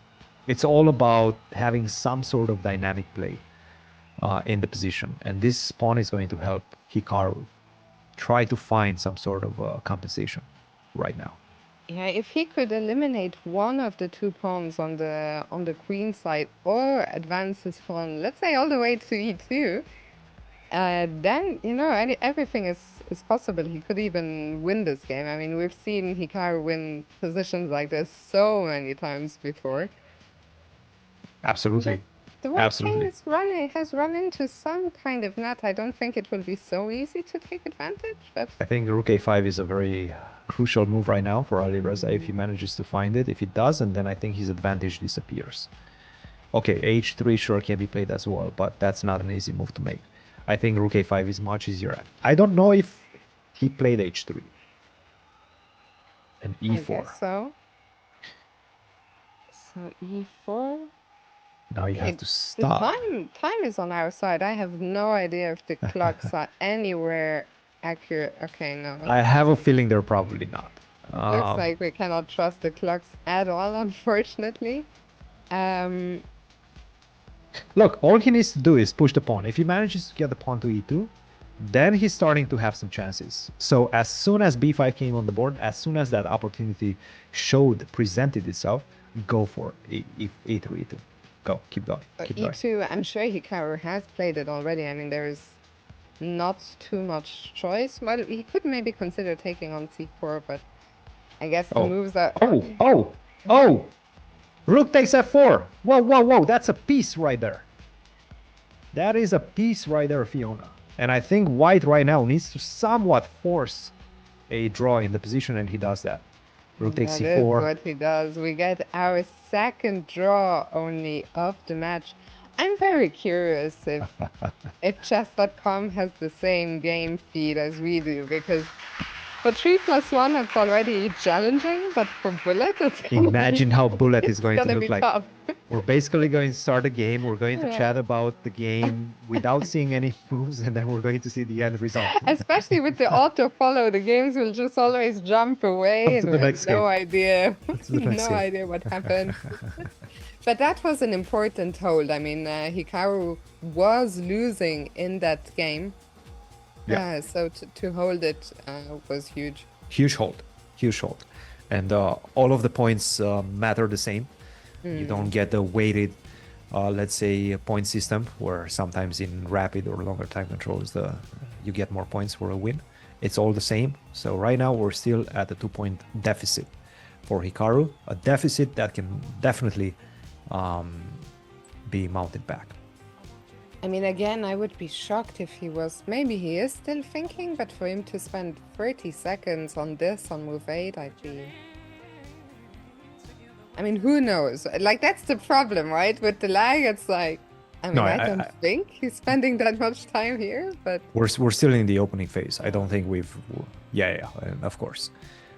Speaker 3: It's all about having some sort of dynamic play in the position, and this pawn is going to help Hikaru try to find some sort of compensation right now.
Speaker 2: Yeah, if he could eliminate one of the two pawns on the queen side, or advance his pawn, let's say all the way to e2, then everything is possible. He could even win this game. I mean, we've seen Hikaru win positions like this so many times before.
Speaker 3: Absolutely.
Speaker 2: The white king has run into some kind of net. I don't think it will be so easy to take advantage, but
Speaker 3: I think rook a5 is a very crucial move right now for Alireza if he manages to find it. If he doesn't, then I think his advantage disappears. Okay, h3 sure can be played as well, but that's not an easy move to make. I think rook a5 is much easier. I don't know if he played h3 and e4.
Speaker 2: I guess so. So e4.
Speaker 3: Now you have to stop.
Speaker 2: The time is on our side. I have no idea if the clocks are anywhere accurate. Okay, no.
Speaker 3: I have a feeling they're probably not.
Speaker 2: Looks like we cannot trust the clocks at all, unfortunately.
Speaker 3: Look, all he needs to do is push the pawn. If he manages to get the pawn to e2, then he's starting to have some chances. So as soon as b5 came on the board, as soon as that opportunity presented itself, go for it. e3, e2. Go, keep going.
Speaker 2: e2, I'm sure Hikaru has played it already. I mean, there is not too much choice. Well, he could maybe consider taking on c4, but I guess the moves are...
Speaker 3: Oh! Rook takes f4. Whoa. That's a piece right there. That is a piece right there, Fiona. And I think white right now needs to somewhat force a draw in the position, and he does that. Rook takes c4.
Speaker 2: That is what he does. We get our second draw only of the match. I'm very curious if chess.com has the same game feed as we do, because for 3+1 it's already challenging, but for Bullet it's
Speaker 3: imagine how Bullet is going to look like.
Speaker 2: Tough.
Speaker 3: We're basically going to start a game. We're going to chat about the game without seeing any moves, and then we're going to see the end result.
Speaker 2: Especially with the auto follow, the games will just always jump away, and we have no idea what happened. But that was an important hold. I mean, Hikaru was losing in that game. Yeah. So to hold it was huge.
Speaker 3: Huge hold. And all of the points matter the same. You don't get the weighted, let's say, point system where sometimes in rapid or longer time controls you get more points for a win. It's all the same. So right now we're still at a 2-point deficit for Hikaru, a deficit that can definitely be mounted back.
Speaker 2: I mean, again, I would be shocked if he was... Maybe he is still thinking, but for him to spend 30 seconds on this, on move 8, I'd be... I mean, who knows? Like, that's the problem, right? With the lag, it's like... I mean, I don't think he's spending that much time here, but...
Speaker 3: We're still in the opening phase. I don't think we've... Yeah, of course.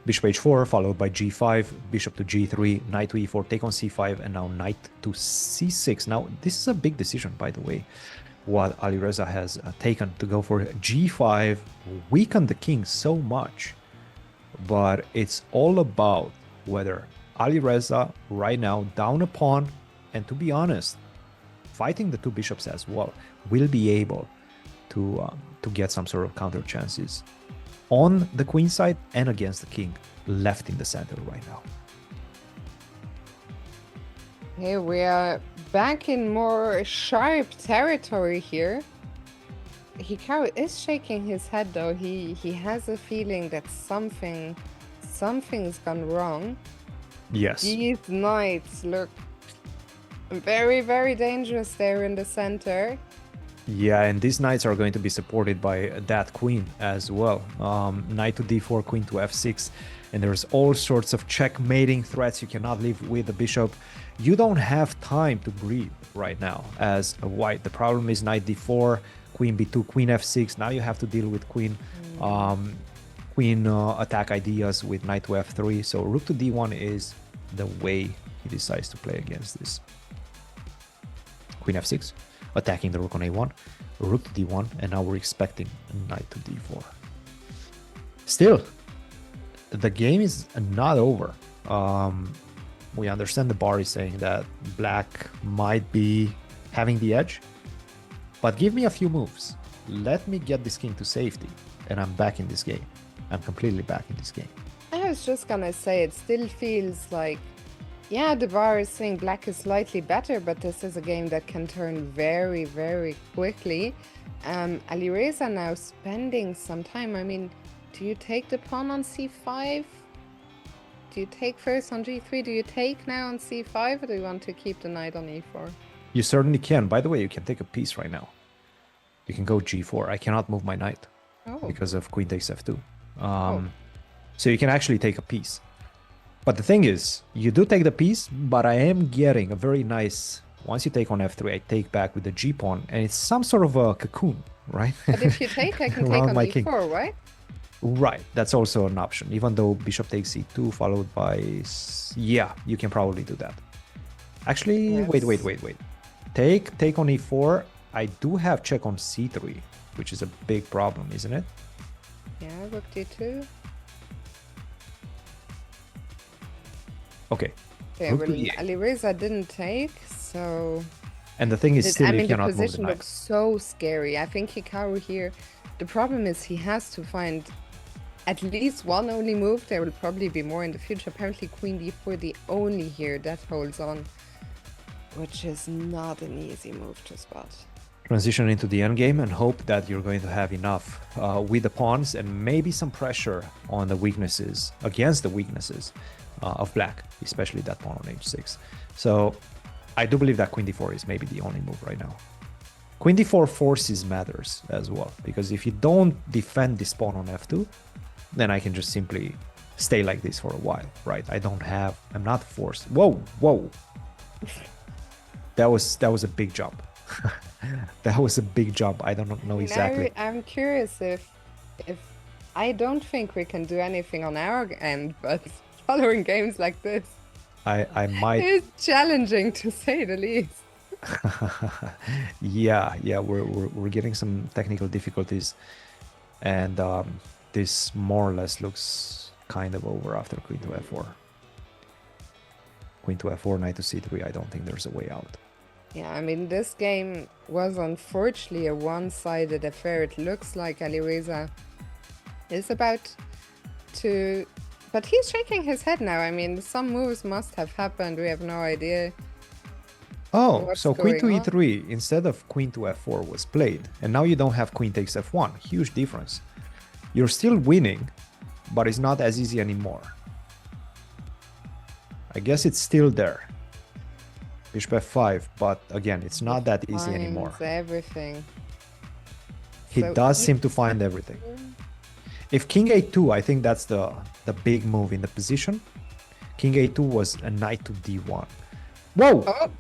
Speaker 3: Bishop h4, followed by g5, bishop to g3, knight to e4, take on c5, and now knight to c6. Now, this is a big decision, by the way, what Alireza has taken to go for g5, weaken the king so much. But it's all about whether Alireza, right now, down a pawn,
Speaker 1: And to be honest, fighting the two bishops as well will be able to get some sort of counter chances on the queen side and against the king left in the center right now.
Speaker 2: Here we are back in more sharp territory here. Hikaru is shaking his head though. He has a feeling that something's gone wrong.
Speaker 1: Yes.
Speaker 2: These knights look very, very dangerous there in the center.
Speaker 1: Yeah, and these knights are going to be supported by that queen as well. Knight to d4, queen to f6, and there's all sorts of checkmating threats. You cannot leave with the bishop. You don't have time to breathe right now as a white. The problem is knight d4, queen b2, queen f6. Now you have to deal with queen attack ideas with knight to f3. So rook to d1 is the way he decides to play against this. Queen f6, attacking the rook on a1, rook to d1, and now we're expecting knight to d4. Still, the game is not over. We understand the bar is saying that black might be having the edge, but give me a few moves. Let me get this king to safety, and I'm back in this game. I'm completely back in this game.
Speaker 2: I was just gonna say, it still feels like, yeah, the bar is saying black is slightly better, but this is a game that can turn very, very quickly. Alireza now spending some time. I mean, do you take the pawn on c5? Do you take first on g3? Do you take now on c5, or do you want to keep the knight on e4?
Speaker 1: You certainly can. By the way, you can take a piece right now. You can go g4. I cannot move my knight because of queen takes f2. So you can actually take a piece. But the thing is, you do take the piece, but I am getting a very nice... Once you take on f3, I take back with the g pawn, and it's some sort of a cocoon, right?
Speaker 2: But if you take, I can take on d4, king. Right?
Speaker 1: Right, that's also an option. Even though bishop takes c2 followed by... Yeah, you can probably do that. Actually, yes. Wait. Take on e4. I do have check on c3, which is a big problem, isn't it?
Speaker 2: Yeah, rook d2.
Speaker 1: Okay.
Speaker 2: Okay, well, Alireza didn't take, so...
Speaker 1: And the thing is, still you cannot move the knight.
Speaker 2: The position looks so scary. I think Hikaru here, the problem is he has to find at least one only move. There will probably be more in the future. Apparently queen d4, the only here that holds on, which is not an easy move to spot.
Speaker 1: Transition into the endgame and hope that you're going to have enough with the pawns and maybe some pressure on the weaknesses, against the weaknesses of black, especially that pawn on h6. So I do believe that queen d4 is maybe the only move right now. Queen d4 forces matters as well, because if you don't defend this pawn on f2, then I can just simply stay like this for a while, right? I'm not forced. Whoa. That was a big jump. That was a big jump. I don't know exactly.
Speaker 2: I'm curious if I don't think we can do anything on our end, but following games like this,
Speaker 1: I might.
Speaker 2: It's challenging to say the least.
Speaker 1: yeah, we're getting some technical difficulties, and this more or less looks kind of over after queen to f4. Queen to f4, knight to c3. I don't think there's a way out.
Speaker 2: Yeah, I mean, this game was unfortunately a one-sided affair. It looks like Alireza is about to... But he's shaking his head now. I mean, some moves must have happened. We have no idea.
Speaker 1: Oh, so queen to e3 instead of queen to f4 was played. And now you don't have queen takes f1. Huge difference. You're still winning, but it's not as easy anymore. I guess it's still there. Bishop f5, but again, it's not that easy anymore.
Speaker 2: Everything.
Speaker 1: He does seem to find everything. If king a2, I think that's the big move in the position. King a2 was a knight to d1. Whoa! Oh.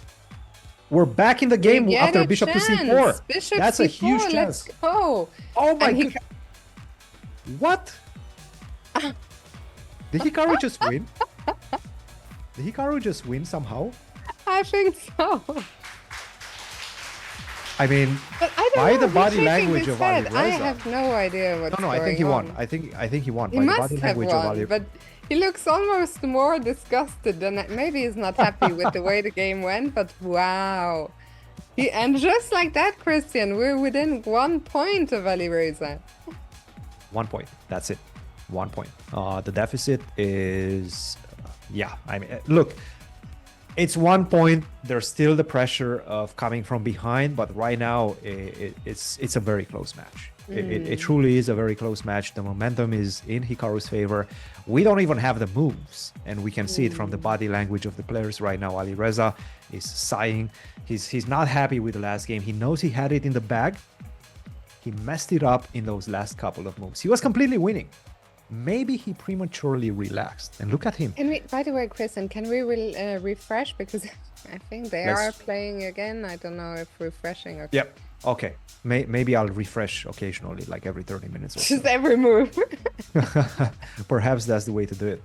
Speaker 1: We're back in the game after bishop to c4.
Speaker 2: Bishop
Speaker 1: that's
Speaker 2: c4,
Speaker 1: a huge chance.
Speaker 2: Let's go.
Speaker 1: Oh my god. What? Did Hikaru just win? Did Hikaru just win somehow?
Speaker 2: I think so.
Speaker 1: I mean,
Speaker 2: But I don't
Speaker 1: by
Speaker 2: know.
Speaker 1: the
Speaker 2: He's
Speaker 1: body
Speaker 2: shaking
Speaker 1: language
Speaker 2: his
Speaker 1: of
Speaker 2: head. I
Speaker 1: Alireza.
Speaker 2: have no idea what's
Speaker 1: No,
Speaker 2: going
Speaker 1: I think he won.
Speaker 2: on.
Speaker 1: I think he won
Speaker 2: He
Speaker 1: by the
Speaker 2: must
Speaker 1: body
Speaker 2: have
Speaker 1: language of
Speaker 2: won,
Speaker 1: Alireza.
Speaker 2: but he looks almost more disgusted than maybe he's not happy with the way the game went. But wow, and just like that, Christian, we're within 1 point of Alireza.
Speaker 1: 1 point. That's it. 1 point. The deficit is, yeah. I mean, look, it's 1 point. There's still the pressure of coming from behind, but right now it's a very close match. It truly is a very close match. The momentum is in Hikaru's favor. We don't even have the moves, and we can see it from the body language of the players right now. Alireza is sighing. He's not happy with the last game. He knows he had it in the bag. He messed it up in those last couple of moves. He was completely winning. Maybe he prematurely relaxed. And look at him.
Speaker 2: Can we, by the way, Christian, can we refresh? Because I think they are playing again. I don't know if refreshing. Okay.
Speaker 1: Yep. Okay. Maybe I'll refresh occasionally, like every 30 minutes or so.
Speaker 2: Just every move.
Speaker 1: Perhaps that's the way to do it.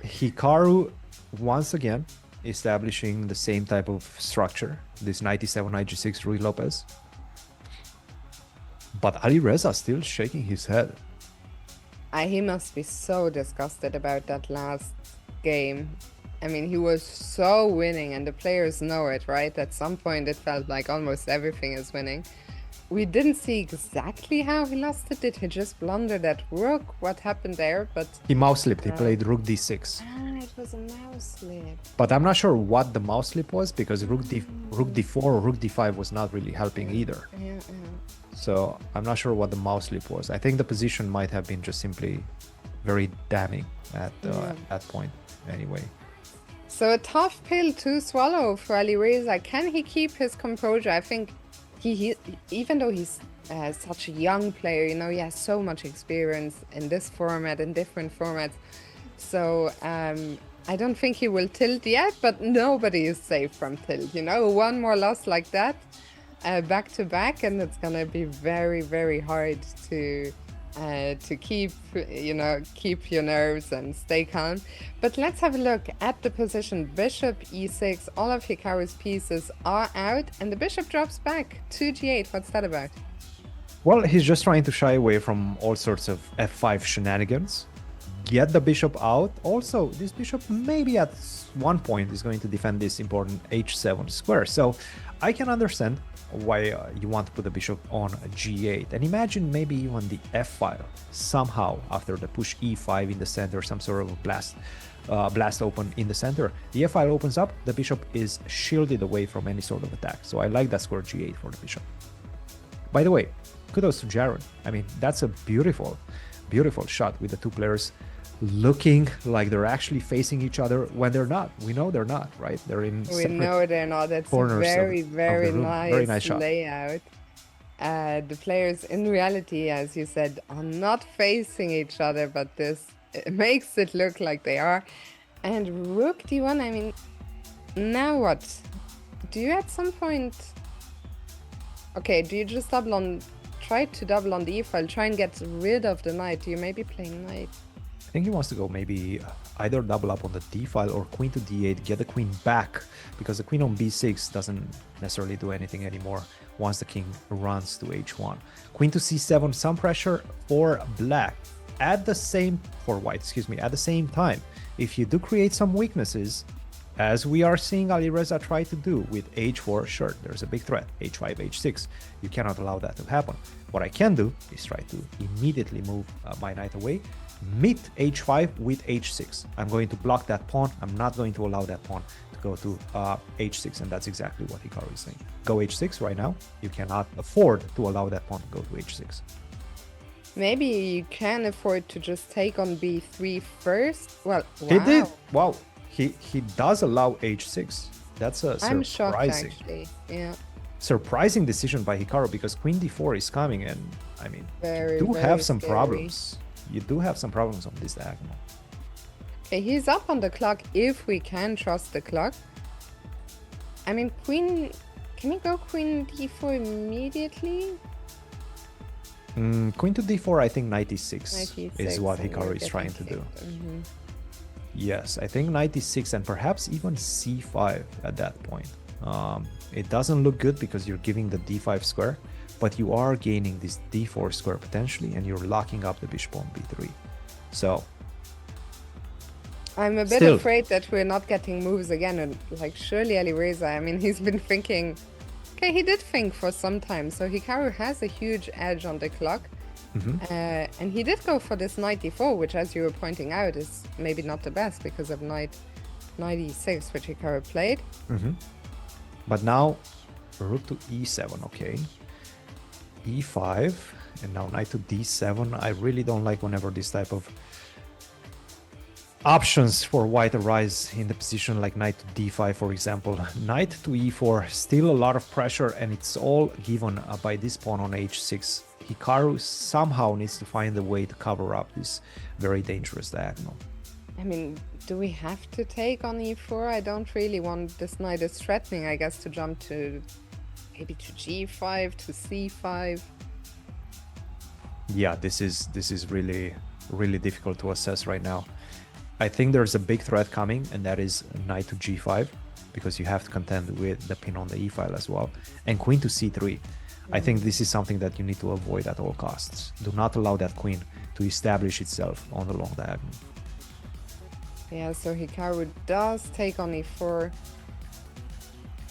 Speaker 1: Hikaru, once again, establishing the same type of structure. This 97 IG6 Rui Lopez. But Alireza still shaking his head.
Speaker 2: He must be so disgusted about that last game. I mean, he was so winning, and the players know it, right? At some point, it felt like almost everything is winning. We didn't see exactly how he lost it. Did he just blunder that rook? What happened there? But
Speaker 1: he mouse slipped. He played rook d6.
Speaker 2: it was a mouse slip.
Speaker 1: But I'm not sure what the mouse slip was, because rook d4 or rook d5 was not really helping either.
Speaker 2: Yeah.
Speaker 1: So I'm not sure what the mouse slip was. I think the position might have been just simply very damning at that point anyway.
Speaker 2: So a tough pill to swallow for Alireza. Can he keep his composure? I think he even though he's such a young player, you know, he has so much experience in this format, in different formats. So I don't think he will tilt yet, but nobody is safe from tilt. You know, one more loss like that, back to back, and it's gonna be very, very hard to keep, you know, keep your nerves and stay calm. But let's have a look at the position. Bishop e6, all of Hikaru's pieces are out, and the bishop drops back to g8. What's that about?
Speaker 1: Well, he's just trying to shy away from all sorts of f5 shenanigans. Get the bishop out. Also, this bishop maybe at one point is going to defend this important h7 square. So I can understand why you want to put the bishop on g8, and imagine maybe even the f file somehow after the push e5 in the center, some sort of blast open in the center. The f file opens up, the bishop is shielded away from any sort of attack. So I like that square g8 for the bishop. By the way, kudos to Jaron. I mean, that's a beautiful shot with the two players looking like they're actually facing each other when they're not. We know they're not, right? They're in
Speaker 2: We know they're not. That's a very nice
Speaker 1: shot.
Speaker 2: layout. The players in reality, as you said, are not facing each other, but this makes it look like they are. And rook d1, I mean, now what? Do you at some point... Okay, do you just try to double on the e file, try and get rid of the knight? Do you maybe playing knight?
Speaker 1: I think he wants to go maybe either double up on the d file or queen to d8, get the queen back, because the queen on b6 doesn't necessarily do anything anymore once the king runs to h1. Queen to c7, some pressure for black at the same, for white, excuse me, at the same time. If you do create some weaknesses, as we are seeing Alireza try to do with h4, sure, there's a big threat, h5, h6. You cannot allow that to happen. What I can do is try to immediately move my knight away, meet h5 with h6. I'm going to block that pawn. I'm not going to allow that pawn to go to h6, and that's exactly what Hikaru is saying. Go h6 right now. You cannot afford to allow that pawn to go to h6.
Speaker 2: Maybe you can afford to just take on b3 first. Well, wow.
Speaker 1: He did. Wow. He does allow h6. That's a surprising,
Speaker 2: I'm shocked, actually. Yeah.
Speaker 1: Surprising decision by Hikaru, because queen d4 is coming, and I mean, you do have some problems. You do have some problems on this diagonal.
Speaker 2: Okay, he's up on the clock if we can trust the clock. I mean, queen... Can we go queen d4 immediately?
Speaker 1: Queen to d4, I think knight e6 is what
Speaker 2: and
Speaker 1: Hikaru is trying to do.
Speaker 2: Mm-hmm.
Speaker 1: Yes, I think knight e6 and perhaps even c5 at that point. It doesn't look good because you're giving the d5 square, but you are gaining this d4 square potentially, and you're locking up the bishop on b3. So
Speaker 2: I'm a bit
Speaker 1: Still.
Speaker 2: afraid that we're not getting moves again. And like, surely Alireza, I mean, he's been thinking. Okay, he did think for some time. So Hikaru has a huge edge on the clock. And he did go for this knight d4, which, as you were pointing out, is maybe not the best because of knight e6, which Hikaru played.
Speaker 1: But now rook to e7, okay. e5, and now knight to d7. I really don't like whenever this type of options for white arise in the position like knight to d5, for example. Knight to e4, still a lot of pressure, and it's all given by this pawn on h6. Hikaru somehow needs to find a way to cover up this very dangerous diagonal.
Speaker 2: I mean, do we have to take on e4? I don't really want this knight is threatening, I guess, to jump to maybe to g5, to c5.
Speaker 1: Yeah, this is really difficult to assess right now. I think there's a big threat coming, and that is knight to g5, because you have to contend with the pin on the e file as well, and queen to c3. I think this is something that you need to avoid at all costs. Do not allow that queen to establish itself on the long diagonal.
Speaker 2: Yeah, so Hikaru does take on e4.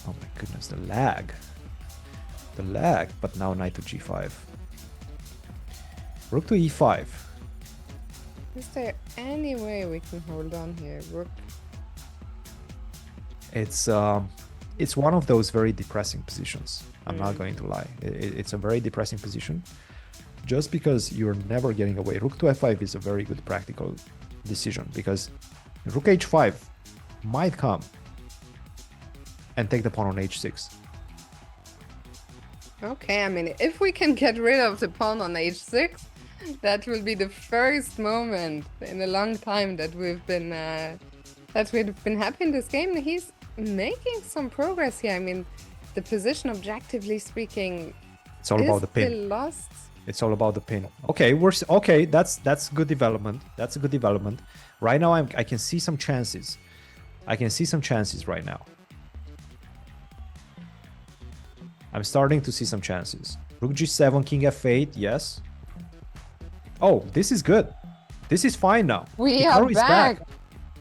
Speaker 1: Oh my goodness, the lag. The lag, but now knight to g5. Rook to e5.
Speaker 2: Is there any way we can hold on here? Rook.
Speaker 1: It's one of those very depressing positions. I'm not going to lie. It's a very depressing position, just because you're never getting away. Rook to f5 is a very good practical decision, because rook h5 might come and take the pawn on h6.
Speaker 2: Okay, I mean, if we can get rid of the pawn on h6, that will be the first moment in a long time that we've been happy in this game. He's making some progress here. I mean, the position, objectively speaking,
Speaker 1: It's all about the pin.
Speaker 2: still lost.
Speaker 1: It's all about the pin. Okay, that's good development. That's a good development. Right now, I can see some chances. I can see some chances right now. I'm starting to see some chances. Rook g7, king f8, yes. Oh, this is good. This is fine now.
Speaker 2: We are back.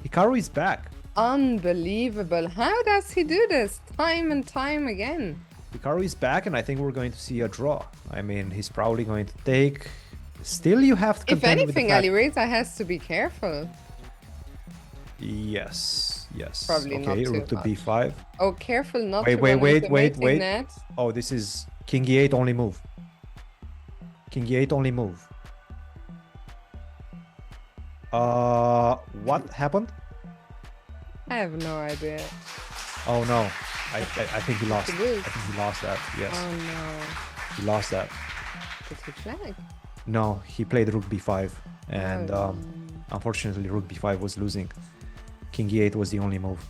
Speaker 1: Hikaru is back.
Speaker 2: Unbelievable. How does he do this time and time again?
Speaker 1: Hikaru is back, and I think we're going to see a draw. I mean, he's probably going to take. Still, you have to
Speaker 2: If
Speaker 1: contend
Speaker 2: anything,
Speaker 1: with the fact...
Speaker 2: Alireza has to be careful.
Speaker 1: Yes.
Speaker 2: Probably
Speaker 1: okay,
Speaker 2: not too
Speaker 1: rook to
Speaker 2: much.
Speaker 1: b5.
Speaker 2: Oh, careful not
Speaker 1: Wait,
Speaker 2: to
Speaker 1: wait,
Speaker 2: run
Speaker 1: wait,
Speaker 2: into
Speaker 1: wait,
Speaker 2: mating
Speaker 1: wait.
Speaker 2: net.
Speaker 1: Oh, this is king e8 only move. King e8 only move. What happened?
Speaker 2: I have no idea.
Speaker 1: Oh no, I think he lost. I
Speaker 2: He lose.
Speaker 1: think he lost that. Yes,
Speaker 2: Oh no.
Speaker 1: he lost that.
Speaker 2: Did he flag?
Speaker 1: No, he played rook b5, and
Speaker 2: Oh.
Speaker 1: unfortunately rook b5 was losing. King e8 was the only move.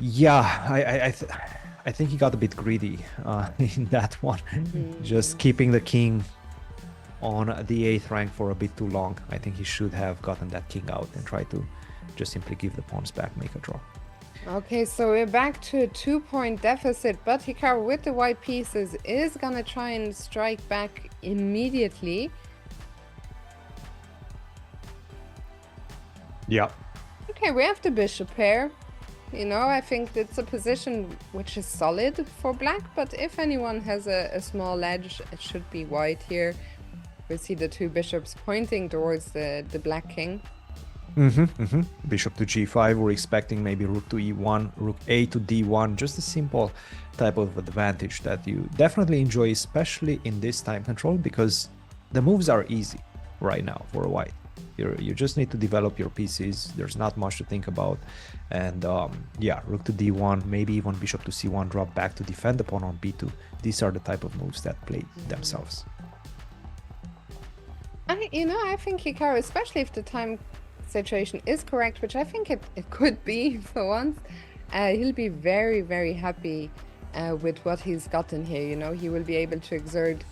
Speaker 1: Yeah, I think he got a bit greedy in that one, just keeping the king on the 8th rank for a bit too long. I think he should have gotten that king out and tried to just simply give the pawns back, make a draw.
Speaker 2: Okay, so we're back to a 2-point deficit, but Hikaru with the white pieces is gonna try and strike back immediately.
Speaker 1: Yeah.
Speaker 2: Okay, we have the bishop pair. You know, I think it's a position which is solid for black, but if anyone has a small edge, it should be white here. We see the two bishops pointing towards the black king.
Speaker 1: Bishop to g5, we're expecting maybe rook to e1, rook a to d1, just a simple type of advantage that you definitely enjoy, especially in this time control, because the moves are easy right now for white. You just need to develop your pieces. There's not much to think about. And yeah, rook to d1, maybe even bishop to c1, drop back to defend the pawn on b2. These are the type of moves that play themselves.
Speaker 2: I think Hikaru, especially if the time situation is correct, which I think it could be for once, he'll be very, very happy with what he's gotten here. You know, he will be able to exert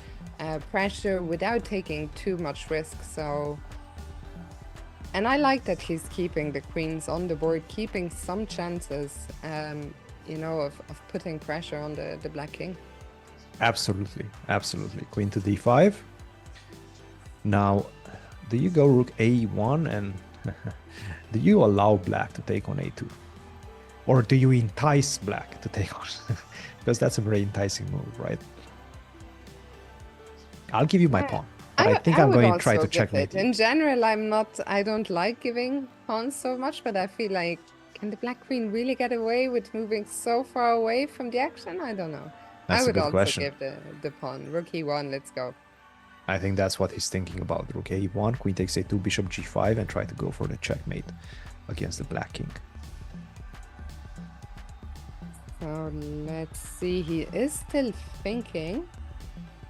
Speaker 2: pressure without taking too much risk. So, and I like that he's keeping the queens on the board, keeping some chances. you know, of putting pressure on the black king.
Speaker 1: Absolutely, absolutely. Queen to d5. Now, do you go rook a1 and do you allow black to take on a2? Or do you entice black to take on? Because that's a very enticing move, right? I'll give you my pawn. But I think I'm
Speaker 2: would
Speaker 1: going to try
Speaker 2: also
Speaker 1: to
Speaker 2: give
Speaker 1: checkmate
Speaker 2: it.
Speaker 1: you.
Speaker 2: In general, I don't like giving pawns so much, but I feel like, can the black queen really get away with moving so far away from the action? I don't know.
Speaker 1: That's
Speaker 2: I
Speaker 1: a
Speaker 2: would
Speaker 1: good
Speaker 2: also
Speaker 1: question.
Speaker 2: give the pawn. Rook e1, let's go.
Speaker 1: I think that's what he's thinking about. Rook a1, queen takes a2, bishop g5, and try to go for the checkmate against the black king.
Speaker 2: So let's see. He is still thinking.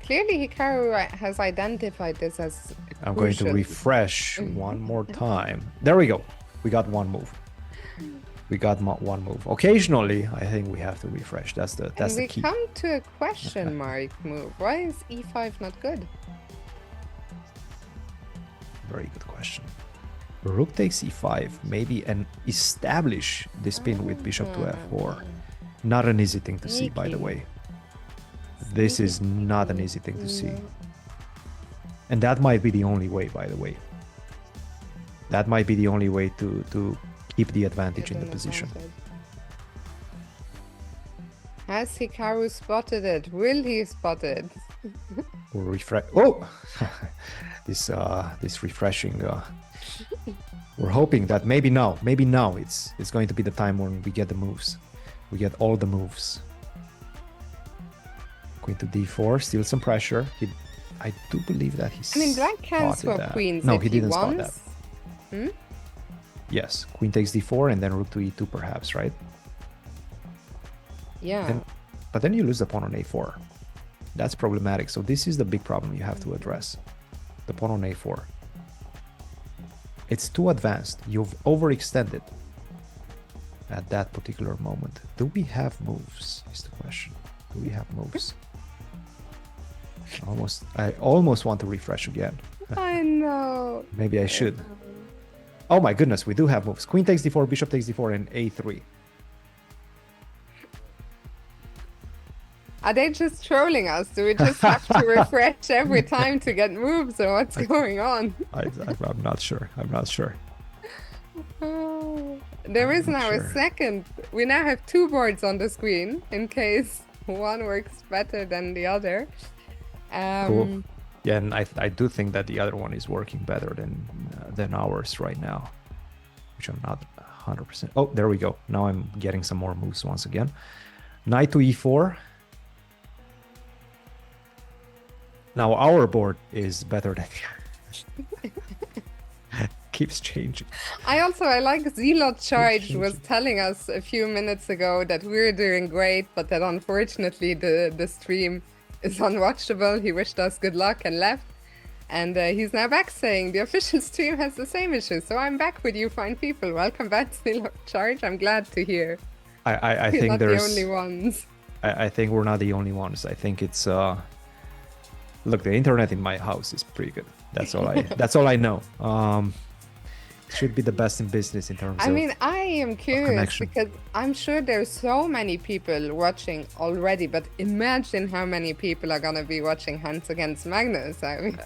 Speaker 2: Clearly, Hikaru has identified this as
Speaker 1: I'm going to refresh one more time. There we go. We got one move. We got one move. Occasionally, I think we have to refresh. That's the key.
Speaker 2: We come to a question mark move. Why is e5 not good?
Speaker 1: Very good question. Rook takes e5, maybe, and establish this pin with bishop to f4. Not an easy thing to see, by the way. This is not an easy thing to see. And that might be the only way, by the way. That might be the only way to keep the advantage in the position.
Speaker 2: Has Hikaru spotted it? Will he spot it?
Speaker 1: We'll refresh. Oh, this refreshing. We're hoping that maybe now it's going to be the time when we get the moves. We get all the moves. Queen to d4, still some pressure. I do believe that he's.
Speaker 2: I mean, black can swap queens.
Speaker 1: No,
Speaker 2: if
Speaker 1: he didn't spot that.
Speaker 2: Hmm?
Speaker 1: Yes, queen takes d4 and then rook to e2, perhaps, right?
Speaker 2: Yeah.
Speaker 1: But then you lose the pawn on a4. That's problematic. So this is the big problem you have to address. The pawn on a4. It's too advanced. You've overextended at that particular moment. Do we have moves? Is the question. Do we have moves? I almost want to refresh again.
Speaker 2: I know.
Speaker 1: Maybe I should. Oh my goodness, we do have moves. Queen takes d4, bishop takes d4, and a3.
Speaker 2: Are they just trolling us? Do we just have to refresh every time to get moves, or what's going on?
Speaker 1: I'm not sure. I'm not sure.
Speaker 2: Oh, there is now a second. We now have two boards on the screen in case one works better than the other.
Speaker 1: Cool. Yeah, and I do think that the other one is working better than ours right now, which I'm not 100%. Oh, there we go. Now I'm getting some more moves once again. Knight to e4. Now our board is better than keeps changing.
Speaker 2: I like Zealot Charge was telling us a few minutes ago that we're doing great, but that unfortunately the stream is unwatchable. He wished us good luck and left. And he's now back saying the official stream has the same issue. So I'm back with you fine people. Welcome back to Zealot Charge. I'm glad to hear.
Speaker 1: I think
Speaker 2: not
Speaker 1: there's
Speaker 2: the only ones.
Speaker 1: I think we're not the only ones. I think it's look, the internet in my house is pretty good. That's all I know. It should be the best in business in terms of.
Speaker 2: I mean, I am curious because I'm sure there's so many people watching already, but imagine how many people are gonna be watching Hans against Magnus. I mean,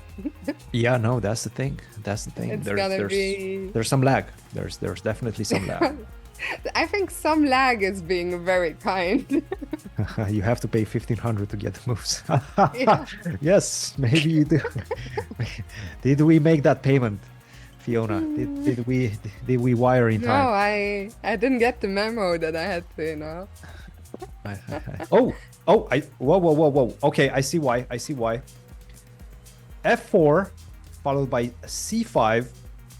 Speaker 1: yeah, no, that's the thing. That's the thing. There's some lag. There's definitely some lag.
Speaker 2: I think some lag is being very kind.
Speaker 1: You have to pay 1,500 to get the moves.
Speaker 2: Yeah.
Speaker 1: Yes, maybe you do. Did we make that payment, Fiona? Did we wire in time?
Speaker 2: No, I didn't get the memo that I had to, you know.
Speaker 1: Whoa. Okay, I see why. F4 followed by C5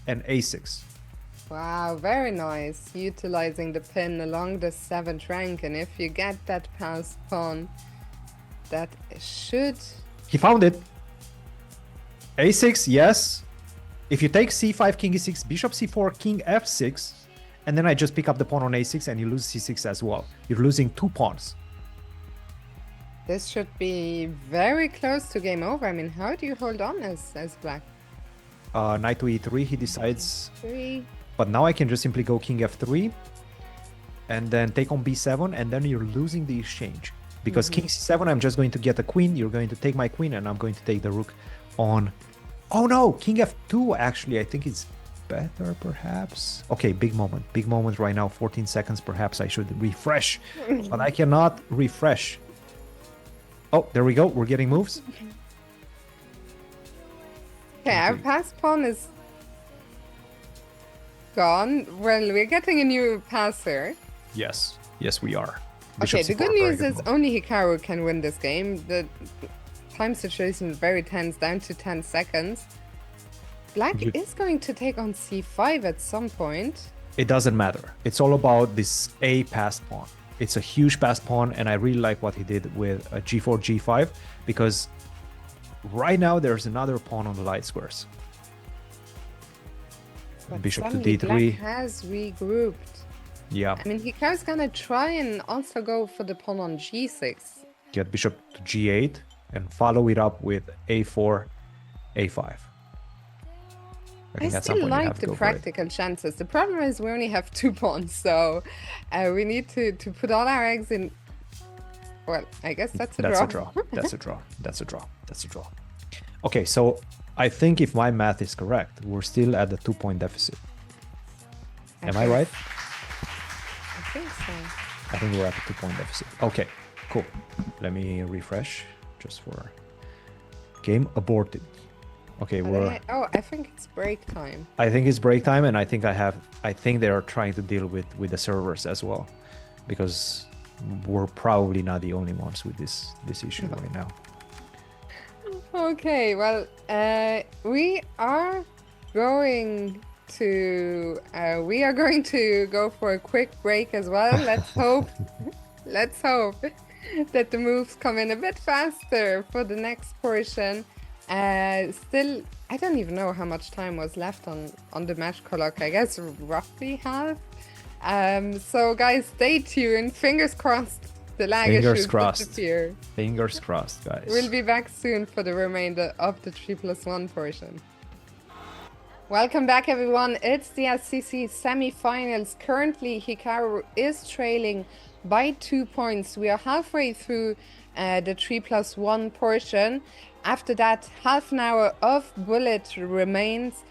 Speaker 1: and A6.
Speaker 2: Wow, very nice. Utilizing the pin along the 7th rank, and if you get that passed pawn, that should...
Speaker 1: He found it. A6, yes. If you take C5, King E6, Bishop C4, King F6, and then I just pick up the pawn on A6 and you lose C6 as well. You're losing 2 pawns.
Speaker 2: This should be very close to game over. I mean, how do you hold on as black?
Speaker 1: Knight to E3, he decides...
Speaker 2: 3.
Speaker 1: But now I can just simply go King F3. and then take on b7, and then you're losing the exchange. Because king c7, I'm just going to get a queen, you're going to take my queen, and I'm going to take the rook on... Oh no, king f2, actually, I think it's better, perhaps. Okay, big moment right now, 14 seconds, perhaps I should refresh, but I cannot refresh. Oh, there we go, we're getting moves.
Speaker 2: Okay, our pass pawn is gone. Well, we're getting a new passer.
Speaker 1: Yes, we are.
Speaker 2: Okay, the good news is only Hikaru can win this game. The time situation is very tense, down to 10 seconds. Black is going to take on c5 at some point.
Speaker 1: It doesn't matter. It's all about this A passed pawn. It's a huge passed pawn, and I really like what he did with a g4, g5, because right now there's another pawn on the light squares.
Speaker 2: But
Speaker 1: Bishop to
Speaker 2: suddenly
Speaker 1: d3.
Speaker 2: Black has regrouped.
Speaker 1: Yeah.
Speaker 2: I mean, Hikaru's gonna try and also go for the pawn on g6.
Speaker 1: Get bishop to g8 and follow it up with a4, a5.
Speaker 2: I still like the practical chances. The problem is we only have 2 pawns, so we need to put all our eggs in. Well, I guess that's a draw.
Speaker 1: That's a draw. Okay, so I think if my math is correct, we're still at the 2-point deficit. Am I right?
Speaker 2: I think so.
Speaker 1: I think we're at the 2-point deficit. Okay, cool. Let me refresh just for game aborted. Okay,
Speaker 2: I think it's break time.
Speaker 1: I think it's break time, and I think they are trying to deal with the servers as well, because we're probably not the only ones with this issue right now.
Speaker 2: Okay, well, we are going to go for a quick break as well. Let's hope that the moves come in a bit faster for the next portion. Still, I don't even know how much time was left on the match clock. I guess roughly half. So guys, stay tuned. Fingers crossed the lag issues disappear.
Speaker 1: Fingers crossed, guys.
Speaker 2: We'll be back soon for the remainder of the 3+1 portion. Welcome back, everyone. It's the SCC semi-finals. Currently, Hikaru is trailing by 2 points. We are halfway through the 3+1 portion. After that, half an hour of bullet remains.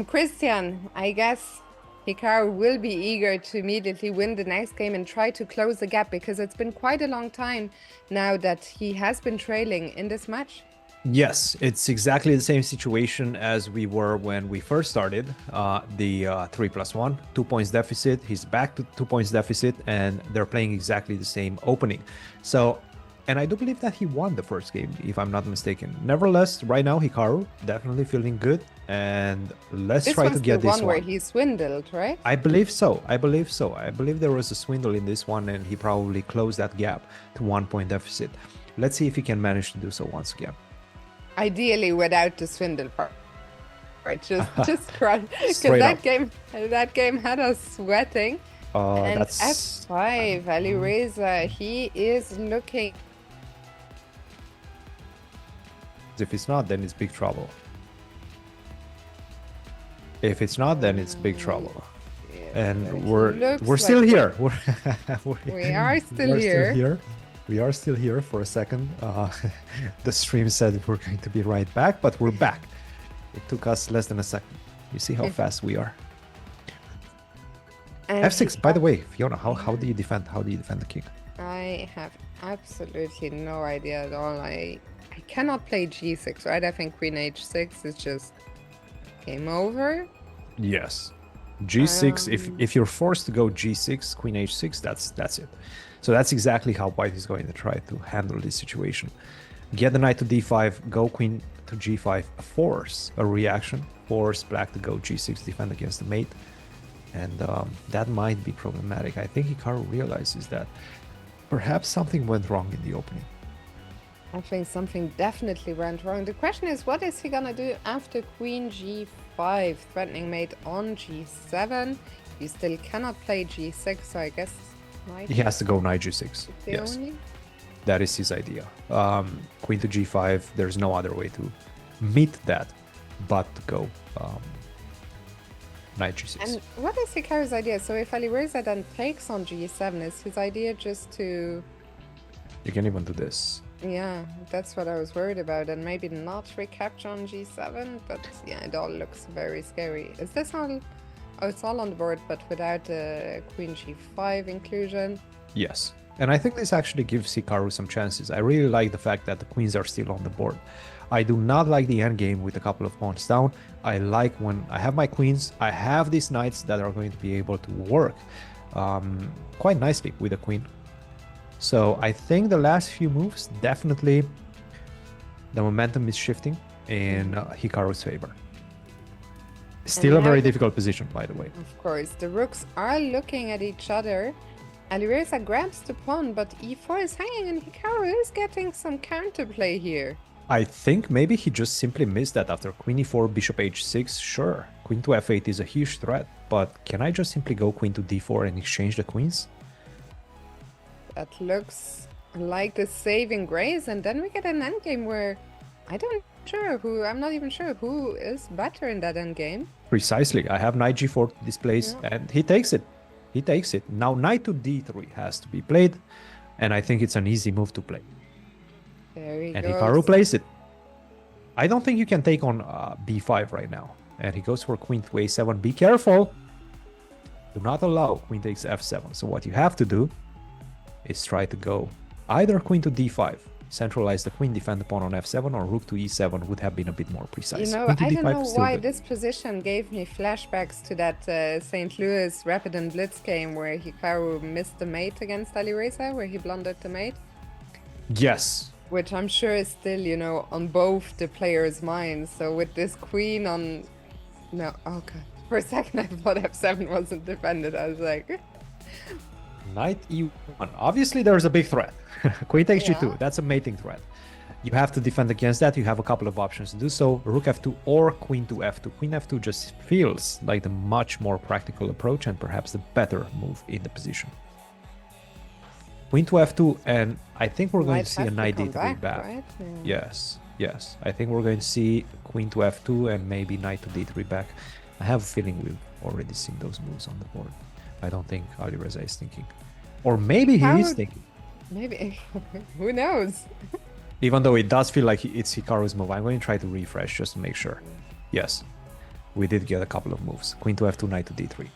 Speaker 2: Christian, I guess Hikaru will be eager to immediately win the next game and try to close the gap, because it's been quite a long time now that he has been trailing in this match.
Speaker 1: Yes, it's exactly the same situation as we were when we first started the 3+1, 2 points deficit. He's back to 2 points deficit, and they're playing exactly the same opening. So, and I do believe that he won the first game, if I'm not mistaken. Nevertheless, right now, Hikaru definitely feeling good, and let's try to get this one.
Speaker 2: This was the one where he swindled, right?
Speaker 1: I believe so. I believe there was a swindle in this one, and he probably closed that gap to 1 point deficit. Let's see if he can manage to do so once again.
Speaker 2: Ideally, without the swindle part. Right, just crush, because that game had us sweating. And
Speaker 1: that's
Speaker 2: F5, Alireza, he is looking.
Speaker 1: If it's not, then it's big trouble. If it's not, then it's big trouble.
Speaker 2: Yeah,
Speaker 1: and we're still here. We are still here. We are still here for a second. The stream said we're going to be right back, but we're back. It took us less than a second. You see how fast we are. And F6. By the way, Fiona, how do you defend? How do you defend the king?
Speaker 2: I have absolutely no idea at all. I cannot play G6, right? I think Queen H6 is just game over.
Speaker 1: Yes, G6. If you're forced to go G6, Queen H6, that's it. So that's exactly how White is going to try to handle this situation. Get the knight to D5, go Queen to G5, force a reaction, force Black to go G6, defend against the mate. And that might be problematic. I think Hikaru realizes that perhaps something went wrong in the opening.
Speaker 2: I think something definitely went wrong. The question is, what is he gonna do after Queen G5, threatening mate on G7? You still cannot play G6, so I guess
Speaker 1: he has to go knight G6. Yes, that is his idea. Queen to G5. There's no other way to meet that but to go
Speaker 3: knight g6.
Speaker 2: And what is Hikaru's idea? So if Alireza then takes on g7, is his idea just to...
Speaker 3: You can even do this.
Speaker 2: Yeah, that's what I was worried about. And maybe not recapture on g7, but yeah, it all looks very scary. Is this all... Oh, it's all on the board, but without the queen g5 inclusion.
Speaker 3: Yes. And I think this actually gives Hikaru some chances. I really like the fact that the queens are still on the board. I do not like the endgame with a couple of pawns down. I like when I have my queens, I have these knights that are going to be able to work quite nicely with the queen. So I think the last few moves, definitely the momentum is shifting in Hikaru's favor. Still a very difficult position, by the way.
Speaker 2: Of course, the rooks are looking at each other. Alireza grabs the pawn, but e4 is hanging and Hikaru is getting some counterplay here.
Speaker 3: I think maybe he just simply missed that after queen e4, bishop h6. Sure, queen to f8 is a huge threat, but can I just simply go queen to d4 and exchange the queens?
Speaker 2: That looks like the saving grace, and then we get an endgame where I'm not even sure who is better in that endgame.
Speaker 3: Precisely, I have knight g4 displaced, and he takes it. He takes it. Now knight to d3 has to be played, and I think it's an easy move to play.
Speaker 2: There he
Speaker 3: and
Speaker 2: goes.
Speaker 3: Hikaru plays it. I don't think you can take on b5 right now. And he goes for queen to a7. Be careful. Do not allow queen takes f7. So what you have to do is try to go either queen to d5, centralize the queen, defend the pawn on f7, or rook to e7 would have been a bit more precise.
Speaker 2: You know, I don't know why this position gave me flashbacks to that St. Louis Rapid and Blitz game where Hikaru missed the mate against Alireza, where he blundered the mate.
Speaker 3: Yes.
Speaker 2: Which I'm sure is still, you know, on both the players' minds. So with this queen on... No, oh god. For a second I thought f7 wasn't defended. I was like...
Speaker 3: Knight e1. Obviously there's a big threat. Queen takes g2. That's a mating threat. You have to defend against that. You have a couple of options to do so. Rook f2 or queen to f2. Queen f2 just feels like the much more practical approach and perhaps the better move in the position. Queen to f2, and I think we're going to see a knight d3 back.
Speaker 2: Right?
Speaker 3: Yeah. Yes. I think we're going to see queen to f2 and maybe knight to d3 back. I have a feeling we've already seen those moves on the board. I don't think Alireza is thinking. Or maybe he is thinking.
Speaker 2: Maybe. Who knows?
Speaker 3: Even though it does feel like it's Hikaru's move, I'm going to try to refresh just to make sure. Yes, we did get a couple of moves. Queen to f2, knight to d3.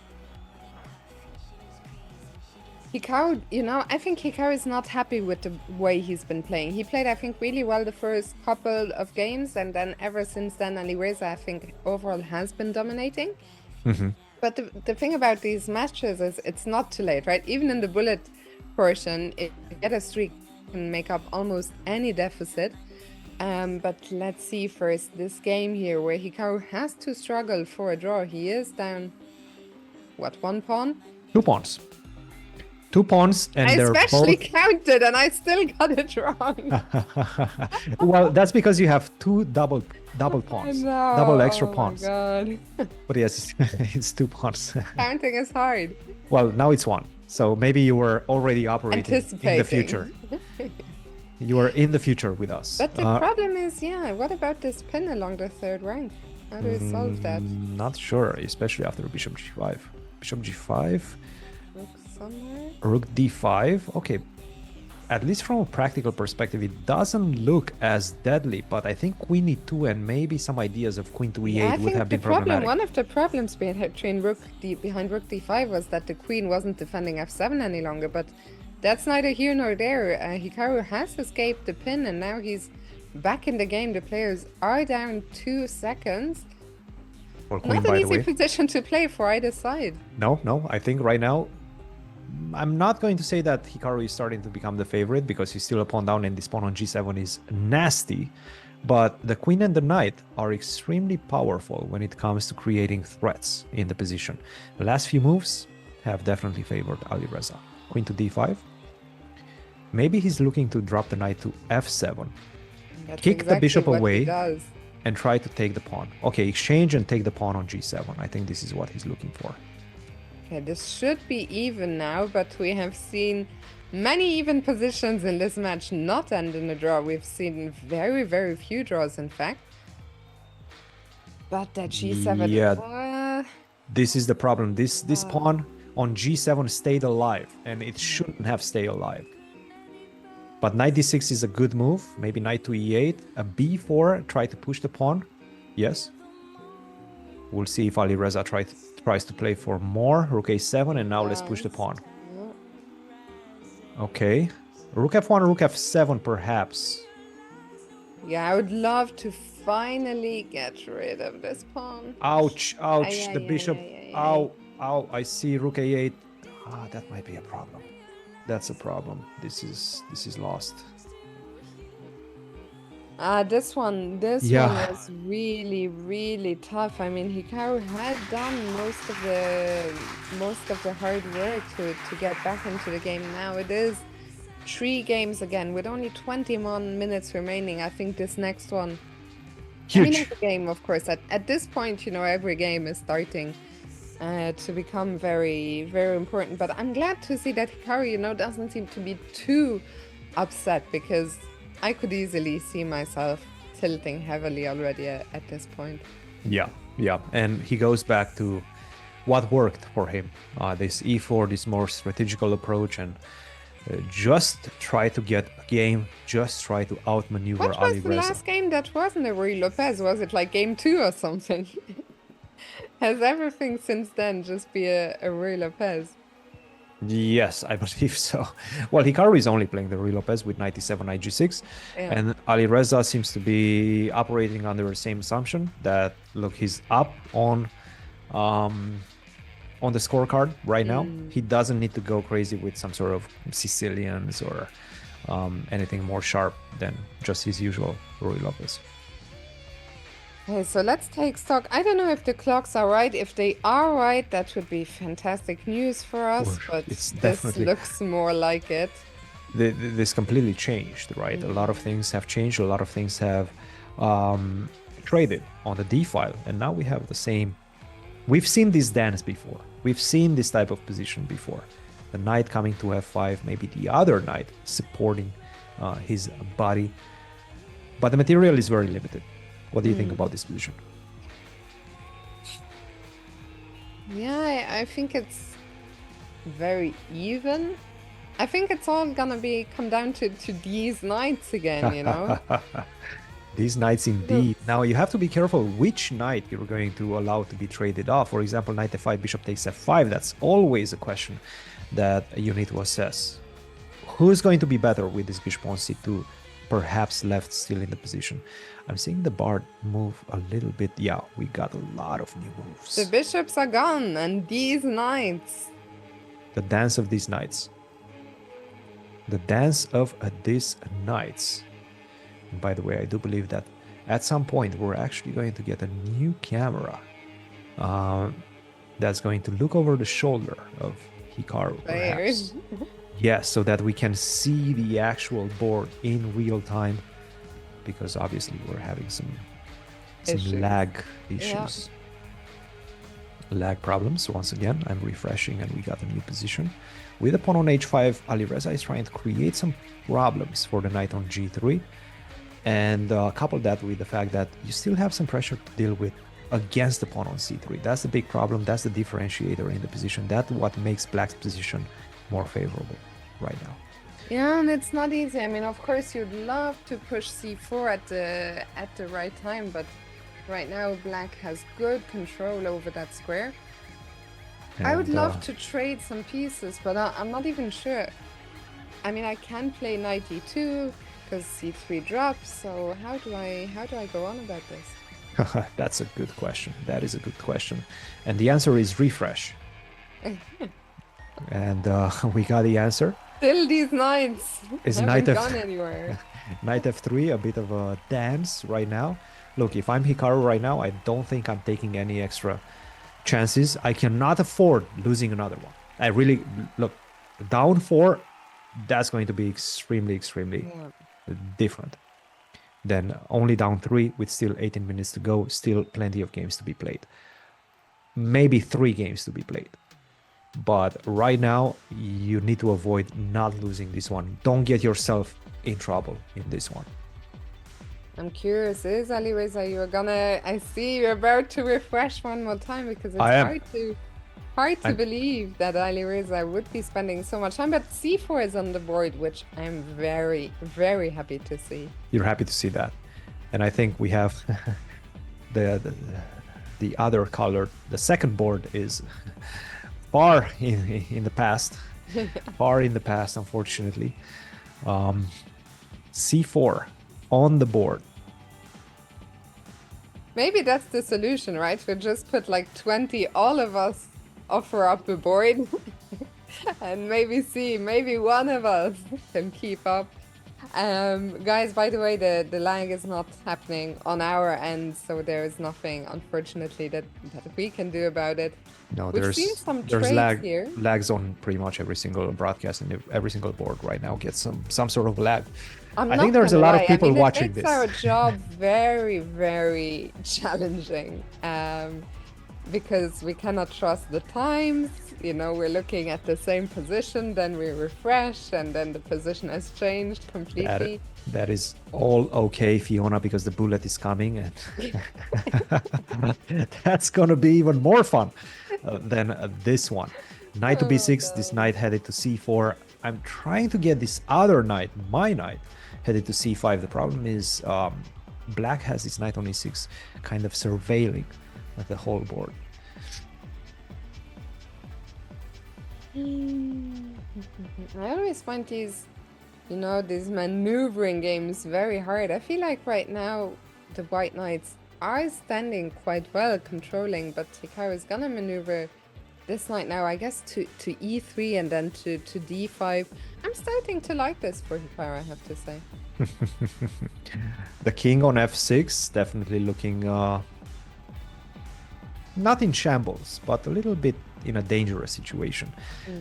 Speaker 2: Hikaru, you know, I think Hikaru is not happy with the way he's been playing. He played, I think, really well the first couple of games, and then ever since then, Alireza, I think, overall has been dominating. But the thing about these matches is it's not too late, right? Even in the bullet portion, if you get a streak, can make up almost any deficit. But let's see first this game here, where Hikaru has to struggle for a draw. He is down, what, 1 pawn?
Speaker 3: 2 pawns. 2 pawns, and
Speaker 2: I
Speaker 3: they're
Speaker 2: especially
Speaker 3: both...
Speaker 2: counted, and I still got it wrong.
Speaker 3: Well, that's because you have 2 double pawns, double extra pawns.
Speaker 2: Oh my god.
Speaker 3: But yes, it's 2 pawns.
Speaker 2: Counting is hard.
Speaker 3: Well, now it's 1. So maybe you were already operating in the future. You are in the future with us.
Speaker 2: But the problem is, what about this pin along the 3rd rank? How do we solve that?
Speaker 3: Not sure, especially after bishop g5. Bishop g5.
Speaker 2: Rook somewhere?
Speaker 3: Rook d5. Okay. At least from a practical perspective, it doesn't look as deadly, but I think queen e2 and maybe some ideas of queen to e8 would have been problematic.
Speaker 2: One of the problems behind rook d5 was that the queen wasn't defending f7 any longer, but that's neither here nor there. Hikaru has escaped the pin, and now he's back in the game. The players are down 2 seconds. Not an easy position to play for either side.
Speaker 3: No. I think right now, I'm not going to say that Hikaru is starting to become the favorite because he's still a pawn down and this pawn on g7 is nasty. But the queen and the knight are extremely powerful when it comes to creating threats in the position. The last few moves have definitely favored Alireza. Queen to d5. Maybe he's looking to drop the knight to f7. Kick the bishop away and try to take the pawn. Okay, exchange and take the pawn on g7. I think this is what he's looking for.
Speaker 2: Okay, this should be even now, but we have seen many even positions in this match not end in a draw. We've seen very, very few draws, in fact. But that g7...
Speaker 1: This is the problem. This pawn on g7 stayed alive, and it shouldn't have stayed alive. But knight d6 is a good move. Maybe knight to e8. A b4, try to push the pawn. Yes. We'll see if Alireza tries to play for more. Rook a7, and now let's push the pawn. Okay. Rook f1, rook f7, perhaps.
Speaker 2: Yeah, I would love to finally get rid of this pawn.
Speaker 1: Ouch, ouch.
Speaker 2: Ay,
Speaker 1: The
Speaker 2: ay,
Speaker 1: bishop.
Speaker 2: ay, ay, ay,
Speaker 1: Ow, ow. I see rook a8. Ah, that might be a problem. That's a problem. This is lost.
Speaker 2: This one
Speaker 1: Yeah.
Speaker 2: was really, really tough. I mean, Hikaru had done most of the hard work to get back into the game. Now it is 3 games again with only 21 minutes remaining. I think this next one, I mean,
Speaker 1: Huge.
Speaker 2: every game, of course. At this point, you know, every game is starting to become very, very important. But I'm glad to see that Hikaru, you know, doesn't seem to be too upset, because I could easily see myself tilting heavily already at this point.
Speaker 1: Yeah, yeah. And he goes back to what worked for him. This e4, this more strategical approach, and just try to get a game, just try to outmaneuver
Speaker 2: What was the
Speaker 1: Alireza.
Speaker 2: last game that wasn't a Rui Lopez? Was it like game 2 or something? Has everything since then just be a Rui Lopez?
Speaker 1: Yes, I believe so. Well, Hikaru is only playing the Rui Lopez with knight e7, knight g6,
Speaker 2: Yeah.
Speaker 1: and Alireza seems to be operating under the same assumption that, look, he's up on the scorecard right now. He doesn't need to go crazy with some sort of Sicilians or anything more sharp than just his usual Rui Lopez.
Speaker 2: Okay, so let's take stock. I don't know if the clocks are right. If they are right, that would be fantastic news for us,
Speaker 1: Oof,
Speaker 2: but
Speaker 1: it's
Speaker 2: this
Speaker 1: definitely-
Speaker 2: looks more like it.
Speaker 1: This completely changed, right? A lot of things have changed. A lot of things have traded on the D file, and now we have the same. We've seen this dance before. We've seen this type of position before. The knight coming to f5, maybe the other knight supporting his body, but the material is very limited. What do you think about this position?
Speaker 2: Yeah, I think it's very even. I think it's all gonna come down to these knights again, you know?
Speaker 1: These knights indeed. Now you have to be careful which knight you're going to allow to be traded off. For example, knight f5, bishop takes f5. That's always a question that you need to assess. Who's going to be better with this bishop on c2, perhaps left still in the position? I'm seeing the bard move a little bit. Yeah, we got a lot of new moves.
Speaker 2: The bishops are gone, and these knights.
Speaker 1: The dance of these knights. The dance of these knights. And by the way, I do believe that at some point we're actually going to get a new camera that's going to look over the shoulder of Hikaru, perhaps. Yes, so that we can see the actual board in real time, because obviously we're having some
Speaker 2: Issues.
Speaker 1: lag issues. Lag problems. Once again, I'm refreshing and we got a new position. With a pawn on h5, Alireza is trying to create some problems for the knight on g3. And couple that with the fact that you still have some pressure to deal with against the pawn on c3. That's the big problem. That's the differentiator in the position. That's what makes black's position more favorable right now.
Speaker 2: Yeah, and it's not easy. I mean, of course, you'd love to push c4 at the right time, but right now black has good control over that square. I would love to trade some pieces, but I'm not even sure. I mean, I can play knight e2 because c3 drops. So how do I go on about this?
Speaker 1: That's a good question. That is a good question, and the answer is refresh. And we got the answer.
Speaker 2: Still these knights
Speaker 1: Is
Speaker 2: haven't
Speaker 1: knight f-
Speaker 2: gone anywhere.
Speaker 1: Knight f3, a bit of a dance right now. Look, if I'm Hikaru right now, I don't think I'm taking any extra chances. I cannot afford losing another one. I really, look, down 4, that's going to be extremely different than only down 3 with still 18 minutes to go, still plenty of games to be played. Maybe 3 games to be played. But right now, you need to avoid not losing this one. Don't get yourself in trouble in this one.
Speaker 2: I'm curious, is Alireza, you're gonna, I see you're about to refresh one more time because it's
Speaker 1: I am.
Speaker 2: hard to
Speaker 1: I'm-
Speaker 2: believe that Alireza would be spending so much time, but C4 is on the board, which I'm very, very happy to see.
Speaker 1: You're happy to see that. And I think we have the, the other color. The second board is far in the past. Far in the past, unfortunately. C4 on the board.
Speaker 2: Maybe that's the solution, right? We just put like 20, all of us offer up a board and maybe one of us can keep up. Guys, by the way, the lag is not happening on our end, so there is nothing, unfortunately, that we can do about it.
Speaker 1: No,
Speaker 2: We've seen some
Speaker 1: there's
Speaker 2: trades here.
Speaker 1: lags on pretty much every single broadcast, and every single board right now gets some sort of lag. I think there's a lot of people watching
Speaker 2: it
Speaker 1: this.
Speaker 2: makes our job very, very challenging, because we cannot trust the times. You know, we're looking at the same position, then we refresh, and then the position has changed completely.
Speaker 1: That is all okay, Fiona, because the bullet is coming, and that's gonna be even more fun than this one. Knight to b6, this knight headed to c4. I'm trying to get this other knight, my knight, headed to c5. The problem is black has this knight on e6, kind of surveilling the whole board.
Speaker 2: I always find these, you know, these maneuvering games very hard. I feel like right now the white knights are standing quite well, controlling, but Hikaru is gonna maneuver this knight now, I guess, to e3 and then to d5. I'm starting to like this for Hikaru, I have to say.
Speaker 1: The king on f6, definitely looking not in shambles, but a little bit in a dangerous situation.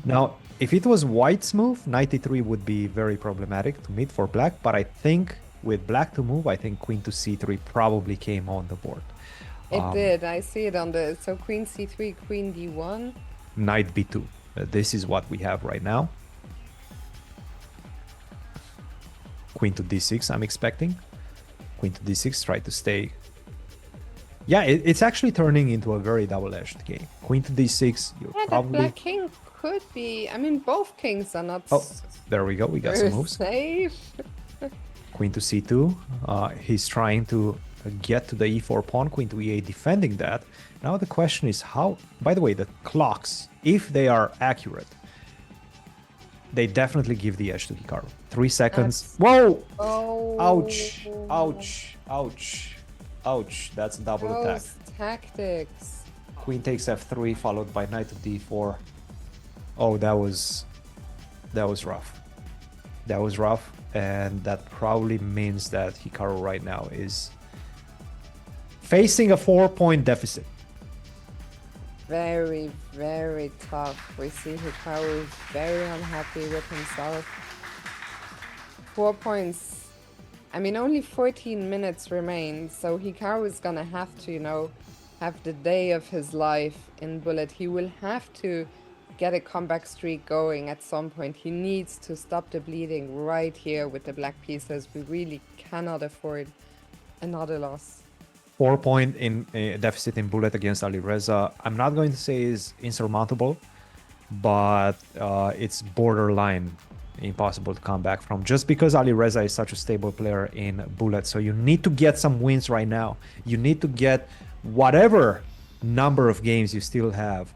Speaker 1: Now, if it was white's move, knight e3 would be very problematic to meet for black, but I think with black to move, I think queen to c3 probably came on the board.
Speaker 2: It did, I see it on the, so queen c3, queen d1.
Speaker 1: Knight b2. This is what we have right now. Queen to d6, I'm expecting. Queen to d6, try to stay. Yeah, it's actually turning into a very double-edged game. Queen to d6, you're
Speaker 2: Yeah,
Speaker 1: probably...
Speaker 2: that black king could be, I mean, both kings are not
Speaker 1: Oh, there we go, we got some moves.
Speaker 2: safe.
Speaker 1: Queen to c2, he's trying to get to the e4 pawn, queen to e8, defending that. Now the question is how, by the way, the clocks, if they are accurate, they definitely give the edge to Hikaru. 3 seconds. Whoa!
Speaker 2: Oh.
Speaker 1: Ouch! Ouch! Ouch! Ouch! That's a double attack.
Speaker 2: Those tactics.
Speaker 1: Queen takes f3, followed by knight to d4. Oh, that was rough. That was rough, and that probably means that Hikaru right now is facing a 4-point deficit.
Speaker 2: Very, very tough. We see Hikaru very unhappy with himself. 4 points. I mean, only 14 minutes remain, so Hikaru is gonna have to, you know, have the day of his life in Bullet. He will have to get a comeback streak going at some point. He needs to stop the bleeding right here with the black pieces. We really cannot afford another loss.
Speaker 1: 4-point in deficit in Bullet against Alireza. I'm not going to say is insurmountable, but it's borderline impossible to come back from, just because Alireza is such a stable player in Bullet. So you need to get some wins right now. You need to get whatever number of games you still have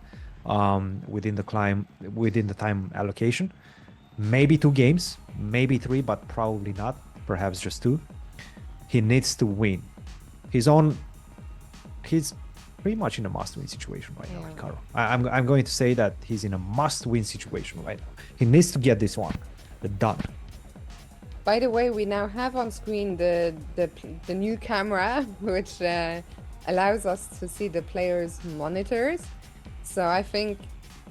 Speaker 1: within the time allocation. Maybe 2 games, maybe 3, but probably not. Perhaps just 2. He needs to win. He's pretty much in a must-win situation right now, Hikaru. I'm going to say that he's in a must-win situation right now. He needs to get this one done.
Speaker 2: By the way, we now have on screen the new camera, which allows us to see the players' monitors. So I think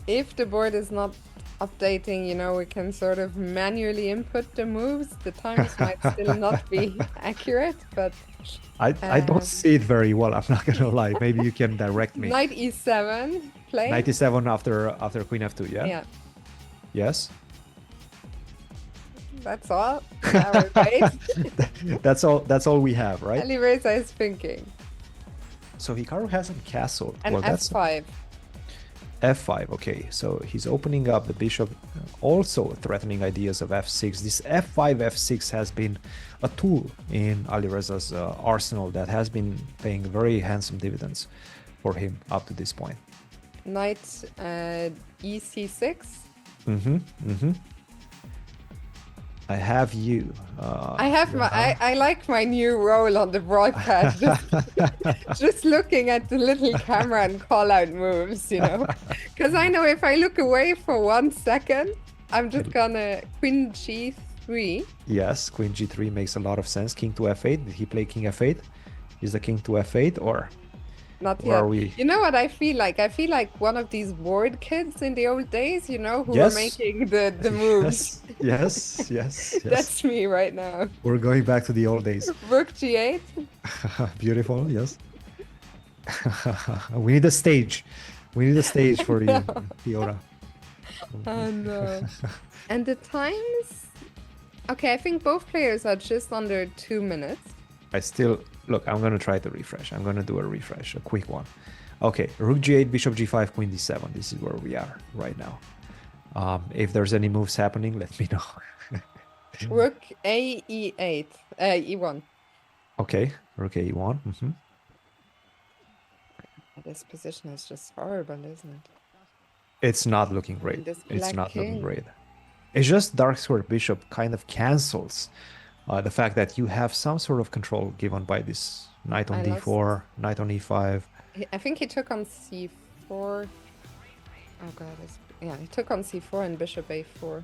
Speaker 2: if the board is not updating, you know, we can sort of manually input the moves. The times might still not be accurate, but
Speaker 1: I don't see it very well, I'm not gonna lie. Maybe you can direct me.
Speaker 2: Knight e7 play.
Speaker 1: Knight e7 after queen f2, yeah?
Speaker 2: Yeah.
Speaker 1: Yes?
Speaker 2: That's all. Now wait.
Speaker 1: That's all we have, right?
Speaker 2: Alireza is thinking.
Speaker 1: So Hikaru hasn't castled.
Speaker 2: And
Speaker 1: Well, that's
Speaker 2: f5.
Speaker 1: f5. Okay, so he's opening up the bishop, also threatening ideas of f6. This f5, f6 has been a tool in Alireza's arsenal that has been paying very handsome dividends for him up to this point.
Speaker 2: Knight ec6.
Speaker 1: I have you.
Speaker 2: I have my. I like my new role on the broadcast. Just looking at the little camera and call out moves, you know, because I know if I look away for 1 second, I'm just gonna queen g3.
Speaker 1: Yes, queen g3 makes a lot of sense. King to f8. Did he play king f8? Is the king to f8 or?
Speaker 2: Not
Speaker 1: Or
Speaker 2: yet.
Speaker 1: are we-
Speaker 2: You know what I feel like? I feel like one of these bored kids in the old days, you know, who
Speaker 1: Yes.
Speaker 2: were making the moves.
Speaker 1: Yes.
Speaker 2: That's me right now.
Speaker 1: We're going back to the old days.
Speaker 2: Rook g8.
Speaker 1: Beautiful, yes. We need a stage. We need a stage for you, Fiora.
Speaker 2: And the times. Okay, I think both players are just under 2 minutes.
Speaker 1: I still look. I'm gonna try to refresh. I'm gonna do a refresh, a quick one. Okay, Rook g8, Bishop g5, Queen d7. This is where we are right now. If there's any moves happening, let me know.
Speaker 2: Rook a e8, e1.
Speaker 1: Okay, Rook a1.
Speaker 2: This position is just horrible, isn't it?
Speaker 1: It's not looking great.
Speaker 2: This
Speaker 1: It's
Speaker 2: black
Speaker 1: not looking
Speaker 2: king.
Speaker 1: great. It's just dark square bishop kind of cancels the fact that you have some sort of control given by this knight on
Speaker 2: I lost
Speaker 1: d4, knight on e5.
Speaker 2: I think he took on c4. Oh god, yeah, he took on c4 and bishop a4.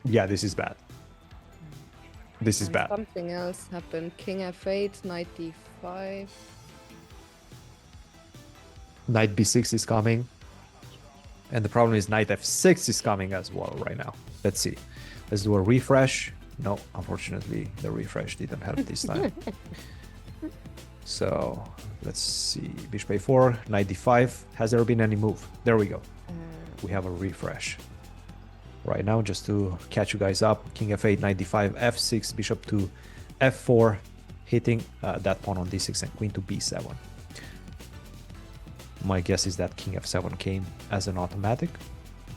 Speaker 1: Yeah, this is bad. This is
Speaker 2: And
Speaker 1: bad.
Speaker 2: something else happened. King f8, knight d5.
Speaker 1: Knight b6 is coming. And the problem is knight f6 is coming as well right now. Let's see. Let's do a refresh. No, unfortunately, the refresh didn't help this time. So let's see. Bishop a4, knight d5. Has there been any move? There we go. We have a refresh. Right now, just to catch you guys up. King f8, knight d5, f6, bishop to f4, hitting that pawn on d6 and queen to b7. My guess is that king f7 came as an automatic.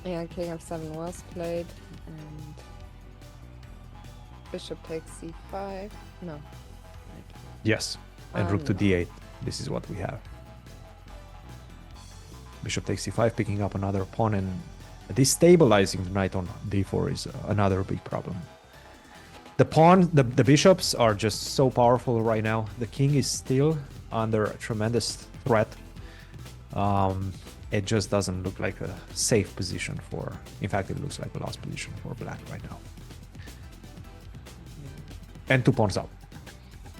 Speaker 2: Yeah, king f7 was played. And bishop takes c5. No.
Speaker 1: Yes, and rook to
Speaker 2: no.
Speaker 1: d8. This is what we have. Bishop takes c5, picking up another pawn, and destabilizing the knight on d4 is another big problem. The pawn, the bishops are just so powerful right now. The king is still under a tremendous threat. It just doesn't look like a safe position for. In fact, it looks like a lost position for black right now. And 2 pawns up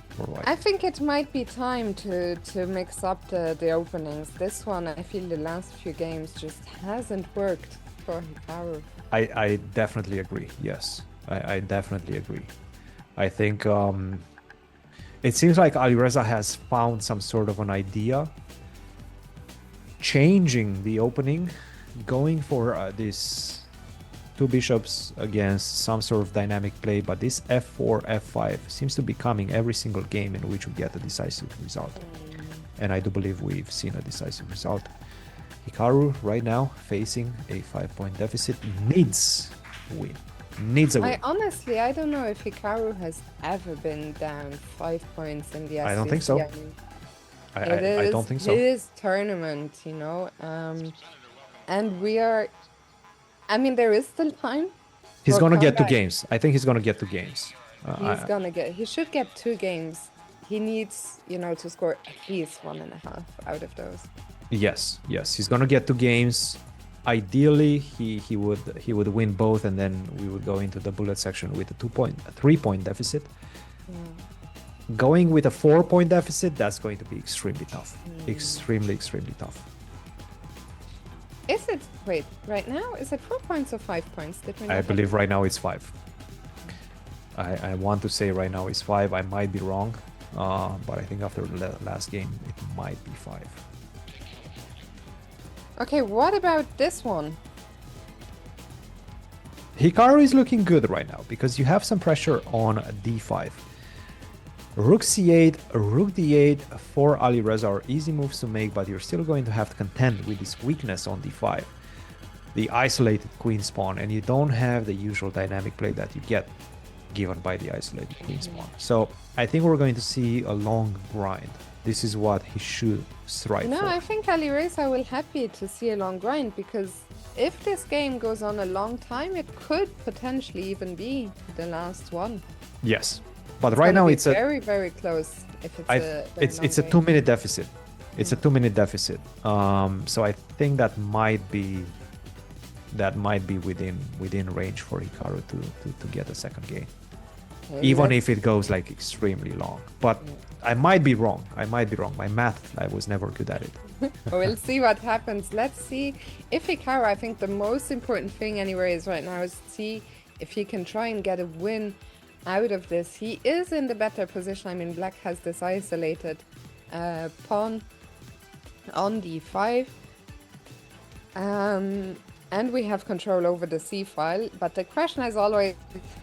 Speaker 1: for white.
Speaker 2: I think it might be time to mix up the openings. This one, I feel the last few games just hasn't worked for Hikaru.
Speaker 1: I definitely agree. Yes, I definitely agree. I think it seems like Alireza has found some sort of an idea, changing the opening, going for this 2 bishops against some sort of dynamic play, but this f4, f5 seems to be coming every single game in which we get a decisive result. And I do believe we've seen a decisive result. Hikaru right now facing a 5-point deficit, needs a win. Needs a win.
Speaker 2: I don't know if Hikaru has ever been down 5 points in the SCC.
Speaker 1: I don't think so.
Speaker 2: mean,
Speaker 1: I don't think so.
Speaker 2: His tournament, you know, and we are. I mean, there is still time.
Speaker 1: He's
Speaker 2: for
Speaker 1: gonna get 2
Speaker 2: comeback.
Speaker 1: games. I think he's gonna get 2 games.
Speaker 2: He should get 2 games. He needs, you know, to score at least 1.5 out of those.
Speaker 1: Yes, he's gonna get 2 games. Ideally, he would win both, and then we would go into the bullet section with a 3-point deficit. Going with a 4-point deficit, that's going to be extremely tough. Extremely tough.
Speaker 2: Is it? Wait, right now is it 4 points or 5 points? Did we
Speaker 1: I
Speaker 2: not
Speaker 1: believe right now it's 5. I want to say right now it's 5. I might be wrong, but I think after the last game it might be 5.
Speaker 2: Okay, what about this one?
Speaker 1: Hikaru is looking good right now because you have some pressure on d5. Rook c8, rook d8 for Alireza are easy moves to make, but you're still going to have to contend with this weakness on d5. The isolated queen spawn, and you don't have the usual dynamic play that you get given by the isolated queen spawn. So I think we're going to see a long grind. This is what he should strive for.
Speaker 2: No, I think Alireza will happy to see a long grind, because if this game goes on a long time, it could potentially even be the last one.
Speaker 1: Yes, but right now it's
Speaker 2: very, very close. If
Speaker 1: it's a 2-minute deficit. It's a 2-minute deficit. So I think that might be within range for Hikaru to get a second game, even if it goes like extremely long. But I might be wrong. My math, I was never good at it.
Speaker 2: We'll see what happens. Let's see if Hikaru, I think the most important thing anyways right now is to see if he can try and get a win out of this. He is in the better position. I mean, black has this isolated pawn on d5. And we have control over the c file. But the question is always,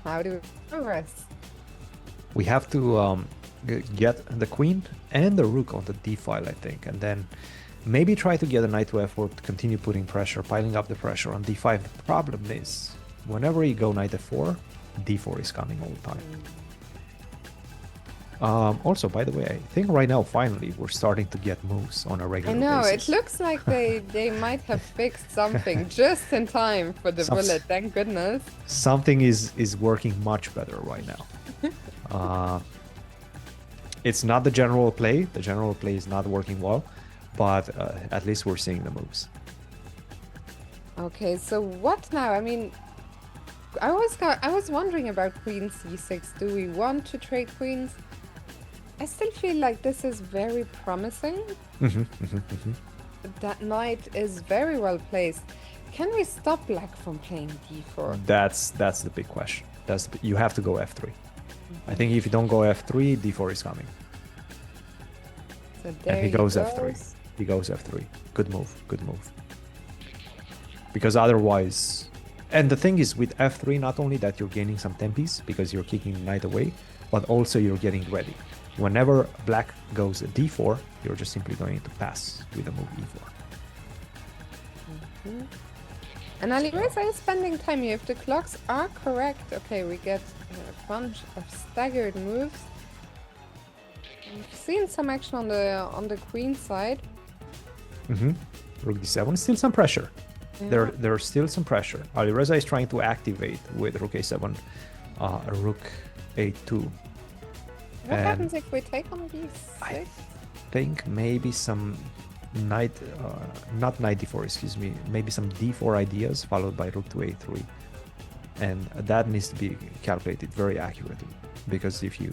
Speaker 2: how do we progress?
Speaker 1: We have to get the queen and the rook on the d file, I think, and then maybe try to get a knight to f4 to continue putting pressure, piling up the pressure on d5. The problem is, whenever you go knight f4, d4 is coming all the time. Also, by the way, I think right now, finally, we're starting to get moves on a regular basis.
Speaker 2: I know, it looks like they might have fixed something just in time for the bullet, thank goodness.
Speaker 1: Something is working much better right now. It's not the general play. The general play is not working well, but at least we're seeing the moves.
Speaker 2: Okay, so what now? I mean, I was wondering about queen c6. Do we want to trade queens? I still feel like this is very promising. That knight is very well placed. Can we stop black from playing d4?
Speaker 1: That's the big question. You have to go f3. I think if you don't go f3, d4 is coming.
Speaker 2: So there
Speaker 1: and he goes f3. He goes f3. Good move. Because otherwise... And the thing is, with f3, not only that you're gaining some tempies because you're kicking knight away, but also you're getting ready. Whenever black goes d4, you're just simply going to pass with the move e4.
Speaker 2: And Alireza is spending time here. If the clocks are correct, okay, we get a bunch of staggered moves. We've seen some action on the queen side.
Speaker 1: Rook d7, still some pressure. Yeah. There's still some pressure. Alireza is trying to activate with rook a7, rook a2.
Speaker 2: What happens if we take on b6?
Speaker 1: I think maybe some knight, not knight d4, excuse me, maybe some d4 ideas followed by rook to a3. And that needs to be calculated very accurately, because if you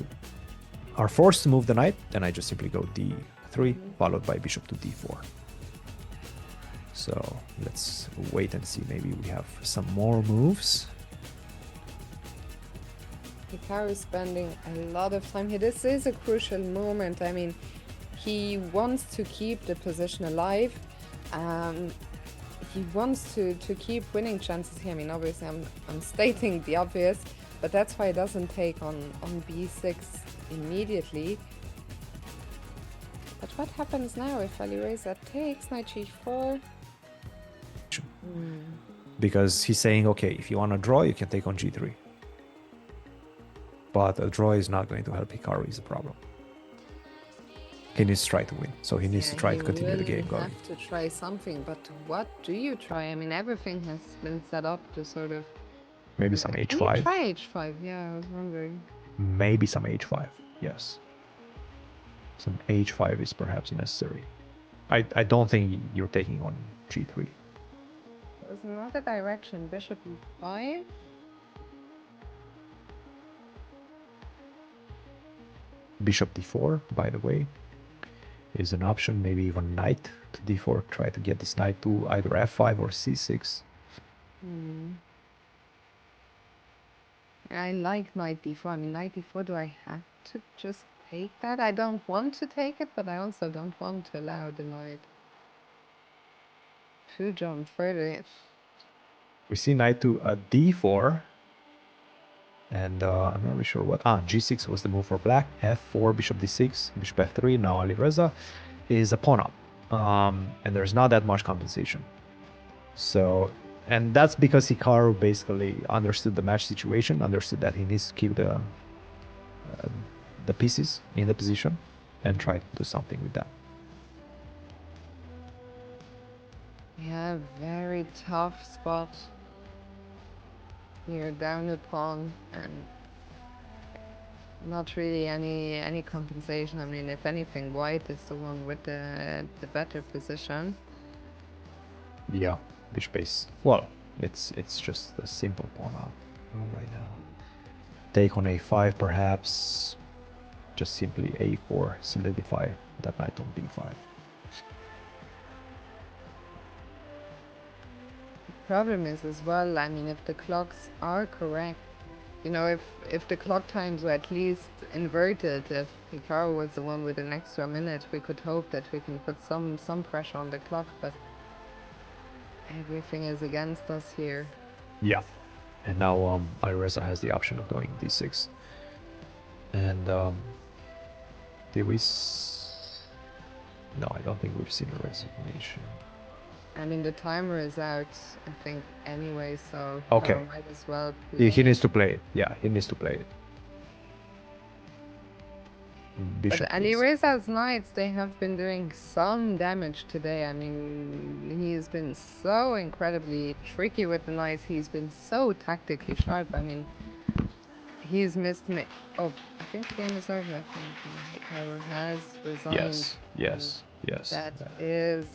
Speaker 1: are forced to move the knight, then I just simply go d3 followed by bishop to d4. So let's wait and see. Maybe we have some more moves.
Speaker 2: Hikaru is spending a lot of time here. This is a crucial moment. I mean, he wants to keep the position alive. He wants to keep winning chances here. I mean, obviously, I'm stating the obvious, but that's why he doesn't take on b6 immediately. But what happens now if Alireza takes knight g4?
Speaker 1: Because he's saying, okay, if you want to draw, you can take on g3. But a draw is not going to help Hikaru, is the problem. He needs to try to win, so he needs to try to continue the game going.
Speaker 2: He have to try something, but what do you try? I mean, everything has been set up to sort of...
Speaker 1: Maybe some h5.
Speaker 2: Can you try h5? Yeah, I was wondering.
Speaker 1: Maybe some h5, yes. Some h5 is perhaps necessary. I don't think you're taking on g3.
Speaker 2: There's another direction, bishop e5.
Speaker 1: Bishop d4, by the way, is an option. Maybe even knight to d4. Try to get this knight to either f5 or c6.
Speaker 2: I like knight d4. I mean, knight d4, do I have to just take that? I don't want to take it, but I also don't want to allow the knight to jump further.
Speaker 3: We see knight to d4. And I'm not really sure what. G6 was the move for black. F4, bishop d6, bishop f3. Now Alireza is a pawn up. And there's not that much compensation. So, and that's because Hikaru basically understood the match situation, understood that he needs to keep the pieces in the position and try to do something with that.
Speaker 2: Yeah, very tough spot. Here, down a pawn, and not really any compensation. I mean, if anything, white is the one with the better position.
Speaker 3: Yeah, bishop ace. Well, it's just a simple pawn up right now. Take on a5, perhaps. Just simply a4, solidify that knight on b5.
Speaker 2: Problem is as well, I mean, if the clocks are correct, you know, if the clock times were at least inverted, if Hikaru was the one with an extra minute, we could hope that we can put some pressure on the clock, but everything is against us here.
Speaker 3: Yeah. And now Alireza has the option of going d6. And did we... No, I don't think we've seen a resignation.
Speaker 2: I mean, the timer is out, I think, anyway, so
Speaker 3: Okay.
Speaker 2: might as well
Speaker 3: He
Speaker 2: play.
Speaker 3: needs to play it. Yeah, he needs to play it.
Speaker 2: But
Speaker 3: Bishop is-
Speaker 2: Alireza's knights, they have been doing some damage today. I mean, he's been so incredibly tricky with the knights. He's been so tactically sharp. I mean, he's missed me. Oh, I think the game is over. I think Hikaru has resigned.
Speaker 3: Yes.
Speaker 2: That is...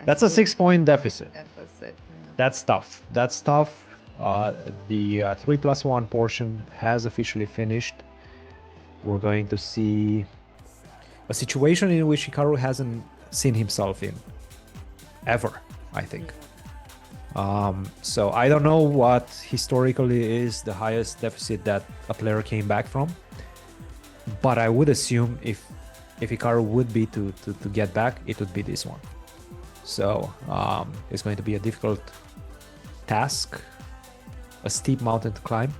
Speaker 3: That's a 6-point deficit.
Speaker 2: deficit. Yeah.
Speaker 3: That's tough. The 3+1 portion has officially finished. We're going to see
Speaker 1: A situation in which Hikaru hasn't seen himself in ever, I think. So I don't know what historically is the highest deficit that a player came back from, but I would assume if Hikaru would be to get back, it would be this one. So it's going to be a difficult task, a steep mountain to climb,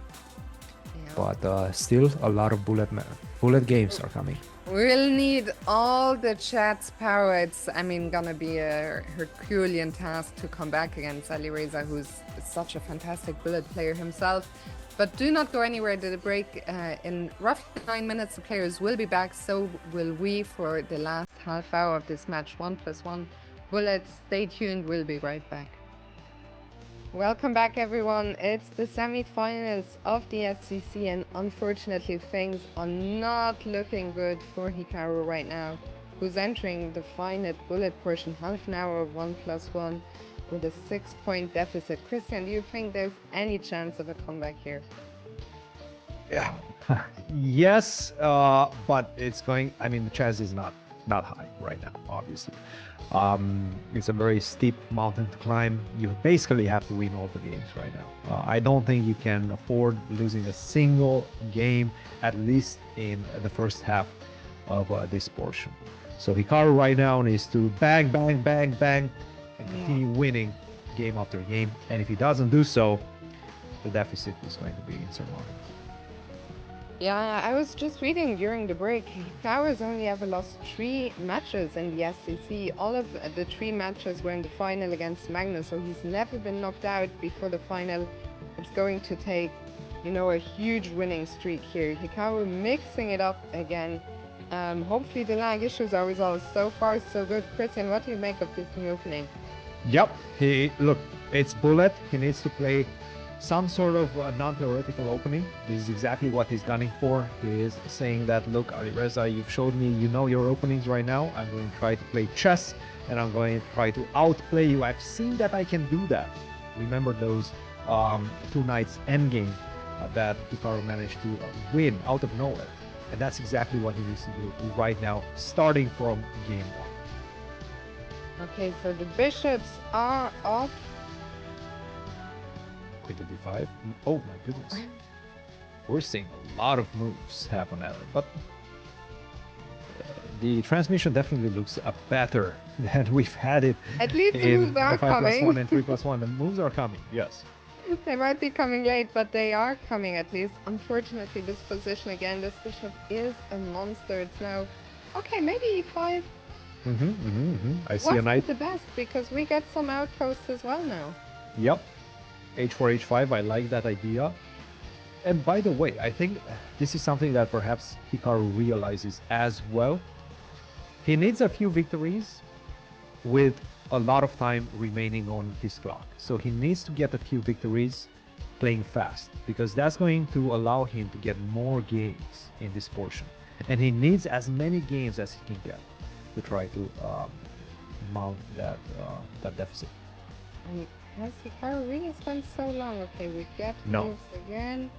Speaker 1: but still a lot of bullet games are coming.
Speaker 2: We'll need all the chat's power. It's, I mean, gonna be a Herculean task to come back against Alireza, who's such a fantastic bullet player himself. But do not go anywhere to the break. In roughly 9 minutes, the players will be back. So will we for the last half hour of this match. 1+1 bullets. Stay tuned. We'll be right back. Welcome back, everyone. It's the semi-finals of the SCC, and unfortunately things are not looking good for Hikaru right now, who's entering the final bullet portion, half an hour of 1+1 with a 6-point deficit. Christian, do you think there's any chance of a comeback here?
Speaker 3: Yeah. Yes, but it's going... I mean, the chance is not high right now, obviously. It's a very steep mountain to climb. You basically have to win all the games right now. I don't think you can afford losing a single game, at least in the first half of this portion. So Hikaru right now needs to bang, and continue winning game after game. And if he doesn't do so, the deficit is going to be insurmountable.
Speaker 2: Yeah, I was just reading during the break. Hikaru has only ever lost 3 matches in the SCC. All of the 3 matches were in the final against Magnus, so he's never been knocked out before the final. It's going to take, you know, a huge winning streak here. Hikaru mixing it up again. Hopefully the lag issues are resolved. So far, so good. Christian, what do you make of this new opening?
Speaker 3: Yep, look, it's bullet. He needs to play some sort of non-theoretical opening. This is exactly what he's gunning for. He is saying that, look, Alireza, you've showed me you know your openings right now. I'm going to try to play chess, and I'm going to try to outplay you. I've seen that I can do that. Remember those 2 knights endgame that Hikaru managed to win out of nowhere. And that's exactly what he needs to do right now, starting from game 1.
Speaker 2: Okay, so the bishops are off.
Speaker 3: Queen to d5. Oh my goodness. We're seeing a lot of moves happen at it, but the transmission definitely looks better than we've had it
Speaker 2: At least the
Speaker 3: in
Speaker 2: moves are
Speaker 3: 5+1
Speaker 2: coming.
Speaker 3: and 3+1. The moves are coming, yes.
Speaker 2: They might be coming late, but they are coming at least. Unfortunately, this position again, this bishop is a monster. It's now, okay, maybe e5
Speaker 3: I see a knight.
Speaker 2: wasn't the best because we get some outposts as well now.
Speaker 3: Yep. H4, H5, I like that idea. And by the way, I think this is something that perhaps Hikaru realizes as well. He needs a few victories with a lot of time remaining on his clock. So he needs to get a few victories playing fast, because that's going to allow him to get more games in this portion. And he needs as many games as he can get to try to mount that deficit.
Speaker 2: And has Hikaru really spent so long? Okay, we get
Speaker 3: No.
Speaker 2: moves again.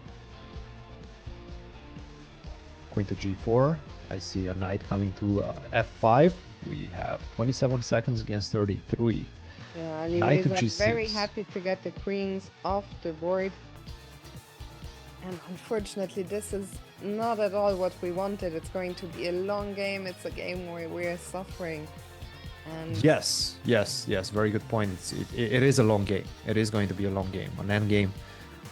Speaker 3: Queen to g4. I see a knight coming to f5. We have 27 seconds against 33.
Speaker 2: Yeah,
Speaker 3: Knight to
Speaker 2: Alireza
Speaker 3: g6.
Speaker 2: very happy to get the queens off the board. And unfortunately, this is not at all what we wanted. It's going to be a long game. It's a game where we're suffering. And
Speaker 1: Yes, very good point. It is a long game. It is going to be a long game. On end game,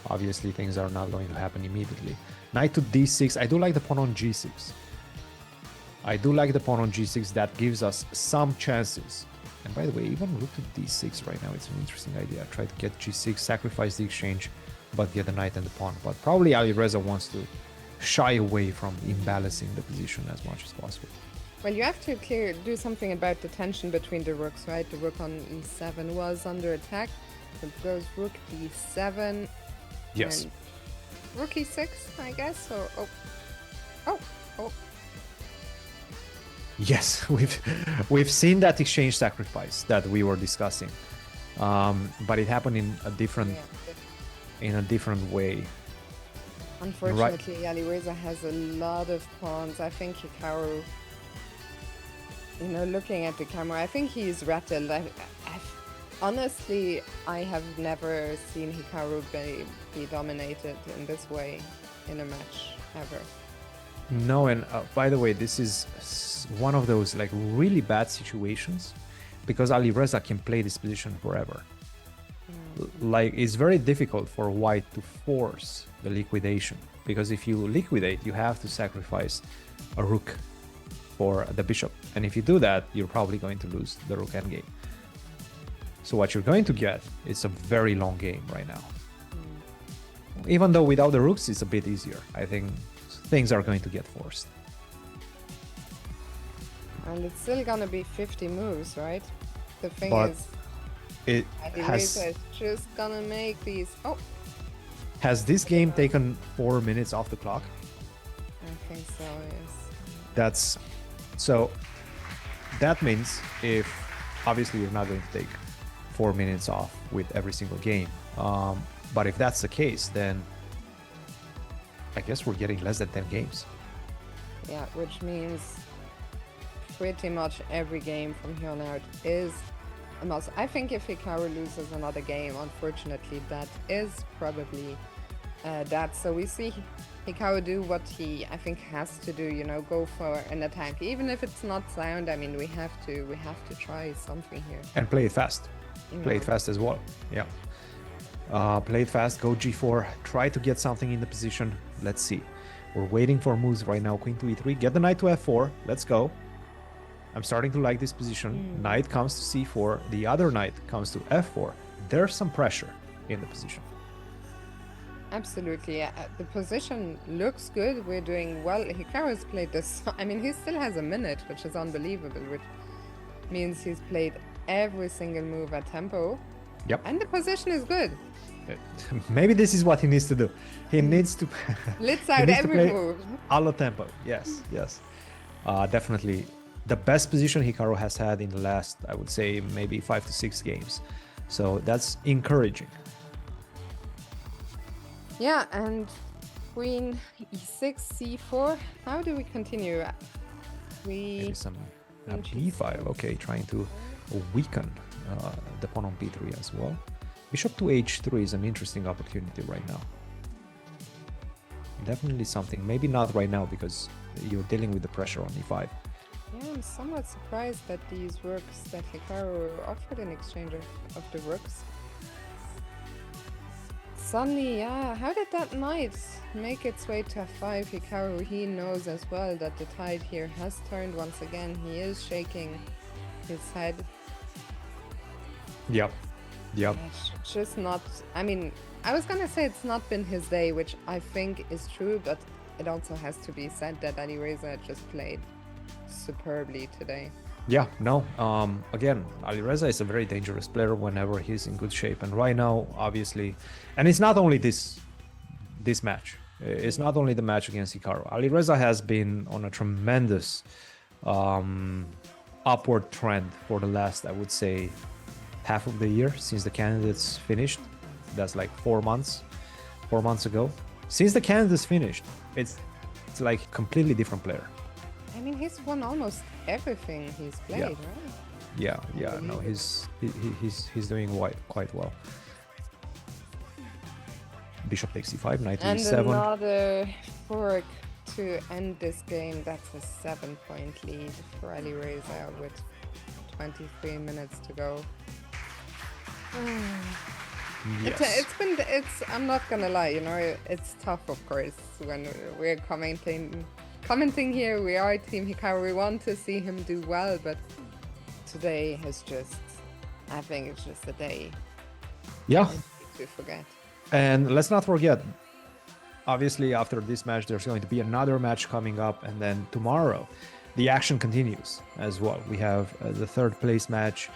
Speaker 1: obviously things are not going to happen immediately. Knight to d6. I do like the pawn on g6. I do like the pawn on g6. That gives us some chances. And by the way, even rook to d6 right now, it's an interesting idea. Try to get g6, sacrifice the exchange, but get the knight and the pawn. But probably Alireza wants to shy away from imbalancing the position as much as possible.
Speaker 2: well, you have to do something about the tension between the rooks, right? The rook on e7 was under attack. So it goes rook d7.
Speaker 1: Yes.
Speaker 2: And rook e6, I guess. Or oh.
Speaker 1: Yes, we've seen that exchange sacrifice that we were discussing, but it happened in a different way.
Speaker 2: Unfortunately, Alireza has a lot of pawns. I think Hikaru, looking at the camera, I think he's rattled. Honestly, I have never seen Hikaru be dominated in this way in a match, ever.
Speaker 1: No, and by the way, this is one of those like really bad situations because Alireza can play this position forever. Like, it's very difficult for white to force the liquidation, because if you liquidate, you have to sacrifice a rook for the bishop, and if you do that, you're probably going to lose the rook endgame. So what you're going to get is a very long game right now. Even though without the rooks it's a bit easier, I think things are going to get forced.
Speaker 2: And it's still gonna be 50 moves, right? The thing
Speaker 1: But
Speaker 2: is,
Speaker 1: it
Speaker 2: Alireza is just gonna make these. Oh,
Speaker 1: has this game taken 4 minutes off the clock?
Speaker 2: I think so, yes.
Speaker 1: That means if obviously you're not going to take 4 minutes off with every single game, but if that's the case, then I guess we're getting less than 10 games.
Speaker 2: Yeah, which means pretty much every game from here on out is a must. I think if Hikaru loses another game, unfortunately, that is probably that. So we see Hikaru do what he, I think, has to do. Go for an attack, even if it's not sound. I mean, we have to try something here
Speaker 1: And play it fast. Play it fast as well. Yeah. Play it fast. Go g4. Try to get something in the position. Let's see. We're waiting for moves right now. Queen to e3. Get the knight to f4. Let's go. I'm starting to like this position. Knight comes to c4. The other knight comes to f4. There's some pressure in the position.
Speaker 2: Absolutely. The position looks good. We're doing well. Hikaru's played this. I mean, he still has a minute, which is unbelievable, which means he's played every single move at tempo.
Speaker 1: Yep.
Speaker 2: And the position is good.
Speaker 1: Maybe this is what he needs to do. He needs to
Speaker 2: Blitz out every move.
Speaker 1: Alla tempo. Yes. Definitely the best position Hikaru has had in the last, I would say, maybe 5 to 6 games. So that's encouraging.
Speaker 2: Yeah, and queen e6, c4. How do we continue?
Speaker 1: Maybe some b5. Okay, trying to weaken the pawn on b3 as well. Bishop to h3 is an interesting opportunity right now. Definitely something. Maybe not right now because you're dealing with the pressure on e5.
Speaker 2: Yeah, I'm somewhat surprised that these rooks that Hikaru offered in exchange of the rooks. Suddenly, yeah, how did that knight make its way to f5? Hikaru, he knows as well that the tide here has turned once again. He is shaking his head.
Speaker 3: Yep. Yep.
Speaker 2: It's just not, I mean, I was gonna say it's not been his day, which I think is true, but it also has to be said that Alireza just played superbly today.
Speaker 3: Yeah, no. Again, Alireza is a very dangerous player whenever he's in good shape, and right now, obviously, and it's not only this match. It's not only the match against Hikaru. Alireza has been on a tremendous upward trend for the last, I would say, half of the year since the candidates finished. That's like 4 months ago. Since the candidates finished, it's like a completely different player.
Speaker 2: I mean, he's won almost everything he's played,
Speaker 3: Yeah.
Speaker 2: right?
Speaker 3: Yeah. No, he's doing quite well. Bishop takes c5, knight to
Speaker 2: And
Speaker 3: e7.
Speaker 2: another fork to end this game. That's a 7-point lead for Alireza with 23 minutes to go.
Speaker 3: Yes.
Speaker 2: I'm not gonna lie, you know, it's tough, of course, when we're commenting here. We are Team Hikaru. We want to see him do well, but today has just, I think it's just a day
Speaker 3: Yeah.
Speaker 2: to forget.
Speaker 3: And let's not forget, obviously, after this match, there's going to be another match coming up. And then tomorrow, the action continues as well. We have the third place match,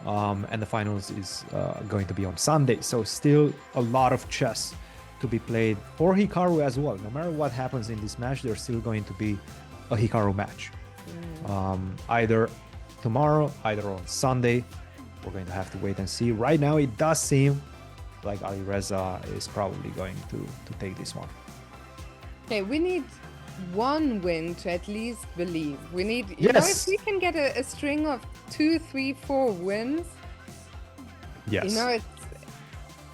Speaker 3: and the finals is going to be on Sunday. So still a lot of chess to be played for Hikaru as well. No matter what happens in this match, there's still going to be a Hikaru match. Either tomorrow, either on Sunday. We're going to have to wait and see. Right now, it does seem like Alireza is probably going to take this one.
Speaker 2: Okay, we need one win to at least believe. We need, you know,
Speaker 3: Yes.
Speaker 2: if we can get a string of 2, 3, 4 wins,
Speaker 3: Yes.
Speaker 2: you know, it's.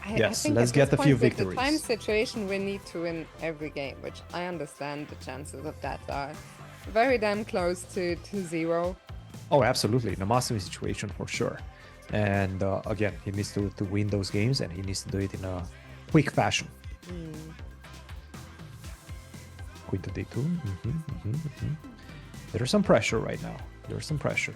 Speaker 2: I
Speaker 3: Yes,
Speaker 2: think
Speaker 3: let's
Speaker 2: at
Speaker 3: get
Speaker 2: this
Speaker 3: a few
Speaker 2: point, with
Speaker 3: victories.
Speaker 2: the time situation, we need to win every game, which I understand the chances of that are very damn close to 0.
Speaker 3: Oh, absolutely. In a must-win situation for sure. And again, he needs to win those games, and he needs to do it in a quick fashion. Queen to d2. There's some pressure right now. There's some pressure.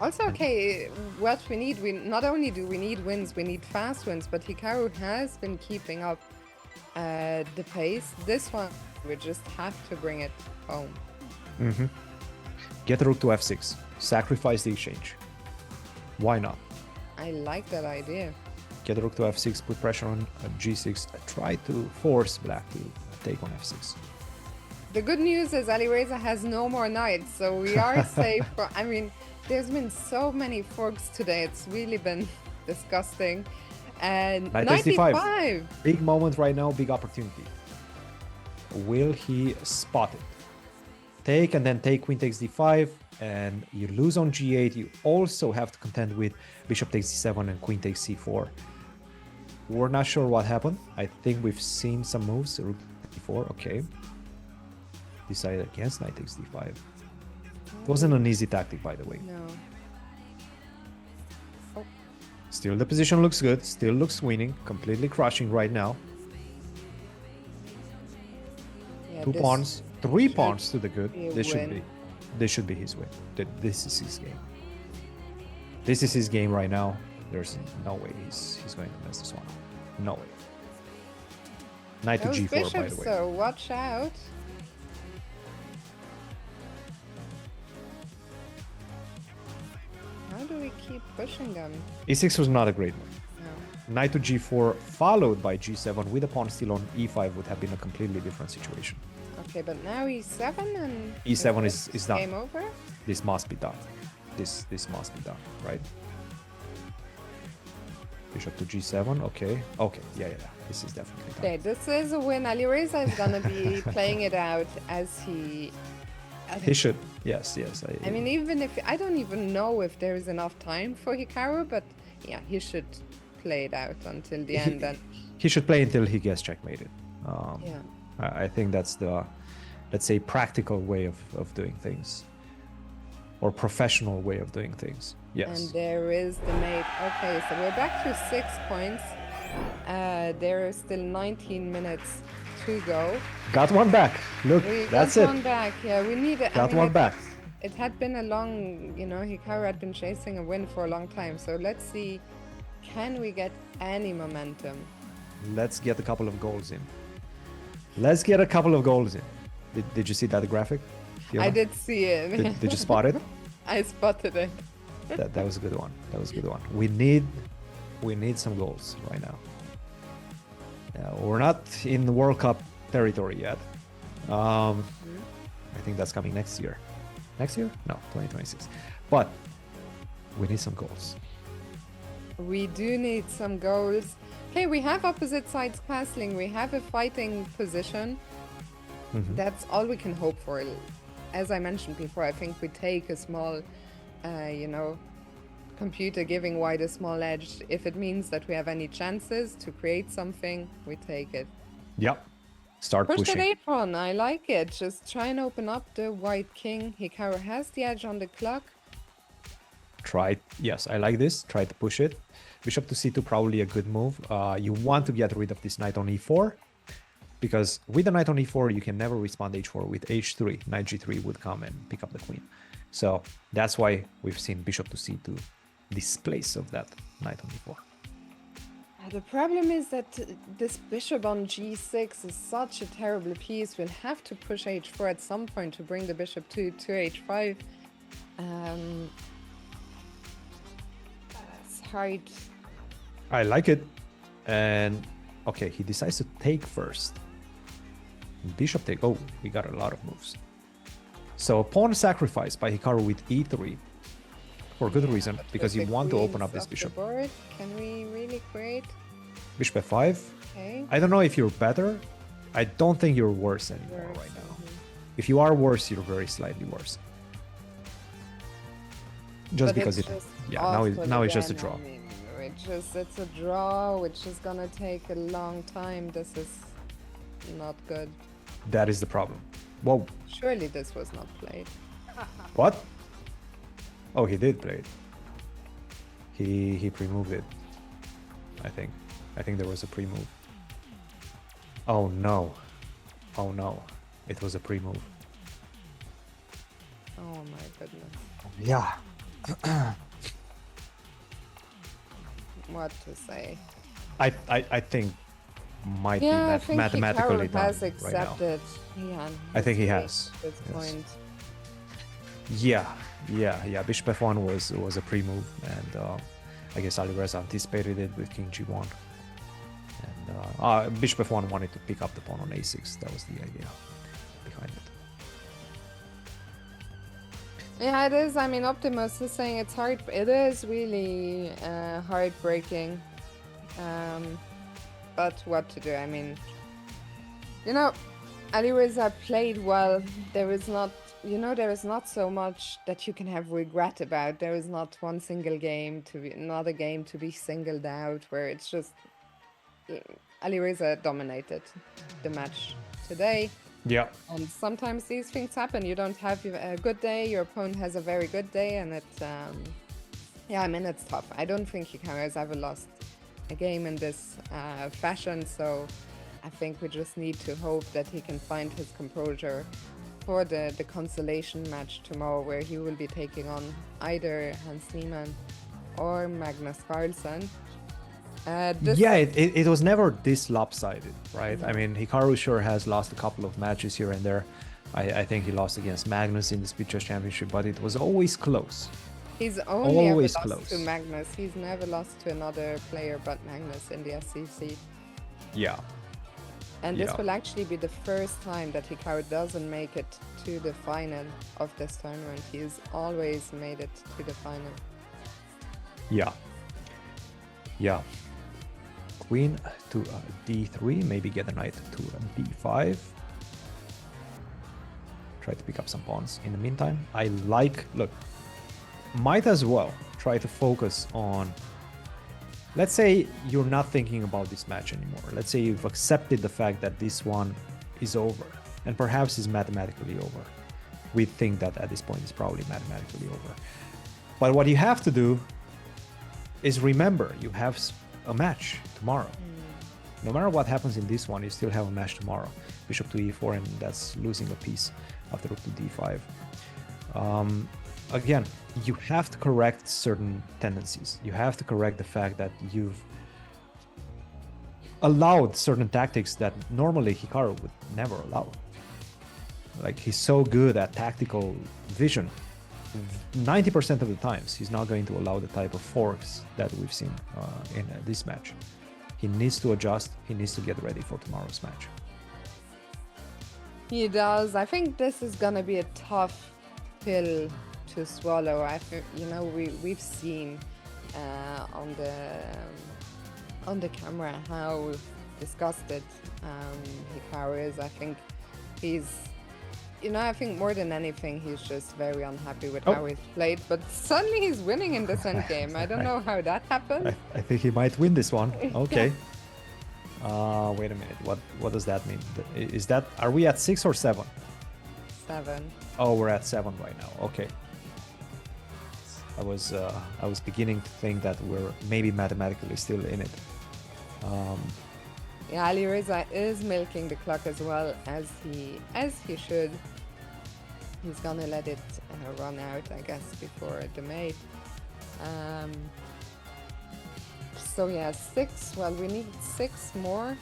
Speaker 2: Also, okay, what we need, we not only do we need wins, we need fast wins, but Hikaru has been keeping up the pace. This one, we just have to bring it home.
Speaker 3: Get rook to f6. Sacrifice the exchange. Why not?
Speaker 2: I like that idea.
Speaker 3: Get rook to f6, put pressure on g6. Try to force black to take on f6.
Speaker 2: The good news is Alireza has no more knights, so we are safe. I mean, there's been so many forks today. It's really been disgusting. And
Speaker 3: Knight
Speaker 2: 95.
Speaker 3: Big moment right now, big opportunity. Will he spot it? Take and then take queen takes d5, and you lose on g8. You also have to contend with bishop takes d7 and queen takes c4. We're not sure what happened. I think we've seen some moves. Rook d4, okay. Decided against knight takes d5. It wasn't an easy tactic, by the way.
Speaker 2: No. Oh,
Speaker 3: Still, the position looks good. Still looks winning. Completely crushing right now.
Speaker 2: yeah,
Speaker 3: 2
Speaker 2: this
Speaker 3: pawns, 3
Speaker 2: should
Speaker 3: pawns to the good.
Speaker 2: be a
Speaker 3: This should
Speaker 2: win.
Speaker 3: be. This should be his win. This is his game. This is his game right now. There's no way he's going to mess this one up. No way. Knight to
Speaker 2: Those
Speaker 3: g4, by
Speaker 2: bishops,
Speaker 3: the way.
Speaker 2: so watch out. How do we keep pushing them?
Speaker 3: e6 was not a great move.
Speaker 2: No.
Speaker 3: Knight to g4 followed by g7 with a pawn still on e5 would have been a completely different situation.
Speaker 2: Okay, but now e7 and
Speaker 3: E7
Speaker 2: this
Speaker 3: is done.
Speaker 2: game over.
Speaker 3: This must be done. This must be done, right? Bishop to g7. Okay. Okay. Yeah. This is definitely done.
Speaker 2: Okay, this is a win. Alireza is gonna be playing it out as he.
Speaker 3: He should. Yes.
Speaker 2: I mean, even if I don't even know if there is enough time for Hikaru, but yeah, he should play it out until the end. And
Speaker 3: he should play until he gets checkmated.
Speaker 2: yeah,
Speaker 3: I think that's
Speaker 1: let's say, practical way of doing things, or professional way of doing things. Yes.
Speaker 2: And there is the mate. Okay, so we're back to 6 points. There are still 19 minutes to go.
Speaker 1: Got one back. Look,
Speaker 2: We
Speaker 1: that's
Speaker 2: got
Speaker 1: it.
Speaker 2: one back. Yeah, we need it.
Speaker 1: Got one back.
Speaker 2: It had been a long, Hikaru had been chasing a win for a long time. So let's see, can we get any momentum?
Speaker 1: Let's get a couple of goals in. Let's get a couple of goals in. Did you see that graphic? Fiona?
Speaker 2: I did see it.
Speaker 1: Did you spot it?
Speaker 2: I spotted it.
Speaker 1: That was a good one. That was a good one. We need some goals right now. We're not in the World Cup territory yet. I think that's coming next year. Next year? No, 2026. But we need some goals.
Speaker 2: We do need some goals. Okay, we have opposite sides castling. We have a fighting position. That's all we can hope for. As I mentioned before, I think we take a small, computer giving white a small edge. If it means that we have any chances to create something, we take it.
Speaker 1: Yep. Start
Speaker 2: Push
Speaker 1: pushing.
Speaker 2: that apron, I like it. Just try and open up the white king. Hikaru has the edge on the clock.
Speaker 1: Try. Yes, I like this. Try to push it. Bishop to c2, probably a good move. You want to get rid of this knight on e4, because with the knight on e4, you can never respond h4. With h3, knight g3 would come and pick up the queen. So that's why we've seen bishop to c2 displace of that knight on e4.
Speaker 2: The problem is that this bishop on g6 is such a terrible piece. We'll have to push h4 at some point to bring the bishop to h5. It's hard.
Speaker 1: I like it. And okay, he decides to take first. Bishop take. Oh, we got a lot of moves. So a pawn sacrifice by Hikaru with e3 for good reason, because you want to open up this bishop.
Speaker 2: Board. Can we really create?
Speaker 1: Bishop f5.
Speaker 2: Okay.
Speaker 1: I don't know if you're better. I don't think you're worse anymore right now. If you are worse, you're very slightly worse. Just
Speaker 2: But
Speaker 1: because
Speaker 2: it's
Speaker 1: it,
Speaker 2: just
Speaker 1: yeah,
Speaker 2: awful
Speaker 1: now it's just a
Speaker 2: again.
Speaker 1: draw.
Speaker 2: I mean, it's a draw, which is gonna take a long time. This is not good.
Speaker 1: That is the problem. Whoa,
Speaker 2: Surely this was not played.
Speaker 1: what? Oh, he did play it. He pre-moved it. I think there was a pre-move. Oh no. Oh no. It was a pre-move.
Speaker 2: Oh my goodness.
Speaker 1: Yeah.
Speaker 2: What to say?
Speaker 1: I think might
Speaker 2: Yeah, I
Speaker 1: be
Speaker 2: think
Speaker 1: mathematically
Speaker 2: Hikaru
Speaker 1: done
Speaker 2: has
Speaker 1: right now.
Speaker 2: accepted. Yeah,
Speaker 1: I think he
Speaker 2: at
Speaker 1: has.
Speaker 2: this
Speaker 1: Yes.
Speaker 2: point.
Speaker 1: Yeah. Bishop f1 was a pre-move, and I guess Alireza anticipated it with king g1. And Bishop f1 wanted to pick up the pawn on a6. That was the idea behind it.
Speaker 2: Yeah, it is. I mean, Optimus is saying it's hard. It is really heartbreaking. But what to do? I mean, Alireza played well. There is not so much that you can have regret about. There is not one single game another game to be singled out, where it's just Alireza dominated the match today.
Speaker 1: Yeah.
Speaker 2: And sometimes these things happen. You don't have a good day, your opponent has a very good day, and it's tough. I don't think Hikaru has ever lost a game in this fashion, so I think we just need to hope that he can find his composure for the consolation match tomorrow, where he will be taking on either Hans Niemann or Magnus Carlsen.
Speaker 1: It was never this lopsided, right? I mean, Hikaru sure has lost a couple of matches here and there. I think he lost against Magnus in the Speed Chess Championship, but it was always close.
Speaker 2: He's only
Speaker 1: Always
Speaker 2: ever lost
Speaker 1: close.
Speaker 2: to Magnus. He's never lost to another player but Magnus in the SCC.
Speaker 1: Yeah.
Speaker 2: And this
Speaker 1: Yeah.
Speaker 2: will actually be the first time that Hikaru doesn't make it to the final of this tournament. He's always made it to the final.
Speaker 1: Yeah. Queen to d3, maybe get a knight to d5. Try to pick up some pawns. In the meantime, might as well try to focus on, let's say you're not thinking about this match anymore. Let's say you've accepted the fact that this one is over and perhaps is mathematically over. We think that at this point it's probably mathematically over. But what you have to do is remember you have a match tomorrow. No matter what happens in this one, you still have a match tomorrow. Bishop to e4, and that's losing a piece after rook to d5. Again, you have to correct certain tendencies. You have to correct the fact that you've allowed certain tactics that normally Hikaru would never allow. Like, he's so good at tactical vision. 90% of the times, he's not going to allow the type of forks that we've seen in this match. He needs to adjust. He needs to get ready for tomorrow's match.
Speaker 2: He does. I think this is gonna be a tough pill to swallow. I think, you know, we've seen on the camera how disgusted Hikaru is. I think he's, you know, I think more than anything, he's just very unhappy with how he's played. But suddenly he's winning in this endgame. I don't know how that happened.
Speaker 1: I think he might win this one. Okay. Wait a minute. What does that mean? Is that, are we at 6 or 7?
Speaker 2: 7.
Speaker 1: Oh, we're at 7 right now. Okay. I was beginning to think that we're maybe mathematically still in it.
Speaker 2: Yeah, Alireza is milking the clock as well as he should. He's gonna let it run out, I guess, before the mate. So yeah, 6. Well, we need 6 more.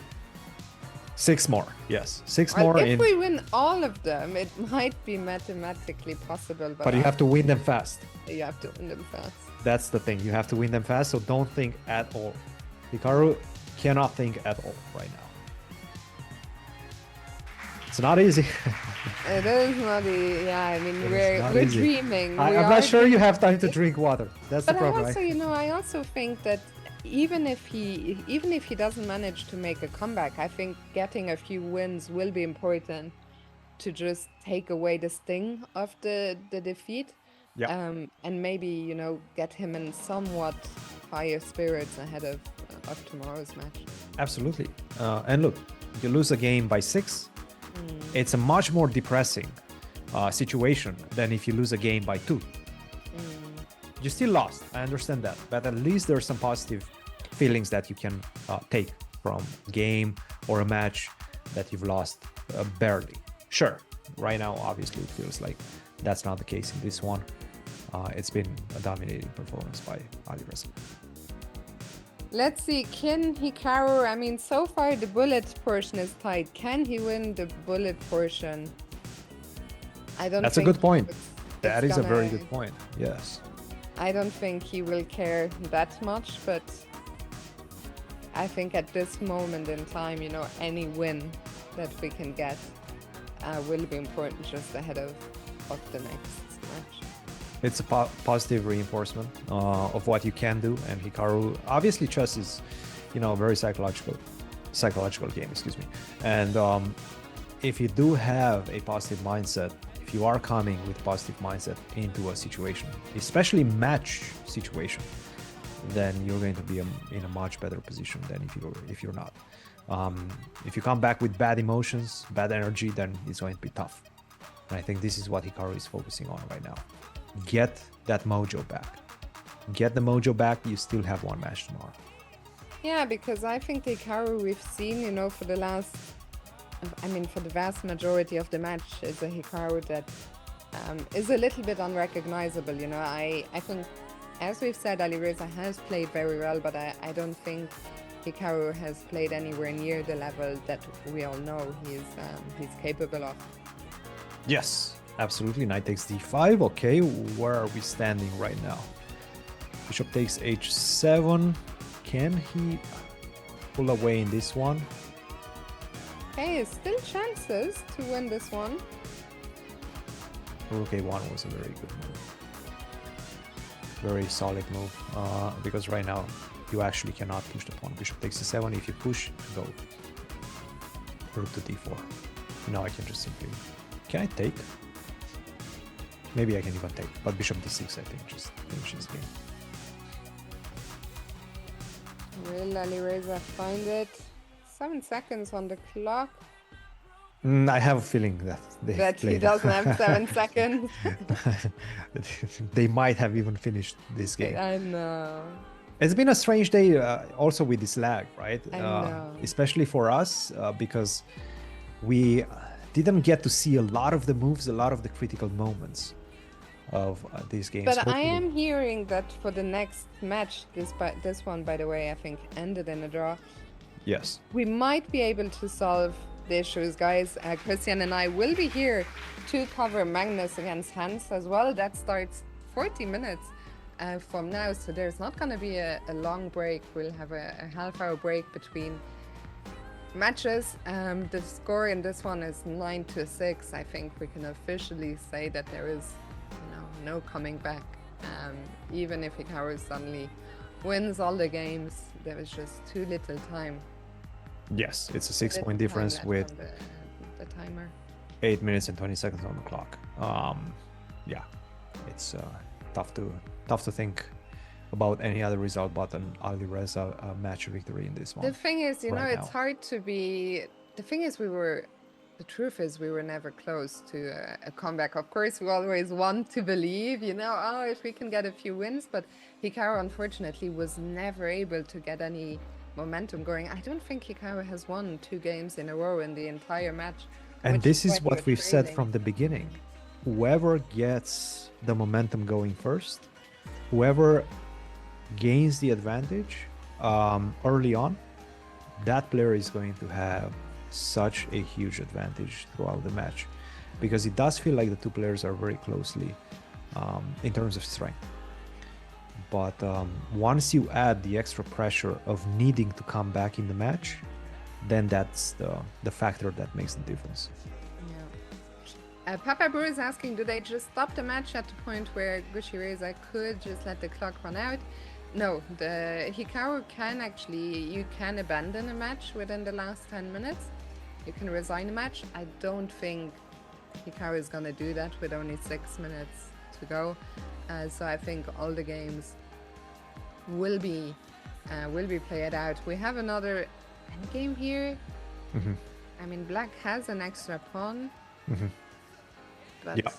Speaker 1: 6 more, yes. 6
Speaker 2: Well,
Speaker 1: more.
Speaker 2: if we win all of them, it might be mathematically possible.
Speaker 1: But you have to win them fast.
Speaker 2: You have to win them fast.
Speaker 1: That's the thing. You have to win them fast, so don't think at all. Hikaru cannot think at all right now. It's not easy.
Speaker 2: It is not easy. Yeah, I mean, we're
Speaker 1: easy.
Speaker 2: dreaming.
Speaker 1: I'm not sure you have time to drink water. That's the
Speaker 2: But
Speaker 1: problem.
Speaker 2: I also, you know, I also think that even if he doesn't manage to make a comeback, I think getting a few wins will be important to just take away the sting of the defeat.
Speaker 1: Yeah.
Speaker 2: And maybe, you know, get him in somewhat higher spirits ahead of tomorrow's match.
Speaker 1: Absolutely. And look, you lose a game by 6. It's a much more depressing situation than if you lose a game by 2. You still lost, I understand that, but at least there's some positive feelings that you can take from a game or a match that you've lost barely. Sure, right now, obviously, it feels like that's not the case in this one. It's been a dominating performance by Alireza.
Speaker 2: Let's see, can Hikaru, I mean, so far the bullet portion is tied. Can he win the bullet portion? I don't
Speaker 1: That's a
Speaker 2: think
Speaker 1: good point.
Speaker 2: it's
Speaker 1: That is a very
Speaker 2: gonna-
Speaker 1: good point, yes.
Speaker 2: I don't think he will care that much, but I think at this moment in time, you know, any win that we can get will be important just ahead of the next match.
Speaker 1: It's a positive reinforcement of what you can do, and Hikaru, obviously chess is, you know, a very psychological game, excuse me. And if you do have a positive mindset, if you are coming with positive mindset into a situation, especially match situation, then you're going to be in a much better position than if you're not. If you come back with bad emotions, bad energy, then it's going to be tough. And I think this is what Hikaru is focusing on right now. Get that mojo back. Get the mojo back. You still have one match tomorrow.
Speaker 2: Yeah, because I think the Hikaru we've seen, you know, for the vast majority of the match is a Hikaru that is a little bit unrecognizable. You know, I think, as we've said, Alireza has played very well, but I don't think Hikaru has played anywhere near the level that we all know he's capable of.
Speaker 1: Yes, absolutely. Knight takes d5. Okay, where are we standing right now? Bishop takes h7. Can he pull away in this one?
Speaker 2: Hey, still chances to win this one.
Speaker 1: Rook a1 was a very good move. Very solid move. Because right now you actually cannot push the pawn. Bishop takes c7. If you push, go. Rook to d4. Now I can just simply... Can I take? Maybe I can even take, but bishop d6 I think just finishes the game.
Speaker 2: Will Alireza find it? 7 seconds on the clock.
Speaker 1: I have a feeling that they
Speaker 2: That he
Speaker 1: played.
Speaker 2: doesn't have 7 seconds.
Speaker 1: They might have even finished this game.
Speaker 2: I know.
Speaker 1: It's been a strange day also with this lag, right?
Speaker 2: I know.
Speaker 1: Especially for us because we didn't get to see a lot of the moves, a lot of the critical moments of these games.
Speaker 2: But I
Speaker 1: Hopefully-
Speaker 2: am hearing that for the next match, this one, by the way, I think ended in a draw.
Speaker 1: Yes.
Speaker 2: We might be able to solve the issues, guys. Christian and I will be here to cover Magnus against Hans as well. That starts 40 minutes from now, so there's not going to be a long break. We'll have a half-hour break between matches. The score in this one is 9-6. I think we can officially say that there is no coming back. Even if Hikaru suddenly wins all the games, there is just too little time.
Speaker 1: Yes, it's a 6-point difference with
Speaker 2: the timer.
Speaker 1: 8 minutes and 20 seconds on the clock. Yeah, it's tough to think about any other result but an Alireza match victory in this one.
Speaker 2: The thing is,
Speaker 1: right
Speaker 2: it's
Speaker 1: now.
Speaker 2: hard to be. The thing is, the truth is, we were never close to a comeback. Of course, we always want to believe, if we can get a few wins, but Hikaru unfortunately was never able to get any momentum going. I don't think Hikaru has won 2 games in a row in the entire match.
Speaker 1: And this is
Speaker 2: when
Speaker 1: what
Speaker 2: you're
Speaker 1: we've said
Speaker 2: trailing.
Speaker 1: from the beginning. Whoever gets the momentum going first, whoever gains the advantage early on, that player is going to have such a huge advantage throughout the match, because it does feel like the two players are very closely in terms of strength. But once you add the extra pressure of needing to come back in the match, then that's the factor that makes the difference.
Speaker 2: Yeah. Papa Brew is asking, do they just stop the match at the point where Alireza could just let the clock run out? No, the Hikaru you can abandon a match within the last 10 minutes. You can resign a match. I don't think Hikaru is gonna do that with only 6 minutes to go. So I think all the games will be played out. We have another endgame here.
Speaker 1: Mm-hmm.
Speaker 2: I mean, Black has an extra pawn,
Speaker 1: Mm-hmm.
Speaker 2: but
Speaker 1: Yeah.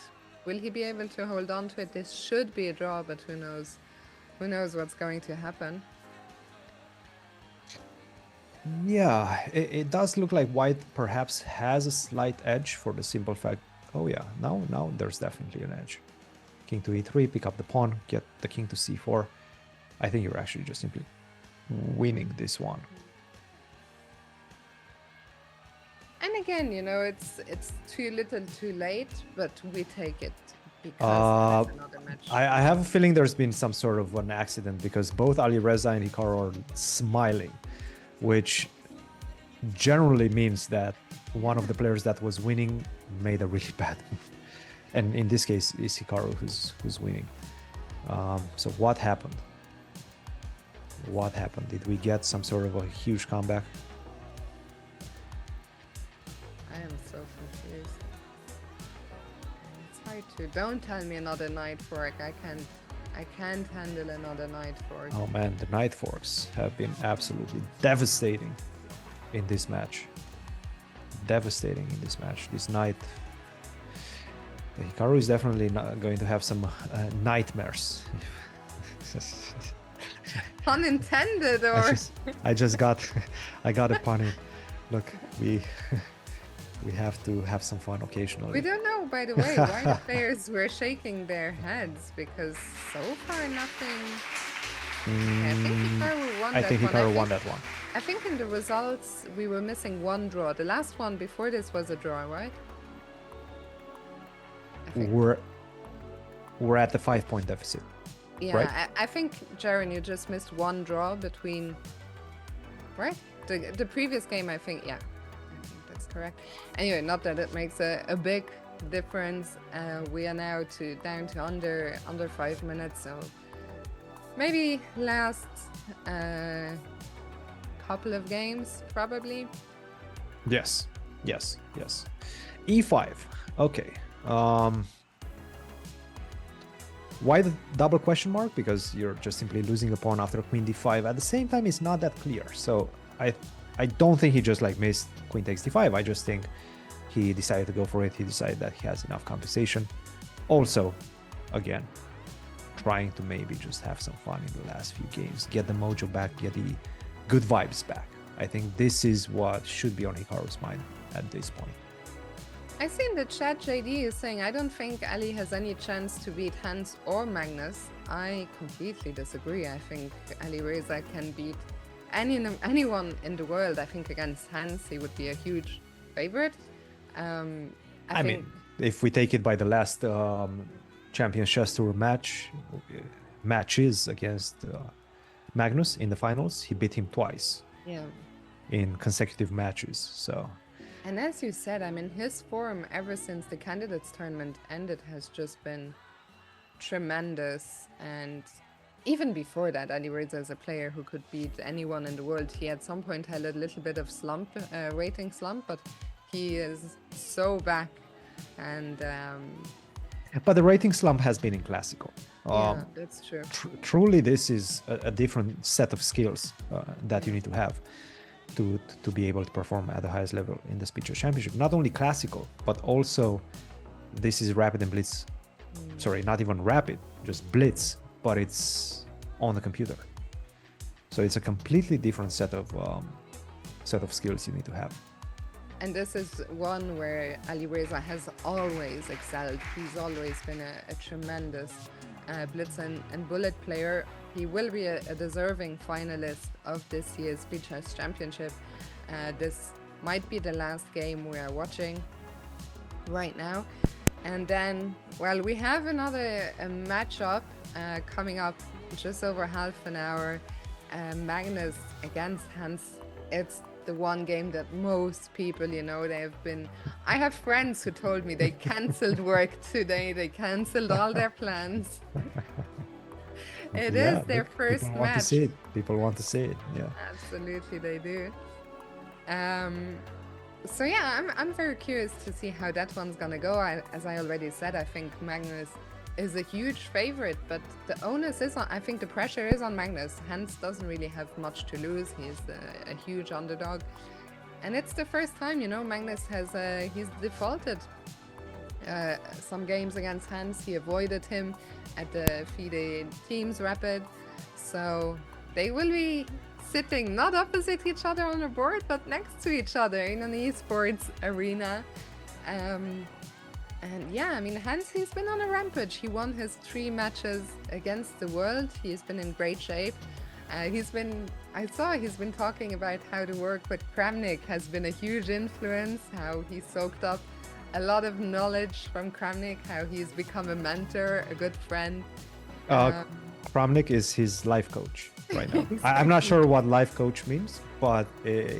Speaker 2: will he be able to hold on to it? This should be a draw, but who knows? Who knows what's going to happen?
Speaker 1: Yeah, it does look like White perhaps has a slight edge for the simple fact. Oh yeah, now there's definitely an edge. King to e3, pick up the pawn, get the king to c4. I think you're actually just simply winning this one.
Speaker 2: And again, it's too little, too late, but we take it because there's another match.
Speaker 1: I have a feeling there's been some sort of an accident, because both Alireza and Hikaru are smiling, which generally means that one of the players that was winning made a really bad move. And in this case, it's Hikaru who's winning. So what happened? What happened? Did we get some sort of a huge comeback?
Speaker 2: I am so confused. It's hard to. Don't tell me another knight fork. I can't handle another knight fork.
Speaker 1: Oh man, the knight forks have been absolutely devastating in this match. Devastating in this match. This knight. Hikaru is definitely not going to have some nightmares.
Speaker 2: Pun intended, or
Speaker 1: I got a pun in. Look, we have to have some fun occasionally.
Speaker 2: we don't know, by the way, why the players were shaking their heads, because so far nothing. I think Hikaru won
Speaker 1: I
Speaker 2: that
Speaker 1: think
Speaker 2: one.
Speaker 1: Hikaru won that one.
Speaker 2: I think in the results we were missing one draw. The last one before this was a draw, right? I think.
Speaker 1: We're at the 5-point deficit.
Speaker 2: Yeah,
Speaker 1: right?
Speaker 2: I think, Jaren, you just missed one draw between, right? The previous game, I think, yeah. I think that's correct. Anyway, not that it makes a big difference. We are now down to under 5 minutes, so maybe last couple of games, probably.
Speaker 1: Yes. E5. Okay. Why the double question mark? Because you're just simply losing a pawn after queen d5. At the same time, it's not that clear. So I don't think he just missed queen takes d5. I just think he decided to go for it. He decided that he has enough compensation. Also, again, trying to maybe just have some fun in the last few games, get the mojo back, get the good vibes back. I think this is what should be on Hikaru's mind at this point.
Speaker 2: I see in the chat JD is saying, I don't think Ali has any chance to beat Hans or Magnus. I completely disagree. I think Alireza can beat anyone in the world. I think against Hans, he would be a huge favorite.
Speaker 1: I mean, if we take it by the last Champions Chess Tour matches against Magnus in the finals, he beat him twice in consecutive matches. So,
Speaker 2: and as you said, I mean, his form ever since the candidates tournament ended has just been tremendous. And even before that, Alireza is a player who could beat anyone in the world. He at some point had a little bit of rating slump, but he is so back. And
Speaker 1: but the rating slump has been in Classical.
Speaker 2: Yeah, that's true.
Speaker 1: Truly, this is a different set of skills that you need to have to be able to perform at the highest level in the Speed Chess Championship. Not only Classical, but also this is Rapid and Blitz. Sorry, not even Rapid, just Blitz, but it's on the computer. So it's a completely different set of skills you need to have.
Speaker 2: And this is one where Alireza has always excelled. He's always been a tremendous Blitz and Bullet player. He will be a deserving finalist of this year's Speed Chess Championship. This might be the last game we are watching right now. And then, well, we have another matchup coming up just over half an hour. Magnus against Hans. It's the one game that most people, I have friends who told me they cancelled work today. They cancelled all their plans. It is their first
Speaker 1: people
Speaker 2: match.
Speaker 1: Want to see it. People want to see it. Yeah.
Speaker 2: Absolutely, they do. So yeah, I'm very curious to see how that one's gonna go. As I already said, I think Magnus is a huge favorite, but the onus is on, I think the pressure is on Magnus. Hans doesn't really have much to lose. He's a huge underdog. And it's the first time, Magnus he's defaulted some games against Hans. He avoided him at the FIDE Teams Rapid. So they will be sitting not opposite each other on the board, but next to each other in an esports arena. And yeah, I mean, Hans, he's been on a rampage. He won his 3 matches against the world. He's been in great shape. He's been talking about how to work with Kramnik has been a huge influence, how he soaked up a lot of knowledge from Kramnik, how he's become a mentor, a good friend.
Speaker 1: Kramnik is his life coach right now. I'm not sure what life coach means, but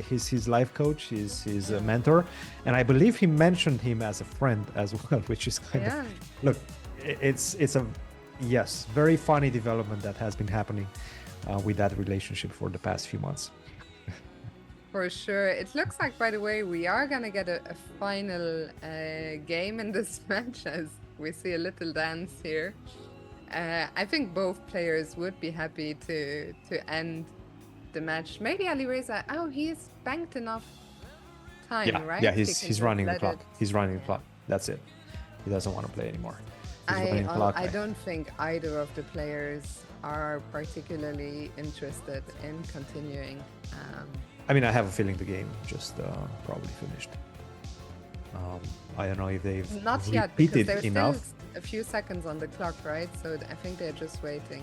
Speaker 1: he's his life coach, he's his mentor, and I believe he mentioned him as a friend as well, which is kind of, look, it's a very funny development that has been happening with that relationship for the past few months.
Speaker 2: For sure. It looks like, by the way, we are gonna get a final game in this match, as we see a little dance here. I think both players would be happy to end the match. Maybe Alireza, he's banked enough time, right?
Speaker 1: Yeah, he's running the clock. He's running the clock. That's it. He doesn't want to play anymore.
Speaker 2: I don't think either of the players are particularly interested in continuing.
Speaker 1: I mean, I have a feeling the game just probably finished. I don't know if they've
Speaker 2: not yet, because there's
Speaker 1: enough.
Speaker 2: Still a few seconds on the clock, right? So I think they're just waiting.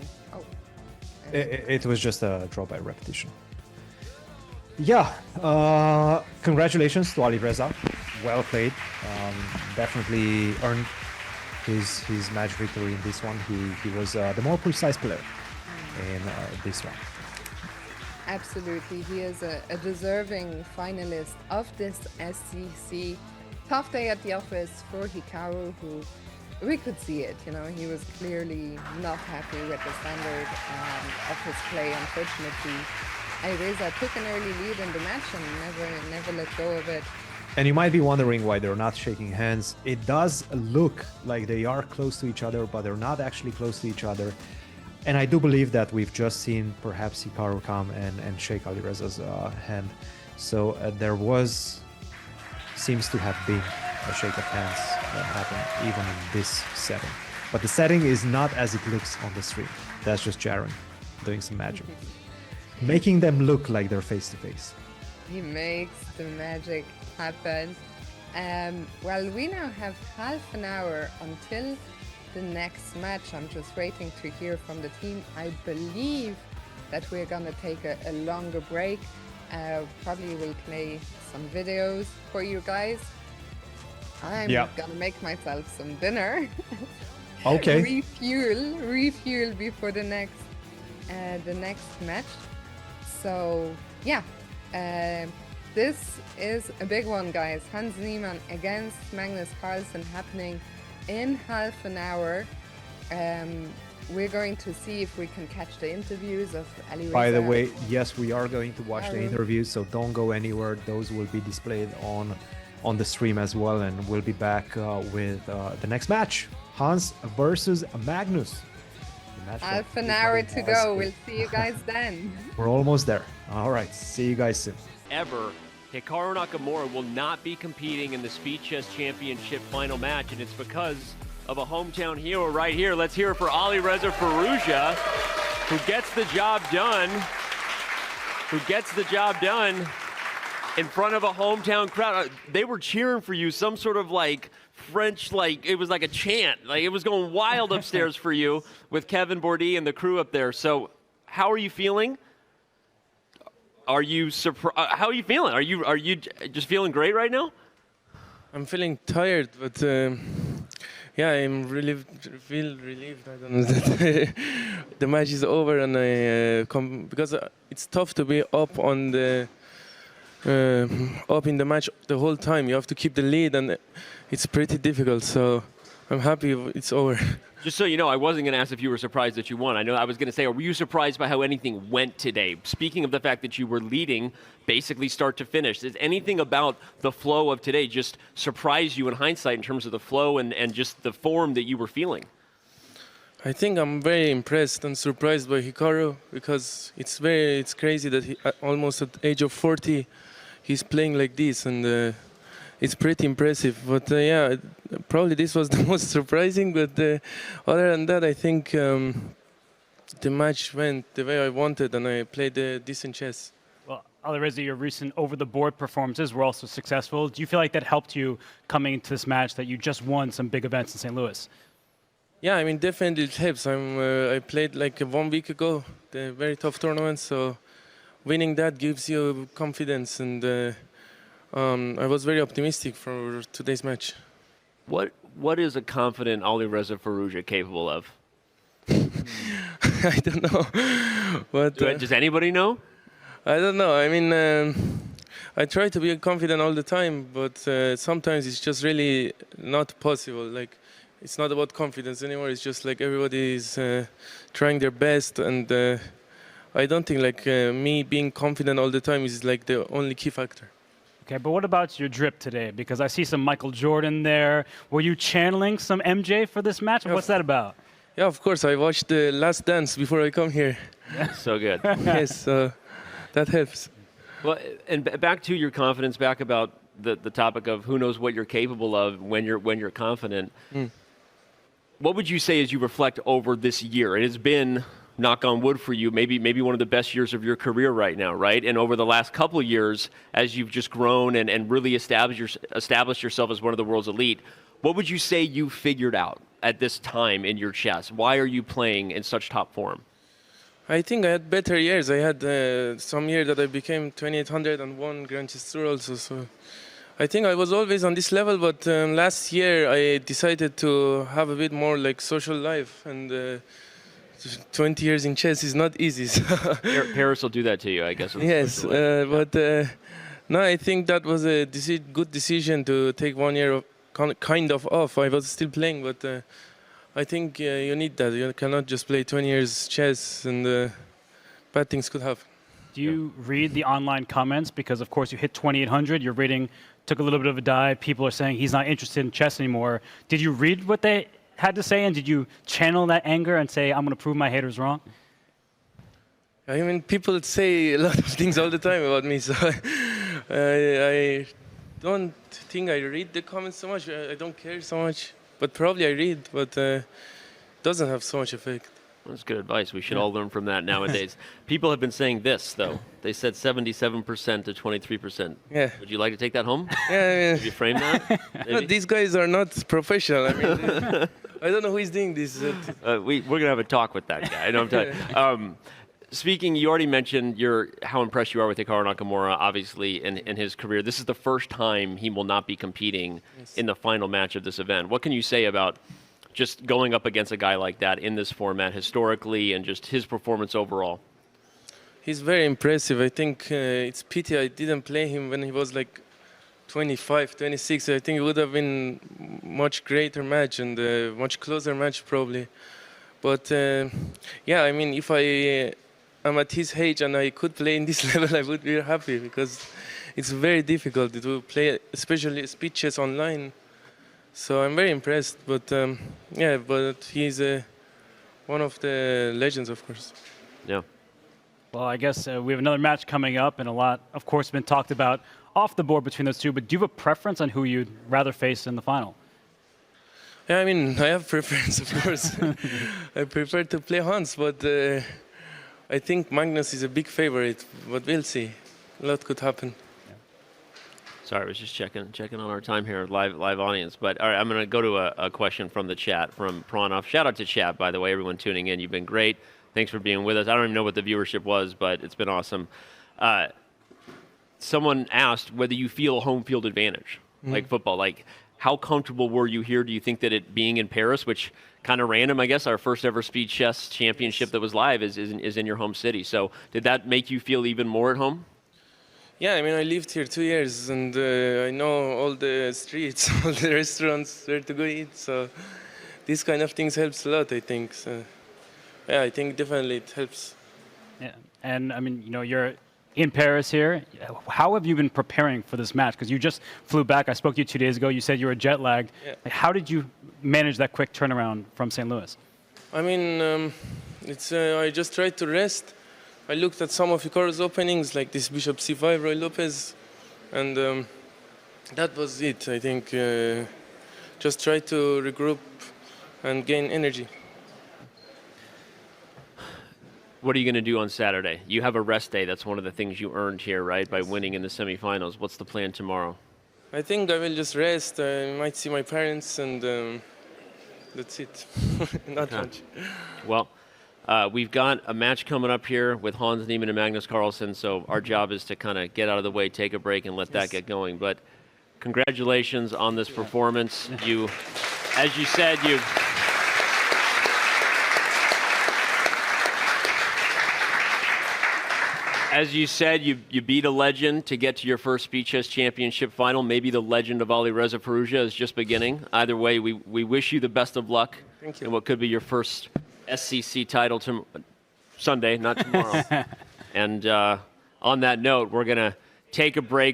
Speaker 1: It was just a draw by repetition. Yeah, congratulations to Alireza. Well played. Definitely earned his match victory in this one. He was the more precise player in this one.
Speaker 2: Absolutely, he is a deserving finalist of this SCC. Tough day at the office for Hikaru, who we could see it. He was clearly not happy with the standard of his play. Unfortunately, Alireza took an early lead in the match and never let go of it.
Speaker 1: And you might be wondering why they're not shaking hands. It does look like they are close to each other, but they're not actually close to each other. And I do believe that we've just seen perhaps Hikaru come and shake Alireza's hand. So there was seems to have been a shake of hands that happened even in this setting. But the setting is not as it looks on the stream. That's just Jaren doing some magic. Making them look like they're face to face.
Speaker 2: He makes the magic happen. Well, we now have half an hour until the next match. I'm just waiting to hear from the team. I believe that we're gonna take a longer break. Probably will play some videos for you guys. I'm gonna make myself some dinner.
Speaker 1: Okay.
Speaker 2: refuel before the next match. So yeah, this is a big one, guys. Hans Niemann against Magnus Carlsen happening in half an hour. We're going to see if we can catch the interviews of Alireza.
Speaker 1: By the way, yes, we are going to watch the
Speaker 2: Hikaru.
Speaker 1: interviews, so don't go anywhere. Those will be displayed on the stream as well, and we'll be back with the next match. Hans versus Magnus. The match
Speaker 2: Half
Speaker 1: that
Speaker 2: an hour
Speaker 1: everybody
Speaker 2: to
Speaker 1: has
Speaker 2: go.
Speaker 1: been-
Speaker 2: We'll see you guys then.
Speaker 1: We're almost there. All right, see you guys soon.
Speaker 4: Ever, Hikaru Nakamura will not be competing in the Speed Chess Championship final match, and it's because of a hometown hero right here. Let's hear it for Alireza Firouzja, who gets the job done. In front of a hometown crowd. They were cheering for you, some sort of like French, like it was like a chant. Like it was going wild upstairs for you with Kevin Bourdie and the crew up there. So how are you feeling? Are you surprised? How are you feeling? Are you just feeling great right now?
Speaker 5: I'm feeling tired, but yeah, I'm feel relieved. I don't know that the match is over, and I because it's tough to be up on the up in the match the whole time. You have to keep the lead, and it's pretty difficult. So I'm happy it's over.
Speaker 4: Just so you know, I wasn't going to ask if you were surprised that you won. I know I was going to say, were you surprised by how anything went today? Speaking of the fact that you were leading basically start to finish, is anything about the flow of today just surprise you in hindsight in terms of the flow and just the form that you were feeling?
Speaker 5: I think I'm very impressed and surprised by Hikaru, because it's crazy that he, almost at the age of 40, he's playing like this, and it's pretty impressive. But yeah, probably this was the most surprising. But other than that, I think the match went the way I wanted, and I played decent chess.
Speaker 6: Well, Alireza, your recent over-the-board performances were also successful. Do you feel like that helped you coming into this match, that you just won some big events in St. Louis?
Speaker 5: Yeah, I mean, definitely it helps. I played like 1 week ago, the very tough tournament, so winning that gives you confidence, and I was very optimistic for today's match.
Speaker 4: What is a confident Alireza Firouzja capable of?
Speaker 5: I don't know. But
Speaker 4: Does anybody know?
Speaker 5: I don't know. I mean, I try to be confident all the time, but sometimes it's just really not possible. Like, it's not about confidence anymore. It's just like everybody is trying their best, and I don't think like me being confident all the time is like the only key factor.
Speaker 6: Okay, but what about your drip today? Because I see some Michael Jordan there. Were you channeling some MJ for this match? What's that about?
Speaker 5: Yeah, of course. I watched The Last Dance before I come here.
Speaker 4: So good.
Speaker 5: Yes, that helps.
Speaker 4: Well, and back to your confidence, back about the topic of who knows what you're capable of when you're confident. What would you say as you reflect over this year? It has been, knock on wood for you, maybe one of the best years of your career right now, right? And over the last couple of years, as you've just grown and really established yourself as one of the world's elite, what would you say you figured out at this time in your chess? Why are you playing in such top form?
Speaker 5: I think I had better years. I had some year that I became 2800 and won Grand Chess Tour also. So I think I was always on this level, but last year I decided to have a bit more like social life, and 20 years in chess is not easy. So
Speaker 4: Paris will do that to you, I guess.
Speaker 5: yes, but no, I think that was a good decision to take 1 year of kind of off. I was still playing, but I think you need that. You cannot just play 20 years chess, and bad things could happen.
Speaker 6: Do you read the online comments? Because, of course, you hit 2,800. Your rating took a little bit of a dive. People are saying he's not interested in chess anymore. Did you read what they had to say, and did you channel that anger and say, I'm going to prove my haters wrong?
Speaker 5: I mean, people say a lot of things all the time about me, so I don't think I read the comments so much. I don't care so much. But probably I read, but doesn't have so much effect.
Speaker 4: That's good advice. We should all learn from that nowadays. People have been saying this, though. They said 77% to 23%.
Speaker 5: Yeah.
Speaker 4: Would you like to take that home?
Speaker 5: Yeah,
Speaker 4: Have you framed that?
Speaker 5: no, these guys are not professional. I mean, I don't know who is doing this.
Speaker 4: We're going to have a talk with that guy. I know I'm telling you. Speaking, you already mentioned how impressed you are with Hikaru Nakamura, obviously, in his career. This is the first time he will not be competing in the final match of this event. What can you say about just going up against a guy like that in this format historically and just his performance overall?
Speaker 5: He's very impressive. I think it's pity I didn't play him when he was like 25, 26. I think it would have been much greater match and a much closer match probably. But yeah, I mean, if I'm at his age and I could play in this level, I would be happy because it's very difficult to play, especially speed chess online. So I'm very impressed, but yeah, but he's one of the legends, of course.
Speaker 4: Yeah.
Speaker 6: Well, I guess we have another match coming up, and a lot, of course, been talked about off the board between those two. But do you have a preference on who you'd rather face in the final?
Speaker 5: Yeah, I mean, I have preference, of course. I prefer to play Hans, but I think Magnus is a big favorite. But we'll see. A lot could happen.
Speaker 4: Sorry, I was just checking on our time here, live audience. But all right, I'm going to go to a question from the chat from Pranov. Shout out to chat, by the way, everyone tuning in. You've been great. Thanks for being with us. I don't even know what the viewership was, but it's been awesome. Someone asked whether you feel a home field advantage, like football. Like, how comfortable were you here? Do you think that it being in Paris, which kind of random, I guess, our first ever speed chess championship that was live is in your home city. So did that make you feel even more at home?
Speaker 5: Yeah, I mean, I lived here 2 years, and I know all the streets, all the restaurants, where to go eat. So these kind of things helps a lot, I think. So yeah, I think definitely it helps.
Speaker 6: Yeah, and I mean, you know, you're in Paris here. How have you been preparing for this match? Because you just flew back. I spoke to you 2 days ago. You said you were jet lagged.
Speaker 5: Yeah.
Speaker 6: Like, how did you manage that quick turnaround from St. Louis?
Speaker 5: I mean, I just tried to rest. I looked at some of Hikaru's openings, like this Bishop C5, Roy Lopez, and that was it. I think just try to regroup and gain energy.
Speaker 4: What are you going to do on Saturday? You have a rest day. That's one of the things you earned here, right, by winning in the semifinals. What's the plan tomorrow?
Speaker 5: I think I will just rest. I might see my parents, and that's it. Not much.
Speaker 4: Well, we've got a match coming up here with Hans Niemann and Magnus Carlsen, so our job is to kind of get out of the way, take a break, and let that get going. But congratulations on this performance. You, as you said, you beat a legend to get to your first Speed Chess Championship final. Maybe the legend of Alireza Firouzja is just beginning. Either way, we wish you the best of luck in what could be your first SCC title Sunday, not tomorrow. And on that note, we're going to take a break.